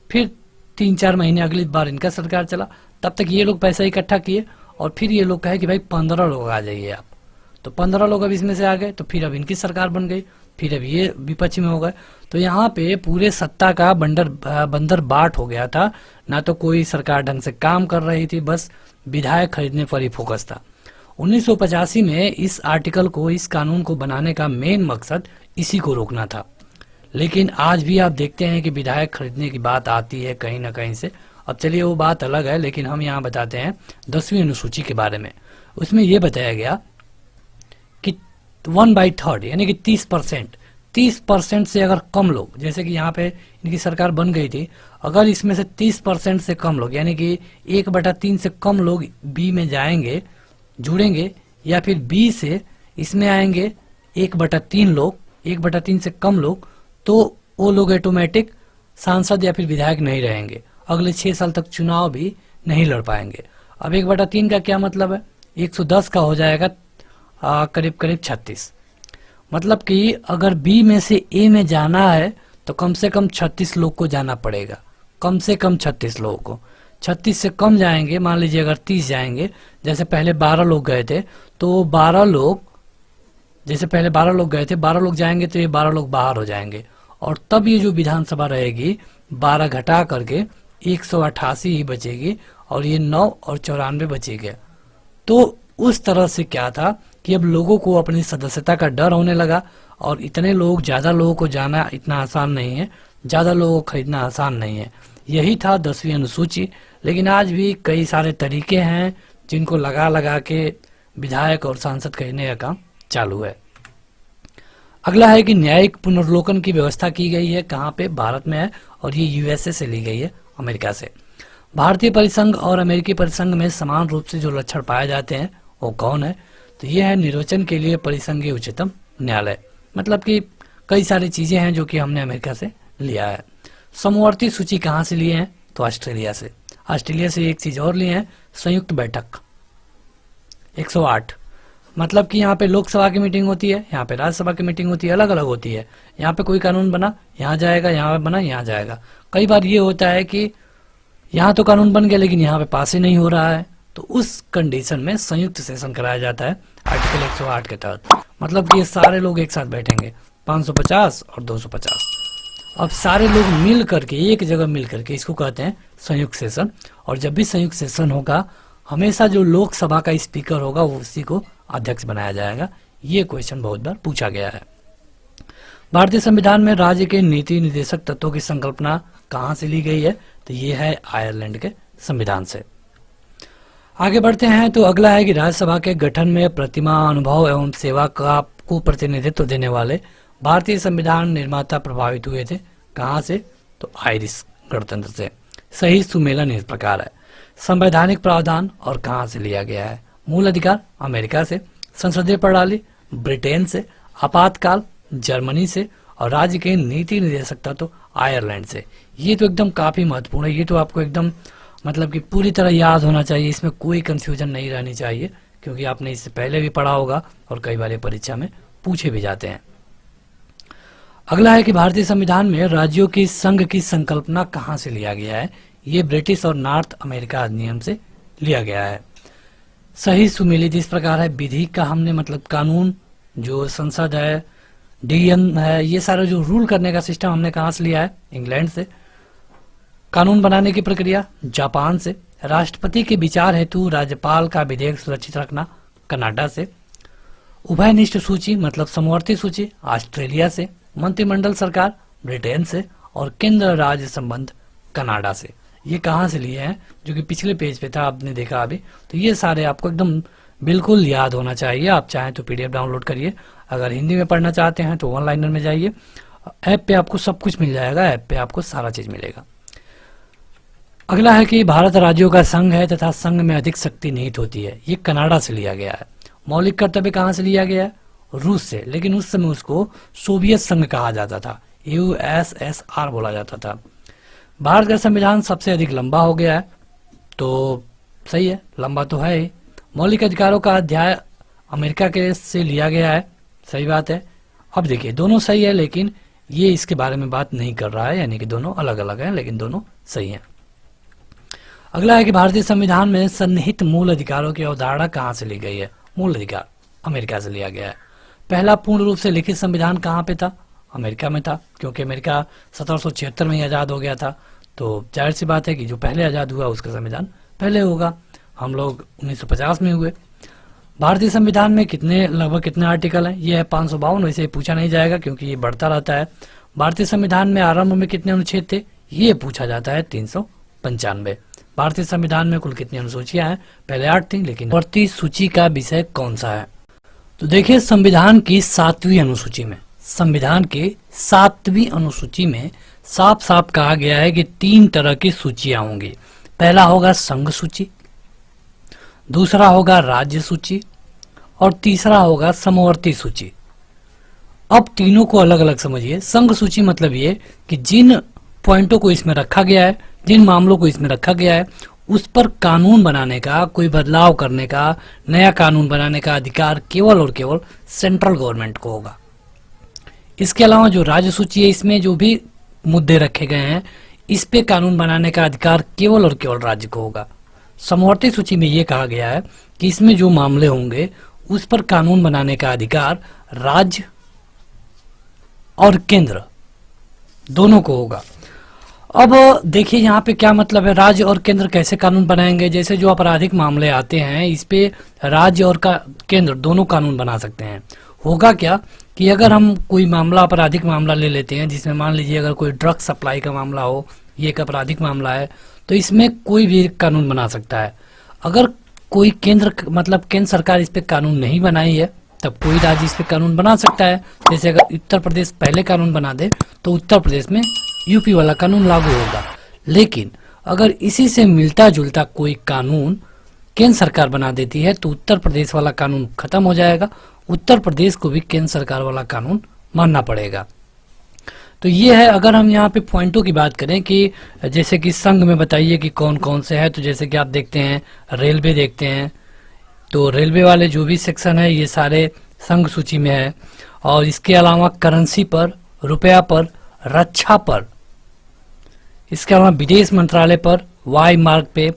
फिर 3-4 महीने अगली बार इनका सरकार चला। तब तक ये लोग पैसा इकट्ठा किए और फिर ये लोग कहे कि भाई 15 लोग आ जाइए आप। तो 15 लोग अब इसमें से आ गए, तो फिर अब इनकी सरकार बन गई, फिर अब ये विपक्ष में हो गए। तो यहाँ पे पूरे सत्ता का बंदर बाट हो गया था। ना तो कोई सरकार ढंग से काम कर रही थी, बस विधायक खरीदने पर ही फोकस था। 1985 में इस आर्टिकल को, इस कानून को बनाने का मेन मकसद इसी को रोकना था। लेकिन आज भी आप देखते हैं कि विधायक खरीदने की बात आती है कहीं ना कहीं से। अब चलिए वो बात अलग है, लेकिन हम यहाँ बताते हैं 10वीं अनुसूची के बारे में। उसमें ये बताया गया कि 1/3 यानी कि 30% से अगर कम लोग, जैसे कि यहाँ पे इनकी सरकार बन गई थी, अगर इसमें से 30% से कम लोग यानी कि 1/3 से कम लोग बी में जाएंगे, जुड़ेंगे, या फिर बी से इसमें आएंगे 1/3 लोग, 1/3 से कम लोग, तो वो लोग ऑटोमेटिक सांसद या फिर विधायक नहीं रहेंगे। अगले 6 साल तक चुनाव भी नहीं लड़ पाएंगे। अब 1/3 का क्या मतलब है? 110 का हो जाएगा करीब 36। मतलब कि अगर बी में से ए में जाना है तो कम से कम 36 लोग को जाना पड़ेगा, कम से कम 36 लोगों को। 36 से कम जाएंगे, मान लीजिए अगर 30 जाएंगे, जैसे पहले 12 लोग गए थे, तो 12 लोग, जैसे पहले 12 लोग गए थे, 12 लोग जाएंगे तो ये 12 लोग बाहर हो जाएंगे। और तब ये जो विधानसभा रहेगी 12 घटा करके 188 ही बचेगी और ये 9 और 94 बचेगा। तो उस तरह से क्या था कि अब लोगों को अपनी सदस्यता का डर होने लगा और इतने लोग, ज़्यादा लोगों को जाना इतना आसान नहीं है, ज़्यादा लोगों को खरीदना आसान नहीं है। यही था 10वीं अनुसूची। लेकिन आज भी कई सारे तरीके हैं जिनको लगा लगा के विधायक और सांसद खरीदने का काम चालू है। अगला है कि न्यायिक पुनर्लोकन की व्यवस्था की गई है, कहाँ पे? भारत में है, और ये यूएसए से ली गई है, अमेरिका से। भारतीय परिसंघ और अमेरिकी परिसंघ में समान रूप से जो लक्षण पाए जाते हैं वो कौन है? तो ये है निर्वाचन के लिए परिसंघीय उच्चतम न्यायालय। मतलब कि कई सारी चीजें हैं जो कि हमने अमेरिका से लिया है। समवर्ती सूची कहाँ से लिए हैं? तो ऑस्ट्रेलिया से। ऑस्ट्रेलिया से एक चीज और लिए हैं, संयुक्त बैठक 108। मतलब कि यहाँ पे लोकसभा की मीटिंग होती है, यहाँ पे राज्यसभा की मीटिंग होती है, अलग अलग होती है। यहाँ पे कोई कानून बना यहाँ जाएगा, यहाँ पे बना यहाँ जाएगा। कई बार ये होता है कि यहाँ तो कानून बन गया लेकिन यहाँ पे पास ही नहीं हो रहा है, तो उस कंडीशन में संयुक्त सेशन कराया जाता है आर्टिकल 108 के तहत। मतलब कि ये सारे लोग एक साथ बैठेंगे, 550 और 250। अब सारे लोग मिल करके, एक जगह मिल करके, इसको कहते हैं संयुक्त सेशन। और जब भी संयुक्त सेशन होगा, हमेशा जो लोकसभा का स्पीकर होगा वो उसी को अध्यक्ष बनाया जाएगा। ये क्वेश्चन बहुत बार पूछा गया है। भारतीय संविधान में राज्य के नीति निर्देशक तत्वों की संकल्पना कहाँ से ली गई है? तो ये है आयरलैंड के संविधान से। आगे बढ़ते हैं तो अगला है कि राज्यसभा के गठन में प्रतिमा, अनुभव एवं सेवा को प्रतिनिधित्व देने वाले भारतीय संविधान निर्माता प्रभावित हुए थे। कहाँ से? तो आयरिश गणतंत्र से। सही सुमेलन इस प्रकार है। संवैधानिक प्रावधान और कहाँ से लिया गया है? मूल अधिकार अमेरिका से, संसदीय प्रणाली ब्रिटेन से, आपातकाल जर्मनी से और राज्य के नीति निदेशकता तो आयरलैंड से। ये तो एकदम काफी महत्वपूर्ण है, ये तो आपको एकदम मतलब कि पूरी तरह याद होना चाहिए, इसमें कोई कंफ्यूजन नहीं रहनी चाहिए, क्योंकि आपने इससे पहले भी पढ़ा होगा और कई बार ये परीक्षा में पूछे भी जाते हैं। अगला है कि भारतीय संविधान में राज्यों की संघ की संकल्पना कहाँ से लिया गया है? ये ब्रिटिश और नॉर्थ अमेरिका अधिनियम से लिया गया है। सही सुमेलित इस प्रकार है। विधि का हमने मतलब कानून, जो संसद है, डीएन है, ये सारा जो रूल करने का सिस्टम हमने कहाँ से लिया है? इंग्लैंड से। कानून बनाने की प्रक्रिया जापान से। राष्ट्रपति के विचार हेतु राज्यपाल का विधेयक सुरक्षित रखना कनाडा से। उभयनिष्ठ सूची मतलब समवर्ती सूची ऑस्ट्रेलिया से। मंत्रिमंडल सरकार ब्रिटेन से और केंद्र राज्य संबंध कनाडा से। ये कहाँ से लिए हैं? जो कि पिछले पेज पे था, आपने देखा अभी। तो ये सारे आपको एकदम बिल्कुल याद होना चाहिए। आप चाहें तो पीडीएफ डाउनलोड करिए, अगर हिंदी में पढ़ना चाहते हैं तो ऑनलाइनर में जाइए, ऐप पे आपको सब कुछ मिल जाएगा, ऐप पे आपको सारा चीज मिलेगा। अगला है कि भारत राज्यों का संघ है तथा संघ में अधिक शक्ति निहित होती है। ये कनाडा से लिया गया है। मौलिक कर्तव्य कहाँ से लिया गया है? रूस से, लेकिन उस समय उसको सोवियत संघ कहा जाता था, यूएसएसआर बोला जाता था। भारत का संविधान सबसे अधिक लंबा हो गया है, तो सही है, लंबा तो है ही। मौलिक अधिकारों का अध्याय अमेरिका के से लिया गया है, सही बात है। अब देखिए दोनों सही है, लेकिन ये इसके बारे में बात नहीं कर रहा है, यानी कि दोनों अलग अलग हैं, लेकिन दोनों सही हैं। अगला है कि भारतीय संविधान में सन्निहित मूल अधिकारों की अवधारणा कहाँ से ली गई है? मूल अधिकार अमेरिका से लिया गया है। पहला पूर्ण रूप से लिखित संविधान कहाँ पे था? अमेरिका में था, क्योंकि अमेरिका 1776 में ही आज़ाद हो गया था, तो जाहिर सी बात है कि जो पहले आज़ाद हुआ उसका संविधान पहले होगा। हम लोग 1950 में हुए। भारतीय संविधान में लगभग कितने आर्टिकल हैं? ये है 552। वैसे ही पूछा नहीं जाएगा क्योंकि ये बढ़ता रहता है। भारतीय संविधान में आरंभ में कितने अनुच्छेद थे? ये पूछा जाता है 395। भारतीय संविधान में कुल कितनी अनुसूचियां हैं? पहले 8 थी, लेकिन बढ़ती सूची का विषय कौन सा है? तो देखिए संविधान की 7वीं अनुसूची में, संविधान के 7वीं अनुसूची में साफ साफ कहा गया है कि 3 तरह की सूचियां होंगी। पहला होगा संघ सूची, दूसरा होगा राज्य सूची और तीसरा होगा समवर्ती सूची। अब तीनों को अलग अलग समझिए। संघ सूची मतलब ये कि जिन पॉइंटों को इसमें रखा गया है, जिन मामलों को इसमें रखा गया है, उस पर कानून बनाने का, कोई बदलाव करने का, नया कानून बनाने का अधिकार केवल और केवल सेंट्रल गवर्नमेंट को होगा। इसके अलावा जो राज्य सूची है, इसमें जो भी मुद्दे रखे गए हैं, इस पे कानून बनाने का अधिकार केवल और केवल राज्य को होगा। समवर्ती सूची में ये कहा गया है कि इसमें जो मामले होंगे उस पर कानून बनाने का अधिकार राज्य और केंद्र दोनों को होगा। अब देखिए यहाँ पे क्या मतलब है, राज्य और केंद्र कैसे कानून बनाएंगे? जैसे जो आपराधिक मामले आते हैं, इस पे राज्य और केंद्र दोनों कानून बना सकते हैं। होगा क्या कि अगर हम कोई मामला, आपराधिक मामला ले लेते हैं, जिसमें मान लीजिए अगर कोई ड्रग सप्लाई का मामला हो, ये एक आपराधिक मामला है, तो इसमें कोई भी कानून बना सकता है। अगर कोई केंद्र सरकार इस पे कानून नहीं बनाई है, तब कोई राज्य इस पे कानून बना सकता है। जैसे अगर उत्तर प्रदेश पहले कानून बना दे तो उत्तर प्रदेश में यूपी वाला कानून लागू होगा। लेकिन अगर इसी से मिलता जुलता कोई कानून केंद्र सरकार बना देती है तो उत्तर प्रदेश वाला कानून खत्म हो जाएगा, उत्तर प्रदेश को भी केंद्र सरकार वाला कानून मानना पड़ेगा। तो ये है। अगर हम यहाँ पे पॉइंटों की बात करें कि जैसे कि संघ में बताइए कि कौन कौन से है, तो जैसे कि आप देखते हैं रेलवे देखते हैं, तो रेलवे वाले जो भी सेक्शन है ये सारे संघ सूची में है। और इसके अलावा करेंसी पर, रुपया पर, रक्षा पर, इसके अलावा विदेश मंत्रालय पर, वायु मार्ग पे,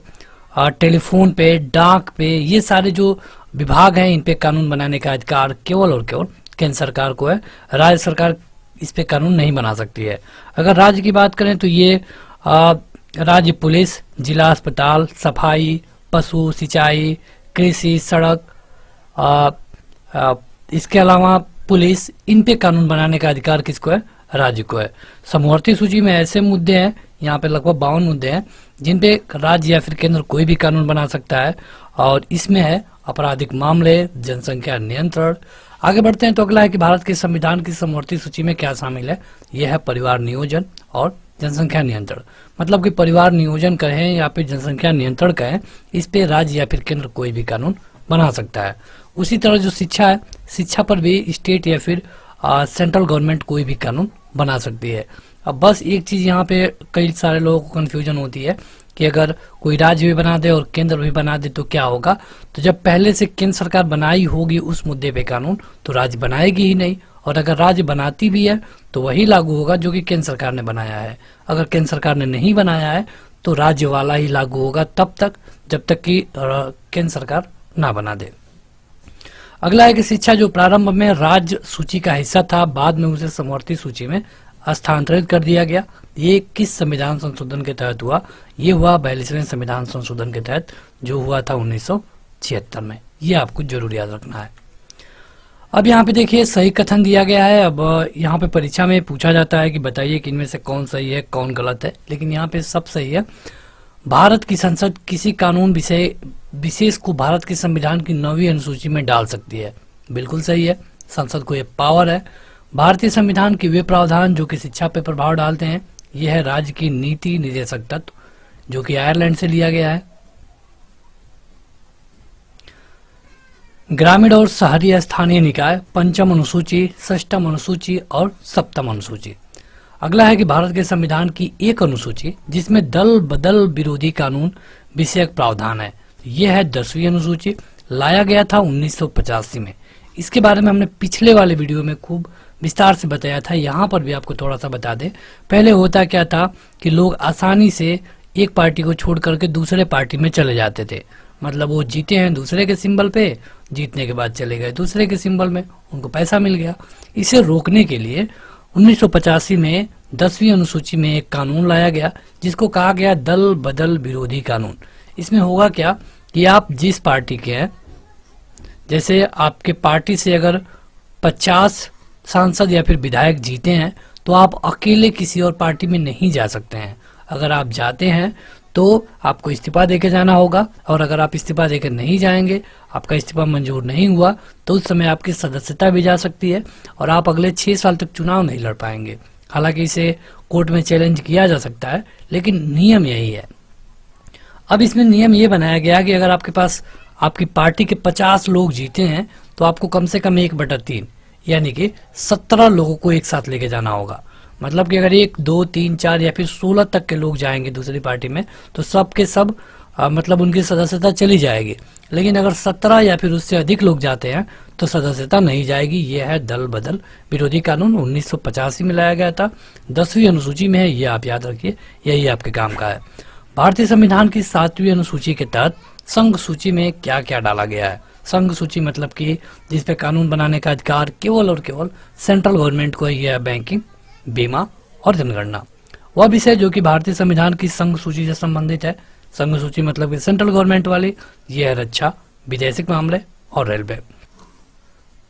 टेलीफोन पे, डाक पे, ये सारे जो विभाग हैं इन पे कानून बनाने का अधिकार केवल और केवल केंद्र सरकार को है। राज्य सरकार इस पे कानून नहीं बना सकती है। अगर राज्य की बात करें तो ये राज्य पुलिस, जिला अस्पताल, सफाई, पशु, सिंचाई, कृषि, सड़क, इसके अलावा पुलिस, इन पे कानून बनाने का अधिकार किसको है? राज्य को है। समवर्ती सूची में ऐसे मुद्दे हैं, यहाँ पे लगभग 52 मुद्दे हैं जिन पे राज्य या फिर केंद्र कोई भी कानून बना सकता है। और इसमें है आपराधिक मामले, जनसंख्या नियंत्रण। आगे बढ़ते हैं तो अगला है कि भारत के संविधान की समवर्ती सूची में क्या शामिल है? यह है परिवार नियोजन और जनसंख्या नियंत्रण, मतलब कि परिवार नियोजन कहें या फिर जनसंख्या नियंत्रण कहें, इस पे राज्य या फिर केंद्र कोई भी कानून बना सकता है। उसी तरह जो शिक्षा है, शिक्षा पर भी स्टेट या फिर सेंट्रल गवर्नमेंट कोई भी कानून बना सकती है। अब बस एक चीज यहाँ पे कई सारे लोगों को कंफ्यूजन होती है कि अगर कोई राज्य भी बना दे और केंद्र भी बना दे तो क्या होगा। तो जब पहले से केंद्र सरकार बनाई होगी उस मुद्दे पे कानून, तो राज्य बनाएगी ही नहीं, और अगर राज्य बनाती भी है तो वही लागू होगा जो कि केंद्र सरकार ने बनाया है। अगर केंद्र सरकार ने नहीं बनाया है तो राज्य वाला ही लागू होगा तब तक जब तक कि केंद्र सरकार ना बना दे। अगला है कि शिक्षा जो प्रारंभ में राज्य सूची का हिस्सा था, बाद में उसे समवर्ती सूची में स्थानांतरित कर दिया गया। ये किस संविधान संशोधन के तहत हुआ? ये हुआ 42वें संविधान संशोधन के तहत, जो हुआ था 1976 में। ये आपको जरूर याद रखना है। अब यहाँ पे देखिए सही कथन दिया गया है। अब यहाँ पे परीक्षा में पूछा जाता है कि बताइए कि इनमें से कौन सही है कौन गलत है, लेकिन यहाँ पे सब सही है। भारत की संसद किसी कानून विषय विशेष को भारत के संविधान की 9वीं अनुसूची में डाल सकती है। बिल्कुल सही है, संसद को ये पावर है। भारतीय संविधान के वे प्रावधान जो कि शिक्षा पर प्रभाव डालते हैं, यह है राज्य की नीति निर्देशक तत्व, जो कि आयरलैंड से लिया गया है। ग्रामीण और शहरी स्थानीय निकाय, पंचम अनुसूची, षष्ठम अनुसूची और सप्तम अनुसूची। अगला है कि भारत के संविधान की एक अनुसूची जिसमें दल बदल विरोधी कानून विषयक प्रावधान है, यह है 10वीं अनुसूची। लाया गया था 1985 में। इसके बारे में हमने पिछले वाले वीडियो में खूब विस्तार से बताया था, यहाँ पर भी आपको थोड़ा सा बता दें। पहले होता क्या था कि लोग आसानी से एक पार्टी को छोड़ करके दूसरे पार्टी में चले जाते थे। मतलब वो जीते हैं दूसरे के सिंबल पे, जीतने के बाद चले गए दूसरे के सिंबल में, उनको पैसा मिल गया। इसे रोकने के लिए 1985 में 10वीं अनुसूची में एक कानून लाया गया जिसको कहा गया दल बदल विरोधी कानून। इसमें होगा क्या कि आप जिस पार्टी के हैं, जैसे आपके पार्टी से अगर 50 सांसद या फिर विधायक जीते हैं तो आप अकेले किसी और पार्टी में नहीं जा सकते हैं। अगर आप जाते हैं तो आपको इस्तीफा देके जाना होगा, और अगर आप इस्तीफा देकर नहीं जाएंगे, आपका इस्तीफा मंजूर नहीं हुआ, तो उस समय आपकी सदस्यता भी जा सकती है और आप अगले 6 साल तक चुनाव नहीं लड़ पाएंगे। हालांकि इसे कोर्ट में चैलेंज किया जा सकता है, लेकिन नियम यही है। अब इसमें नियम ये बनाया गया कि अगर आपके पास आपकी पार्टी के 50 लोग जीते हैं तो आपको कम से कम 1/3 यानी कि 17 लोगों को एक साथ लेके जाना होगा। मतलब कि अगर 1, 2, 3, 4 या फिर 16 तक के लोग जाएंगे दूसरी पार्टी में तो सब के सब मतलब उनकी सदस्यता चली जाएगी। लेकिन अगर 17 या फिर उससे अधिक लोग जाते हैं तो सदस्यता नहीं जाएगी। यह है दल बदल विरोधी कानून, 1985 में लाया गया था, 10वीं अनुसूची में है, ये आप याद रखिए, यही आपके काम का है। भारतीय संविधान की 7वीं अनुसूची के तहत संघ सूची में क्या क्या डाला गया है? संघ सूची मतलब कि जिस पे कानून बनाने का अधिकार केवल और केवल सेंट्रल गवर्नमेंट को ही है, बैंकिंग, बीमा और जनगणना। वह विषय जो कि भारतीय संविधान की संघ सूची से संबंधित है। संघ सूची मतलब कि सेंट्रल गवर्नमेंट वाली, यह है रक्षा, विदेशिक मामले और रेलवे।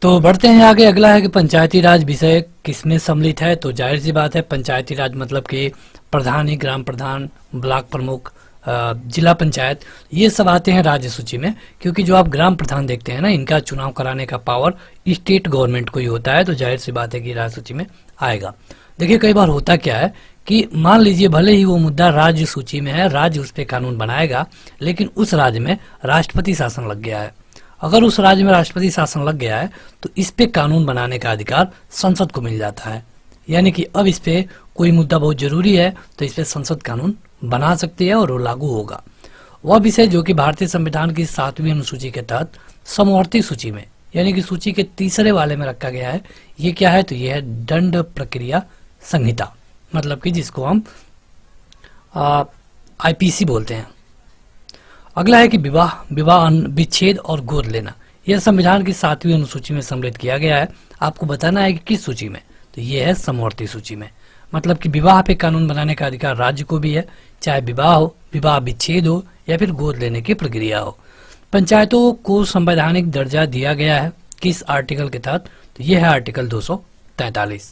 तो बढ़ते हैं आगे। अगला है कि पंचायती राज विषय किसमें सम्मिलित है? तो जाहिर सी बात है, पंचायती राज मतलब कि प्रधान ही ग्राम प्रधान, ब्लॉक प्रमुख, जिला पंचायत, ये सब आते हैं राज्य सूची में, क्योंकि जो आप ग्राम प्रधान देखते हैं ना, इनका चुनाव कराने का पावर स्टेट गवर्नमेंट को ही होता है। तो जाहिर सी बात है कि राज्य सूची में आएगा। देखिए कई बार होता क्या है कि मान लीजिए भले ही वो मुद्दा राज्य सूची में है, राज्य उस पर कानून बनाएगा, लेकिन उस राज्य में राष्ट्रपति शासन लग गया है। अगर उस राज्य में राष्ट्रपति शासन लग गया है तो इस पे कानून बनाने का अधिकार संसद को मिल जाता है। यानी कि अब इस पे कोई मुद्दा बहुत जरूरी है तो इस पे संसद कानून बना सकती है और वो लागू होगा। वह विषय जो कि भारतीय संविधान की 7वीं अनुसूची के तहत समवर्ती सूची में यानी कि सूची के तीसरे वाले में रखा गया है, ये क्या है? तो ये है दंड प्रक्रिया संहिता, मतलब कि जिसको हम आईपीसी बोलते हैं। अगला है कि विवाह विच्छेद और गोद लेना, यह संविधान की 7वीं अनुसूची में सम्मिलित किया गया है। आपको बताना है कि किस सूची में, तो ये है समवर्ती सूची में। मतलब कि विवाह पे कानून बनाने का अधिकार राज्य को भी है, चाहे विवाह हो, विवाह विच्छेद हो या फिर गोद लेने की प्रक्रिया हो। पंचायतों को संवैधानिक दर्जा दिया गया है किस आर्टिकल के तहत? तो यह है आर्टिकल 243।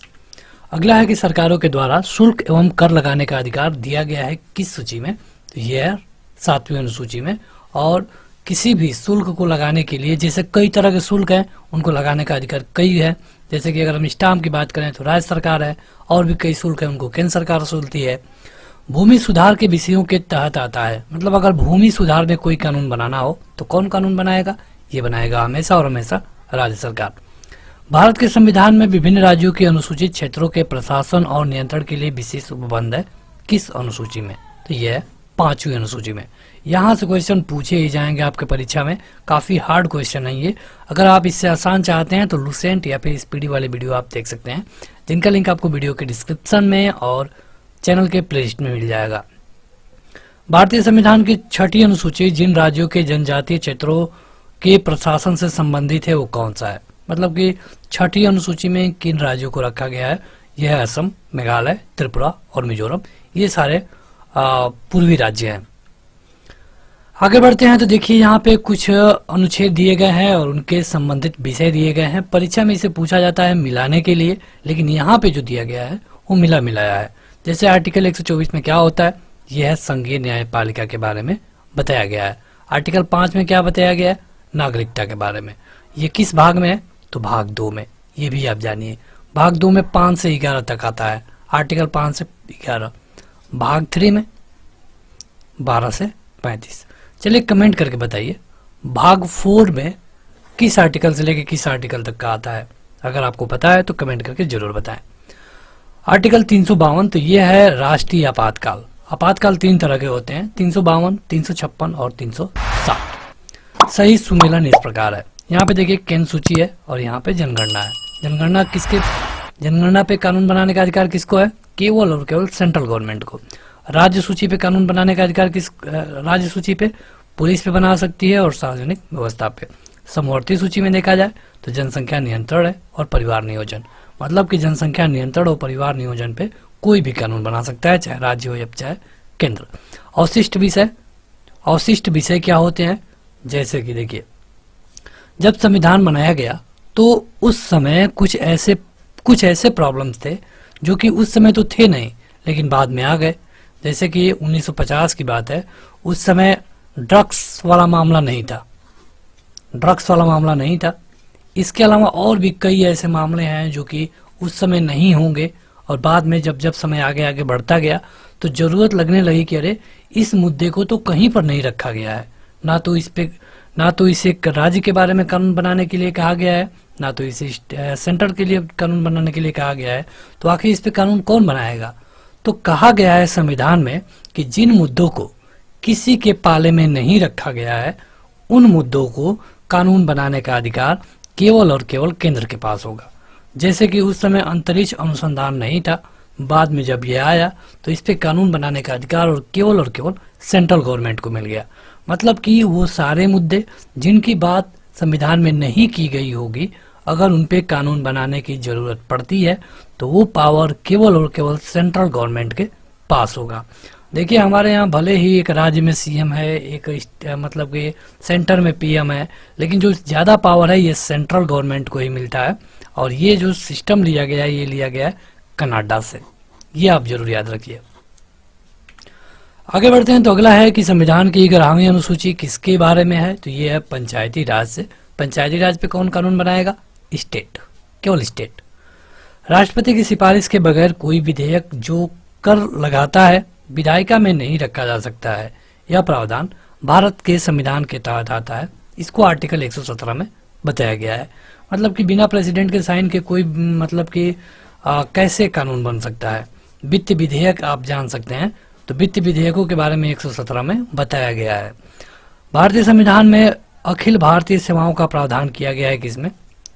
अगला है कि सरकारों के द्वारा शुल्क एवं कर लगाने का अधिकार दिया गया है किस सूची में? तो यह है 7वीं अनुसूची में। और किसी भी शुल्क को लगाने के लिए, जैसे कई तरह के शुल्क हैं, उनको लगाने का अधिकार कई है। जैसे कि अगर हम स्टाम्प की बात करें तो राज्य सरकार है, और भी कई शुल्क है उनको केंद्र सरकार वसूलती है। भूमि सुधार के विषयों के तहत आता है, मतलब अगर भूमि सुधार में कोई कानून बनाना हो तो कौन कानून बनाएगा? ये बनाएगा हमेशा और हमेशा राज्य सरकार। भारत के संविधान में विभिन्न राज्यों के अनुसूचित क्षेत्रों के प्रशासन और नियंत्रण के लिए विशेष उपबंध है। किस अनुसूची में? तो यह है 5वीं अनुसूची में। यहाँ से क्वेश्चन पूछे ही जाएंगे आपके परीक्षा में, काफी हार्ड क्वेश्चन है ये। अगर आप इससे आसान चाहते हैं तो लुसेंट या फिर स्पीडी वाले वीडियो आप देख सकते हैं, जिनका लिंक आपको वीडियो के डिस्क्रिप्शन में और चैनल के प्लेलिस्ट में मिल जाएगा। भारतीय संविधान की 6ठी अनुसूची जिन राज्यों के जनजातीय क्षेत्रों के प्रशासन से संबंधित है वो कौन सा है? मतलब कि 6ठी अनुसूची में किन राज्यों को रखा गया है? यह है असम, मेघालय, त्रिपुरा और मिजोरम। ये सारे पूर्वी राज्य हैं। आगे बढ़ते हैं तो देखिए यहाँ पे कुछ अनुच्छेद दिए गए हैं और उनके संबंधित विषय दिए गए हैं। परीक्षा में इसे पूछा जाता है मिलाने के लिए, लेकिन यहाँ पे जो दिया गया है वो मिला मिलाया है। जैसे आर्टिकल 124 में क्या होता है? यह है संघीय न्यायपालिका के बारे में बताया गया है। आर्टिकल 5 में क्या बताया गया है? नागरिकता के बारे में। ये किस भाग में है? तो भाग 2 में। ये भी आप जानिए, भाग 2 में 5 से 11 तक आता है, आर्टिकल 5 से 11। भाग 3 में 12 से 35। चलिए कमेंट करके बताइए भाग 4 में किस आर्टिकल से लेके किस आर्टिकल तक का आता है। अगर आपको पता है तो कमेंट करके जरूर बताएं। आर्टिकल 352, तो ये है राष्ट्रीय आपातकाल। आपातकाल 3 तरह के होते हैं, 352, 356 और 360। सही सुमेलन इस प्रकार है। यहाँ पे देखिए केंद्र सूची है और यहाँ पे जनगणना है। जनगणना पे कानून बनाने का अधिकार किसको है? केवल और केवल सेंट्रल गवर्नमेंट को। राज्य सूची पे कानून बनाने का अधिकार राज्य सूची पे पुलिस पे बना सकती है और सार्वजनिक व्यवस्था पे। समवर्ती सूची में देखा जाए तो जनसंख्या नियंत्रण है और परिवार नियोजन, मतलब कि जनसंख्या नियंत्रण और परिवार नियोजन पे कोई भी कानून बना सकता है, चाहे राज्य हो या चाहे केंद्र। अवशिष्ट विषय क्या होते हैं? जैसे कि देखिए, जब संविधान बनाया गया तो उस समय कुछ ऐसे प्रॉब्लम्स थे जो कि उस समय तो थे नहीं लेकिन बाद में आ गए। जैसे कि 1950 की बात है, उस समय ड्रग्स वाला मामला नहीं था। इसके अलावा और भी कई ऐसे मामले हैं जो कि उस समय नहीं होंगे और बाद में जब समय आगे बढ़ता गया तो जरूरत लगने लगी कि अरे इस मुद्दे को तो कहीं पर नहीं रखा गया है, ना तो इसे राज्य के बारे में कानून बनाने के लिए कहा गया है, ना तो इसे सेंटर के लिए कानून बनाने के लिए कहा गया है, तो आखिर इस पे कानून कौन बनाएगा? तो कहा गया है संविधान में कि जिन मुद्दों को किसी के पाले में नहीं रखा गया है उन मुद्दों को कानून बनाने का अधिकार केवल और केवल केंद्र के पास होगा। जैसे कि उस समय अंतरिक्ष अनुसंधान नहीं था, बाद में जब ये आया तो इस पे कानून बनाने का अधिकार और केवल सेंट्रल गवर्नमेंट को मिल गया। मतलब कि वो सारे मुद्दे जिनकी बात संविधान में नहीं की गई होगी, अगर उन पे कानून बनाने की जरूरत पड़ती है तो वो पावर केवल और केवल सेंट्रल गवर्नमेंट के पास होगा। देखिए हमारे यहाँ भले ही एक राज्य में सीएम है, एक मतलब कि सेंटर में पीएम है, लेकिन जो ज़्यादा पावर है ये सेंट्रल गवर्नमेंट को ही मिलता है। और ये जो सिस्टम लिया गया है ये लिया गया है कनाडा से, ये आप जरूर याद रखिए। आगे बढ़ते हैं तो अगला है कि संविधान की 11वीं अनुसूची किसके बारे में है? तो ये है पंचायती राज से। पंचायती राज पे कौन कानून बनाएगा? स्टेट, केवल स्टेट। राष्ट्रपति की सिफारिश के बगैर कोई विधेयक जो कर लगाता है विधायिका में नहीं रखा जा सकता है। यह प्रावधान भारत के संविधान के तहत आता है। इसको आर्टिकल 117 में बताया गया है। मतलब कि बिना प्रेसिडेंट के साइन के कोई मतलब कि कैसे कानून बन सकता है। वित्त विधेयक आप जान सकते हैं, तो वित्त विधेयकों के बारे में 117 में बताया गया है। भारतीय संविधान में अखिल भारतीय सेवाओं का प्रावधान किया गया है किसमें?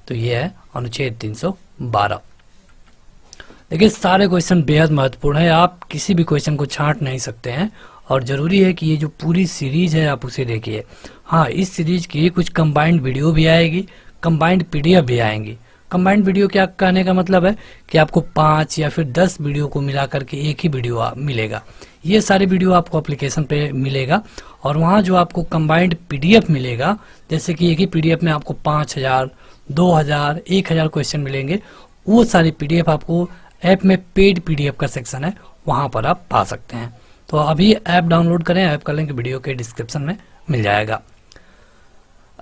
तो ये है अनुच्छेद 312। देखिए सारे क्वेश्चन बेहद महत्वपूर्ण है, आप किसी भी क्वेश्चन को छांट नहीं सकते हैं और जरूरी है कि ये जो पूरी सीरीज है आप उसे देखिए। हाँ, इस सीरीज की कुछ कंबाइंड वीडियो भी आएगी, कंबाइंड पीडीएफ भी आएंगी। कंबाइंड वीडियो क्या कहने का मतलब है कि आपको 5 या फिर 10 वीडियो को मिला करके एक ही वीडियो मिलेगा। ये सारे वीडियो आपको एप्लीकेशन पे मिलेगा और वहाँ जो आपको कंबाइंड पीडीएफ मिलेगा, जैसे कि एक ही पीडीएफ में आपको 5000, 2000, 1000 क्वेश्चन मिलेंगे, वो सारी पीडीएफ आपको ऐप में पेड पीडीएफ का सेक्शन है वहाँ पर आप पा सकते हैं। तो अभी ऐप डाउनलोड करें, ऐप का लिंक वीडियो के डिस्क्रिप्शन में मिल जाएगा।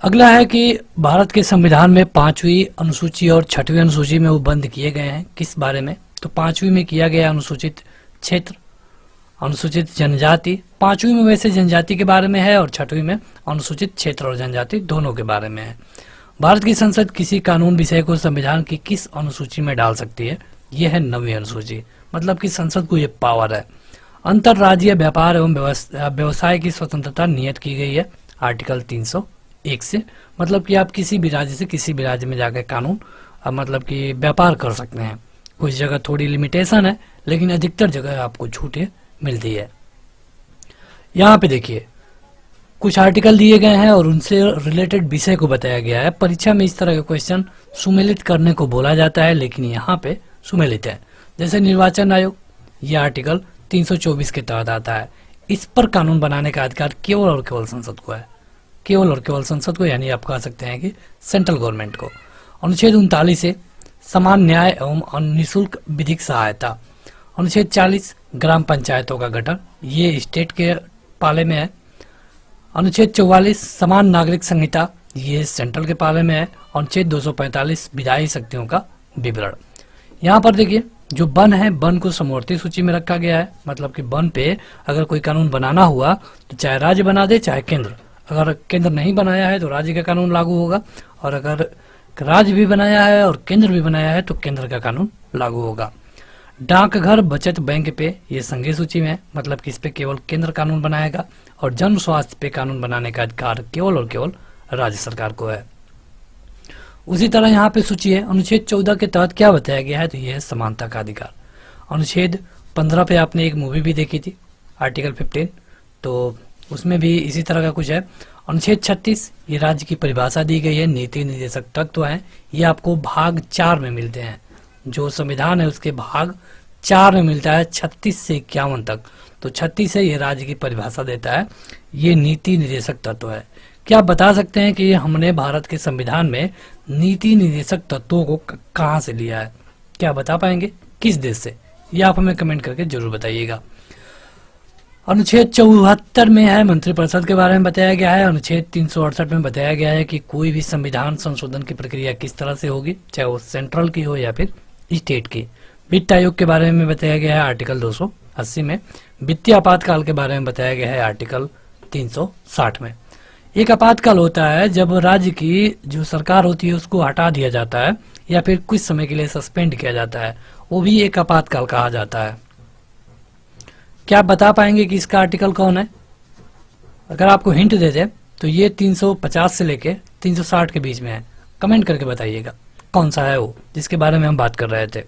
अगला है कि भारत के संविधान में 5वीं अनुसूची और 6वीं अनुसूची में वो बंद किए गए हैं, किस बारे में? तो 5वीं में किया गया अनुसूचित क्षेत्र, अनुसूचित जनजाति। 5वीं में वैसे जनजाति के बारे में है और 6वीं में अनुसूचित क्षेत्र और जनजाति दोनों के बारे में है। भारत की संसद किसी कानून विषय को संविधान की किस अनुसूची में डाल सकती है? यह है 9वीं अनुसूची, मतलब कि संसद को ये पावर है। अंतर्राज्यीय व्यापार एवं व्यवसाय की स्वतंत्रता नियत की गई है आर्टिकल 301 से, मतलब कि आप किसी भी राज्य से किसी भी राज्य में जाकर कानून मतलब कि व्यापार कर सकते हैं। कुछ जगह थोड़ी लिमिटेशन है, लेकिन अधिकतर जगह आपको छूटें मिलती है। यहाँ पे देखिए कुछ आर्टिकल दिए गए हैं और उनसे रिलेटेड विषय को बताया गया है। परीक्षा में इस तरह के क्वेश्चन सुमेलित करने को बोला जाता है, लेकिन यहाँ पे सुमेलित है। जैसे निर्वाचन आयोग, ये आर्टिकल 324 के तहत आता है। इस पर कानून बनाने का अधिकार केवल और केवल संसद को है, केवल और केवल संसद को, यानी आप कह सकते हैं कि सेंट्रल गवर्नमेंट को। अनुच्छेद 39 से समान न्याय एवं निःशुल्क विधिक सहायता। अनुच्छेद 40 ग्राम पंचायतों का गठन, ये स्टेट के पाले में है। अनुच्छेद 44 समान नागरिक संहिता, ये सेंट्रल के पाले में है। अनुच्छेद 245 विधायी शक्तियों का विवरण। यहाँ पर देखिए जो वन है, वन को समवर्ती सूची में रखा गया है, मतलब कि वन पे अगर कोई कानून बनाना हुआ तो चाहे राज्य बना दे चाहे केंद्र। अगर केंद्र नहीं बनाया है तो राज्य का कानून लागू होगा, और अगर राज्य भी बनाया है और केंद्र भी बनाया है तो केंद्र का कानून लागू होगा। डाकघर बचत बैंक पे ये संघीय सूची में है, मतलब कि इस पे केवल केंद्र कानून बनाएगा, और जन स्वास्थ्य पे कानून बनाने का अधिकार केवल और केवल राज्य सरकार को है। उसी तरह यहाँ पे सूची है। अनुच्छेद 14 के तहत क्या बताया गया है? तो यह है समानता का अधिकार। अनुच्छेद 15 पे आपने एक मूवी भी देखी थी, आर्टिकल 15, तो उसमें भी इसी तरह का कुछ है। अनुच्छेद 36 ये राज्य की परिभाषा दी गई है, नीति निर्देशक तत्व हैं, ये आपको भाग 4 में मिलते हैं। जो संविधान है उसके भाग 4 में मिलता है 36 से 51 तक। तो 36 से ये राज्य की परिभाषा देता है, ये नीति निर्देशक तत्व है। क्या आप बता सकते हैं कि हमने भारत के संविधान में नीति निर्देशक तत्वों को कहाँ से लिया है? क्या बता पाएंगे किस देश से? ये आप हमें कमेंट करके जरूर बताइएगा। अनुच्छेद 74 में है मंत्रिपरिषद के बारे में बताया गया है। अनुच्छेद 368 में बताया गया है कि कोई भी संविधान संशोधन की प्रक्रिया किस तरह से होगी, चाहे वो सेंट्रल की हो या फिर स्टेट की। वित्त आयोग के बारे में बताया गया है आर्टिकल 280 में। वित्तीय आपातकाल के बारे में बताया गया है आर्टिकल 360 में। एक आपातकाल होता है जब राज्य की जो सरकार होती है उसको हटा दिया जाता है या फिर कुछ समय के लिए सस्पेंड किया जाता है, वो भी एक आपातकाल कहा जाता है। क्या आप बता पाएंगे कि इसका आर्टिकल कौन है? अगर आपको हिंट दे दे तो ये 350 से लेके 360 के बीच में है। कमेंट करके बताइएगा कौन सा है वो जिसके बारे में हम बात कर रहे थे।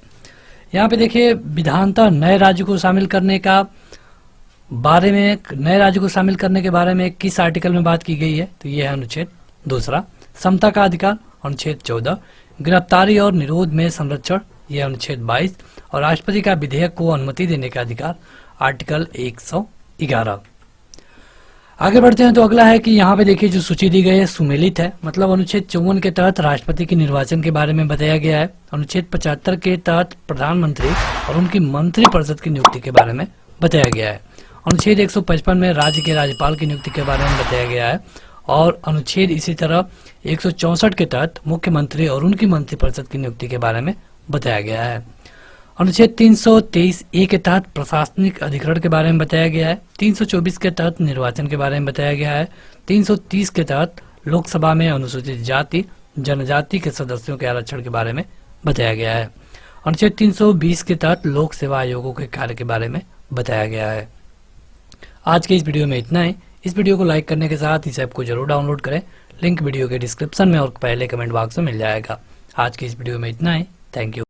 यहाँ पे देखिए विधानतः नए राज्य को शामिल करने के बारे में किस आर्टिकल में बात की गई है? तो ये है अनुच्छेद 2। समता का अधिकार अनुच्छेद 14। गिरफ्तारी और निरोध में संरक्षण, ये अनुच्छेद 22। और राष्ट्रपति का विधेयक को अनुमति देने का अधिकार आर्टिकल 111। आगे बढ़ते हैं तो अगला है कि यहाँ पे देखिए जो सूची दी गई है सुमेलित है, मतलब अनुच्छेद 54 के तहत राष्ट्रपति के निर्वाचन के बारे में बताया गया है। अनुच्छेद 75 के तहत प्रधानमंत्री और उनकी मंत्रिपरिषद की नियुक्ति के बारे में बताया गया है। अनुच्छेद 155 में राज्य के राज्यपाल की नियुक्ति के बारे में बताया गया है। और अनुच्छेद इसी तरह 164 के तहत मुख्यमंत्री और उनकी मंत्रिपरिषद की नियुक्ति के बारे में बताया गया है। अनुच्छेद 323A के तहत प्रशासनिक अधिकरण के बारे में बताया गया है। 324 के तहत निर्वाचन के बारे में बताया गया है। 330 के तहत लोकसभा में अनुसूचित जाति जनजाति के सदस्यों के आरक्षण के बारे में बताया गया है। अनुच्छेद 320 के तहत लोक सेवा आयोगों के कार्य के बारे में बताया गया है। आज के इस वीडियो में इतना ही। इस वीडियो को लाइक करने के साथ इस ऐप को जरूर डाउनलोड करें। लिंक वीडियो के डिस्क्रिप्शन में और पहले कमेंट बॉक्स में मिल जाएगा। आज की इस वीडियो में इतना ही। Thank you.